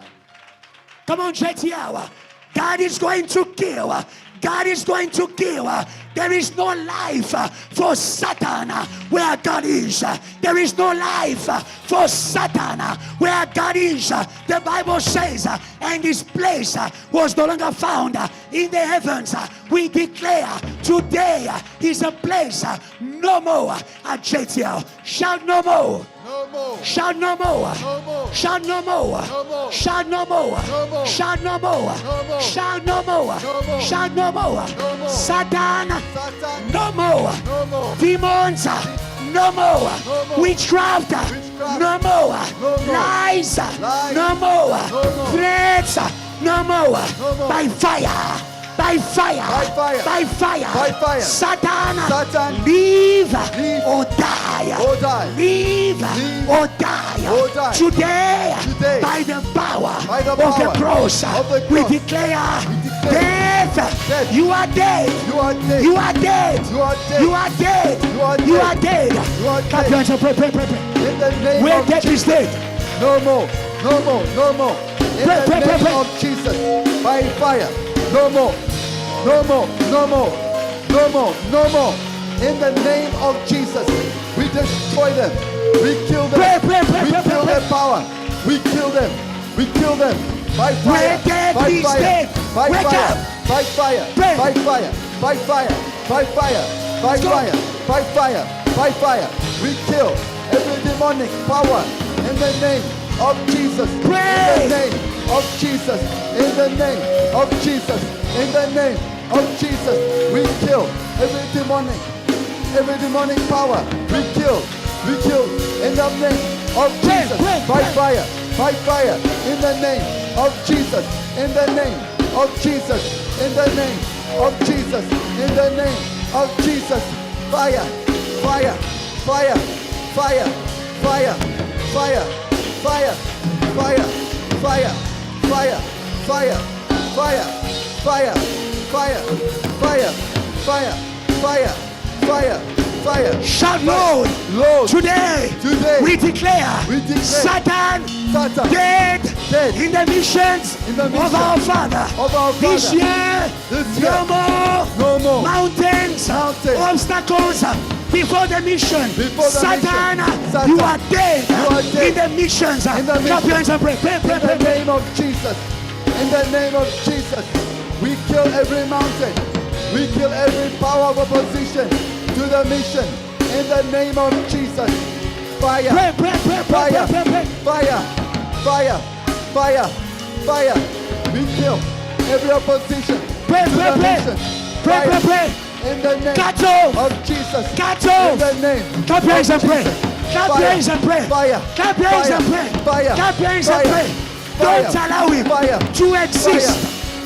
Come on, JTL. God is going to kill. God is going to kill. There is no life for Satan where God is. There is no life for Satan where God is. The Bible says, and his place was no longer found in the heavens. We declare today is a place no more at JTL. Shout no more. No more. Shout no more. No more. Shout no more. No more. Shout no more. No more. Shout no more. No more. Shout no more. No more. Shout no more. No more. Satan, Satan. no more. No more. Demons, no more. No more. Witchcraft, Witchcraft. no more. No more. Lies, Lies. no more. No more. Threats, no more. No more. By fire. By fire. By fire. By fire. By fire. Satan, Satan. leave Leave. or die. Or die. Leave Leave. or die. Or die. Today, Today, by the power, by the of the power cross, of the we cross, declare, declare death, you are dead. You are dead. You are dead. You are dead. You are dead. You are You dead. are dead. You are Clap dead. your hands and pray, pray, pray, pray. In the name Where of death is dead. No more. No more. No more. In Pray, the pray, pray, name pray. of Jesus. By fire. No more. No more. No more. No more. No more. In the name of Jesus. We destroy them. We kill them. Pray, pray, pray, We pray, kill pray, their power. We kill them. We kill them. By fire. Where death By is fire. dead. By Wake fire. up. By fire. Pray. By fire. By fire. By fire. By go. fire. By fire. By fire. We kill every demonic power in the name of Jesus. Pray. In the name of Jesus. In the name of Jesus. In the name of Jesus. We kill every demonic power. We kill in the name of Jesus. By fire. By fire. In the name of Jesus. In the name of Jesus. In the name of Jesus. In the name of Jesus. Fire. Fire. Fire. Fire. Fire. Fire. Fire. Fire. Fire. Fire. Fire. Fire. Fire. Fire. Fire. Fire. Fire. Fire. Fire. Shout Lord. Lord. Today, Today, we declare, we declare Satan, Satan dead, dead in the missions, in the of mission our Father. of our This Father. year, This no year, more, no more mountains, Mountains. obstacles before the mission. Before the Satan, mission. Satan, you are dead, you are dead in the missions. in the Clap your mission. hands and pray. Pray, pray, In pray, the pray. name of Jesus. In the name of Jesus. We kill every mountain. We kill every power of opposition to the mission. In the name of Jesus. Fire. Pray, pray, pray, pray, Fire. pray, pray, pray. Fire. Fire. Fire. Fire. We kill every opposition Pray, to pray, the pray. mission. Pray, Fire. pray, pray. In the name Cattle. of Jesus. Cattle. In the name Clap your hands of and pray. Jesus. Clap your Fire. hands and pray. Fire. Clap your hands Fire. and pray. Fire. Clap your hands and Fire. pray. Fire. Don't allow him Fire. to exist.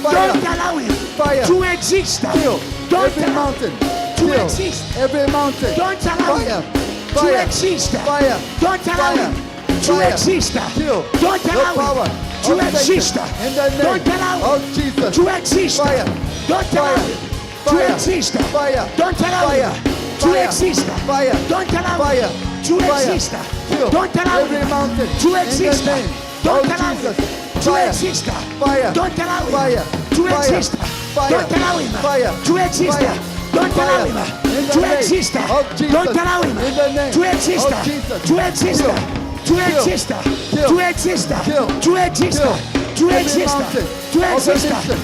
Fire. Don't allow him Fire. to exist. Kill Don't every allow mountain. to Kill exist. every mountain. Don't allow Fire. him to Fire. exist. Fire. Don't allow Fire. him to Fire. exist. Kill Don't the allow power him to of exist. Satan. In the name Don't allow him of Jesus. to exist. Fire. Don't allow Fire. him to Fire. exist. Fire. Don't allow Fire. him to Fire. exist. Fire. Don't allow Fire. him to Fire. exist. Kill Don't allow every him mountain. to In exist. the name Don't of allow Jesus. him to Fire. exist. Fire. Don't allow him Fire. to Fire. exist. Fire. Don't allow him Fire. to exist. Fire. Don't allow Fire. him In the to name exist. of Jesus. Don't allow him In the name to exist. of Jesus. To exist. Kill. To Kill. exist. Kill. To exist. Kill. To exist. Kill. To Every exist. mountain To of exist. opposition.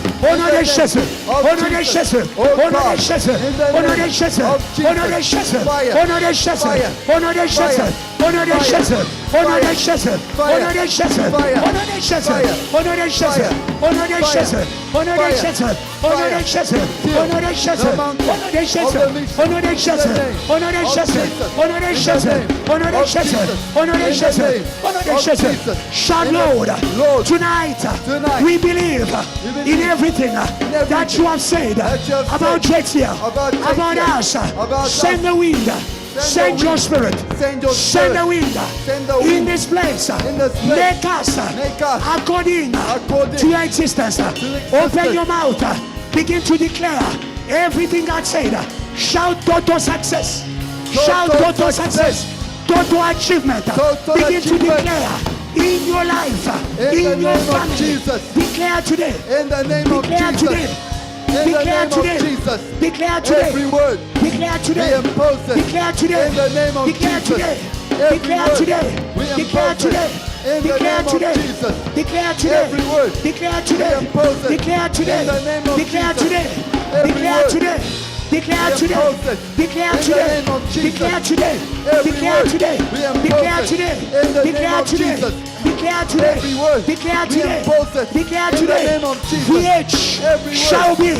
Jesus. Shout Lord, tonight we believe in everything that you have said about Jetia, about us. Send the wind. Send your spirit. Send the wind in this place. Make us according to your existence. Open your mouth. Begin to declare everything God said. Shout total success. Shout total success. Total achievement. Begin to declare in your life, in your family. Declare today. In the name of Jesus. Declare today. Declare today. Every word. Declare today. We impose it. Declare today. In the name of Declare Jesus. today. Every Declare word. today. We Declare impose today. it. In the Declare name of today. Jesus. Declare today. Every word. Declare today. We impose it. Declare today. In the name of Declare Jesus. today. Every Declare word. today. Declare We today. impose it. Declare In the today. name of Jesus. Declare today. Every Declare word. today. We impose Declare it. today. In the name Declare of today. Jesus. Declare today. Every word. Declare We today. impose it. Declare In the today. name of Jesus. VH Every word. shall be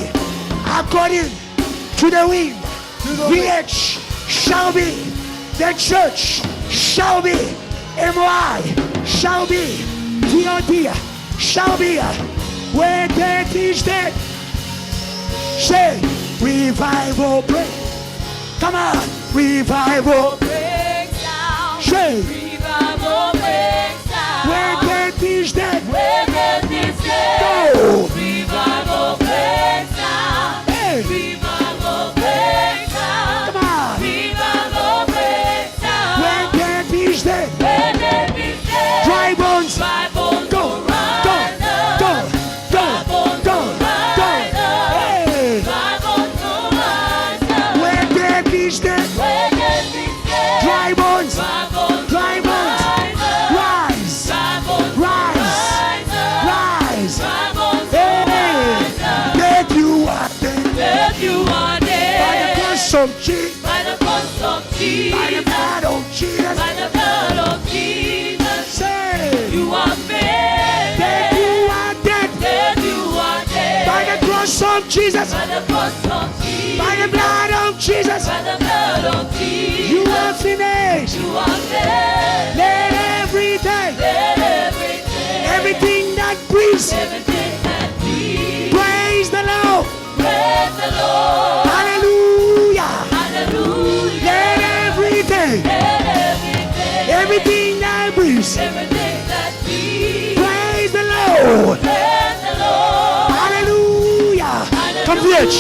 according to the wind. To the wind. VH shall be. The church shall be. MY shall be. DOD shall be. Where death is dead. Say revival break. Come on, revival. breaks down. Say Revival breaks down. where death is dead. Where death is dead. Go. Revival breaks down. Hey, Revival breaks down. come on. Revival breaks down. Where death is dead. Where death is dead. Dry bones. Dry bones Go, will go, rise up. go, go, Dry bones go, will go. rise up. Hey, Dry bones will rise up. where death is dead. Where death is dead. Dry bones. Dry bones Dry will bones. rise up. Rise. Dry bones will Rise. rise up. Rise. Dry bones will Hey, rise up. dead you are dead. Dead you are By the dead. cross of Jesus. By the cross of By the Jesus. blood of Jesus. By the blood of Jesus. Say, You are dead dead. you are dead. Dead you are dead. By the cross of Jesus. By the cross of Jesus. By the blood of Jesus. By the blood of Jesus. You are finished. You are dead. Let everything, Dead everything. everything that breathes, Everything that breathes. praise the Lord. Praise the Lord. Hallelujah. Hallelujah. Let everything, Dead everything. everything that breathes, Everything that breathes. praise the Lord. Praise the Lord. Hallelujah. Come bitch.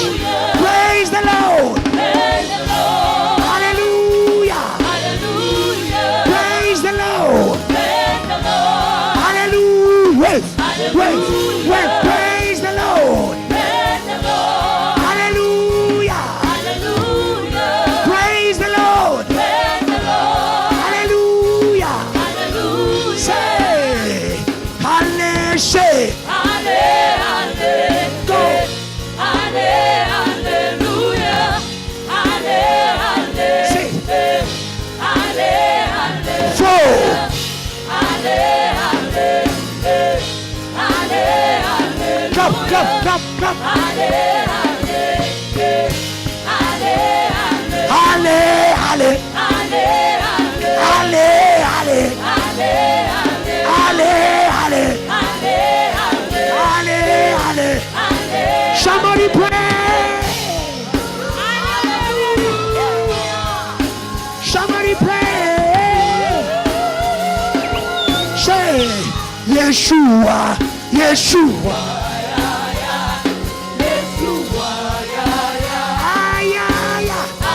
Praise the Lord. Praise the Lord. Hallelujah. Hallelujah. Praise the Lord. Praise the Lord. Hallelujah. Wait. Praise the Lord. Praise the Lord. Hallelujah. Hallelujah. Praise the Lord. Praise the Lord. Hallelujah. Hallelujah. Say, hallelujah. Say, Halle- halle- go. halle- hallelujah. Halle- halle- Say. halle- halle- Four. halle- halle- halle- hallelujah. Clap. Halle- halle- halle- halle- Halle. halle- halle- Halle. Halle. halle- halle- Halle. Halle. halle- halle- Halle. halle- Somebody pray. Somebody pray. Say, Yeshua. Yeshua. Ay, ay, ay.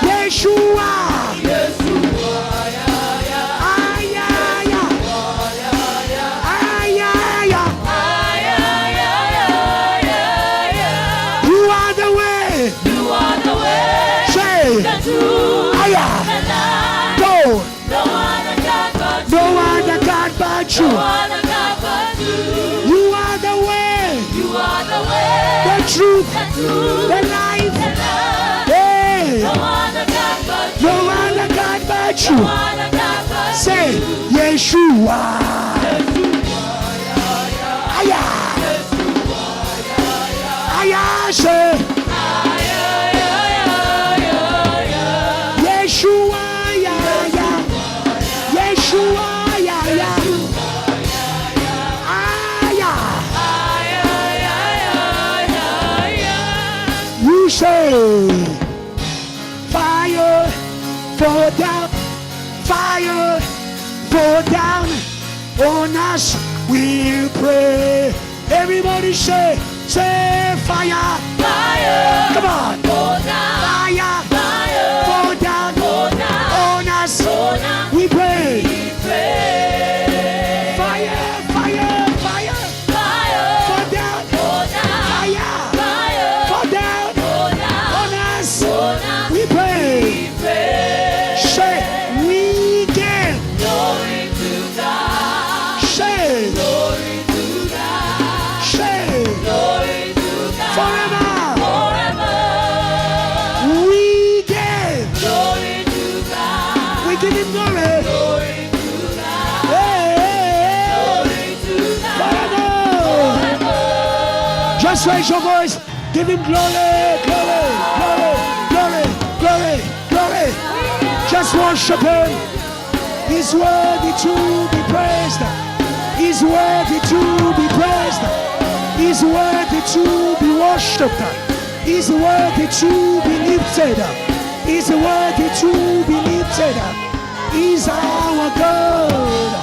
Yeshua. Ay, ay, ay. Ay, ay, ay. You are the way. Say, ay, ay. Go. No other God but you. the life. Hey, No other God but no other God but no you. other God but Say, Yeshua. Aya. Aya, say, Yeshua, ya, ya. Yeshua, ya, ya. Aya. You say, fire fall down, fire fall down on us. We pray. Everybody say fire. fire. Come on. Go down. Fire Fire. fall down Go down. on us. Go down. We pray. We pray. Fire, fire, fire. Fire. Fall down. Go down. Fire. Fire. Fall down Go down. on us. Go down. We pray. We pray. Say we give. Glory to God. Say, Glory to God. say, Glory to God. forever. Forever. We give. Glory to God. We give him glory. Glory to God. Hey, Glory to God. forever. Forever. Just raise your voice. Give him glory, glory, glory, glory, glory, glory. Just worship him. He's worthy to be praised. He's worthy to be praised. He's worthy to be worshipped. He's worthy to be lifted. He's worthy to be lifted. He's our God.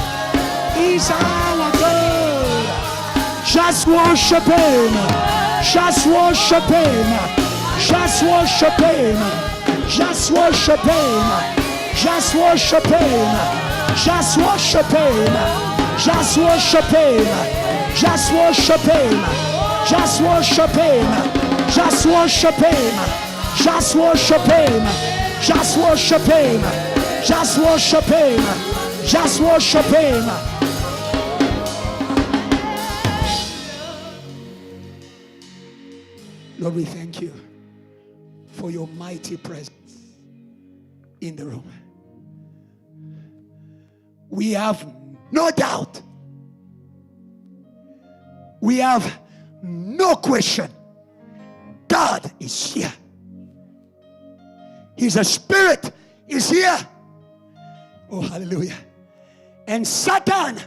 He's our God. Just worship him. Just worship him. Just worship him. Just worship him. Just worship him. Just worship him. Just worship him. Just worship him. Just worship him. Just worship him. Just worship him. Just worship him. Just worship him. Just worship him. Lord, we thank you for your mighty presence in the room. We have no doubt. We have no question. God is here. His spirit is here. Oh, hallelujah. And Satan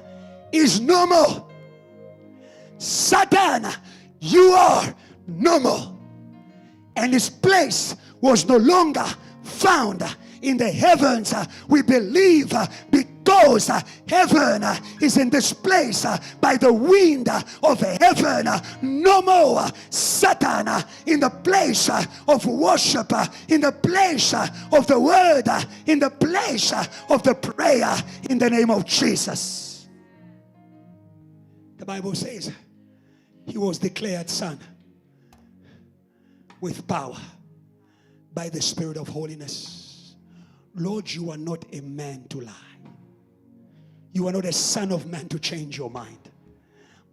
is no more. Satan, you are no more. And his place was no longer found in the heavens. We believe because heaven is in this place by the wind of heaven. No more Satan in the place of worship, in the place of the word, in the place of the prayer, in the name of Jesus. The Bible says he was declared son with power by the Spirit of holiness. Lord, you are not a man to lie. You are not a son of man to change your mind.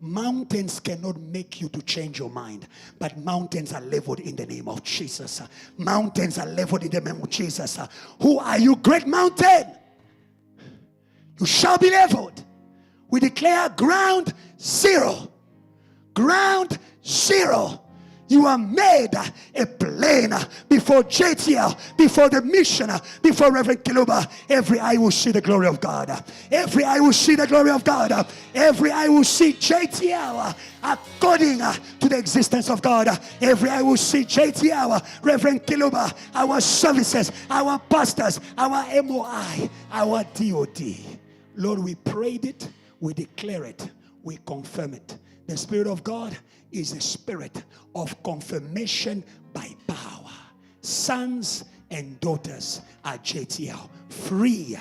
Mountains cannot make you to change your mind, but mountains are leveled in the name of Jesus. Mountains are leveled in the name of Jesus. Who are you, great mountain? You shall be leveled. We declare ground zero. Ground zero. You are made a plain before JTL, before the mission, before Reverend Kiluba. Every eye will see the glory of God. Every eye will see the glory of God. Every eye will see JTL according to the existence of God. Every eye will see JTL, Reverend Kiluba, our services, our pastors, our MOI, our DOD. Lord, we prayed it, we declare it, we confirm it. The Spirit of God is a spirit of confirmation by power. Sons and daughters are JTL, free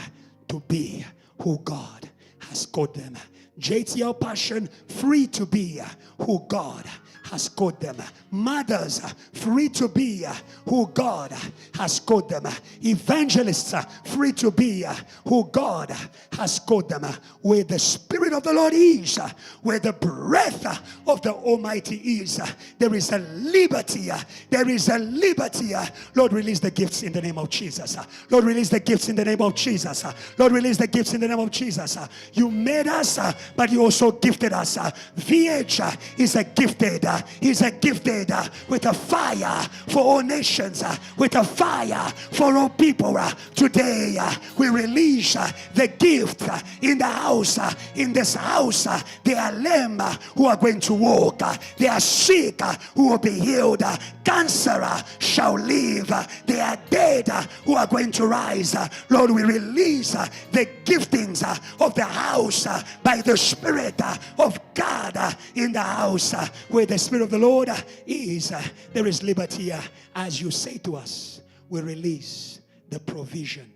to be who God has called them. JTL Passion, free to be who God has called them. Mothers, free to be who God has called them. Evangelists, free to be who God has called them. Where the Spirit of the Lord is, where the breath of the Almighty is, there is a liberty. There is a liberty. Lord, release the gifts in the name of Jesus. Lord, release the gifts in the name of Jesus. Lord, release the gifts in the name of Jesus. You made us, but you also gifted us. VH is a gifted. He's a gifted with a fire for all nations, with a fire for all people. Today we release the gift in the house. In this house, there are lame who are going to walk. There are sick who will be healed. Cancer shall live. They are dead who are going to rise. Lord, we release the giftings of the house by the Spirit of God in the house. Where the Spirit of the Lord is, there is liberty. As you say to us, we release the provision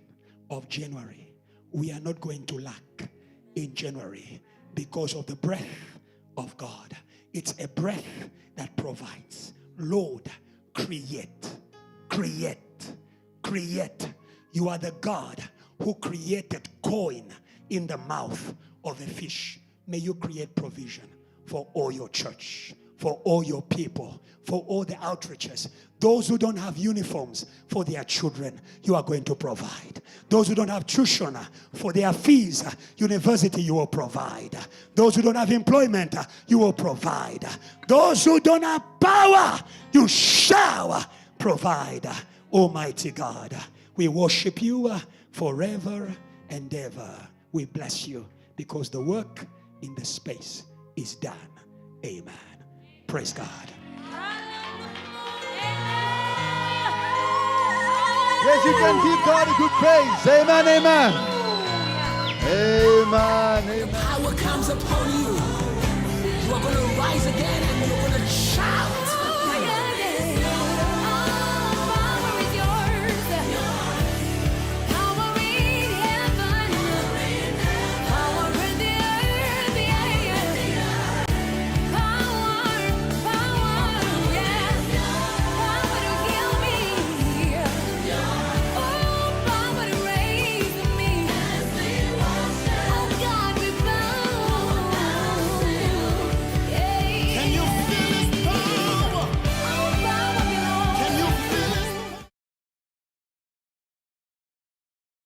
of January. We are not going to lack in January because of the breath of God. It's a breath that provides. Lord, create. You are the God who created coin in the mouth of a fish. May you create provision for all your church, for all your people, for all the outreaches. Those who don't have uniforms for their children, you are going to provide. Those who don't have tuition for their fees, university, you will provide. Those who don't have employment, you will provide. Those who don't have power, you shall provide. Almighty God, we worship you forever and ever. We bless you because the work in the space is done. Amen. Praise God. Yes, you can give God a good praise. Amen, amen. Amen, amen. Power comes upon you. You are going to rise again and you're going to shout.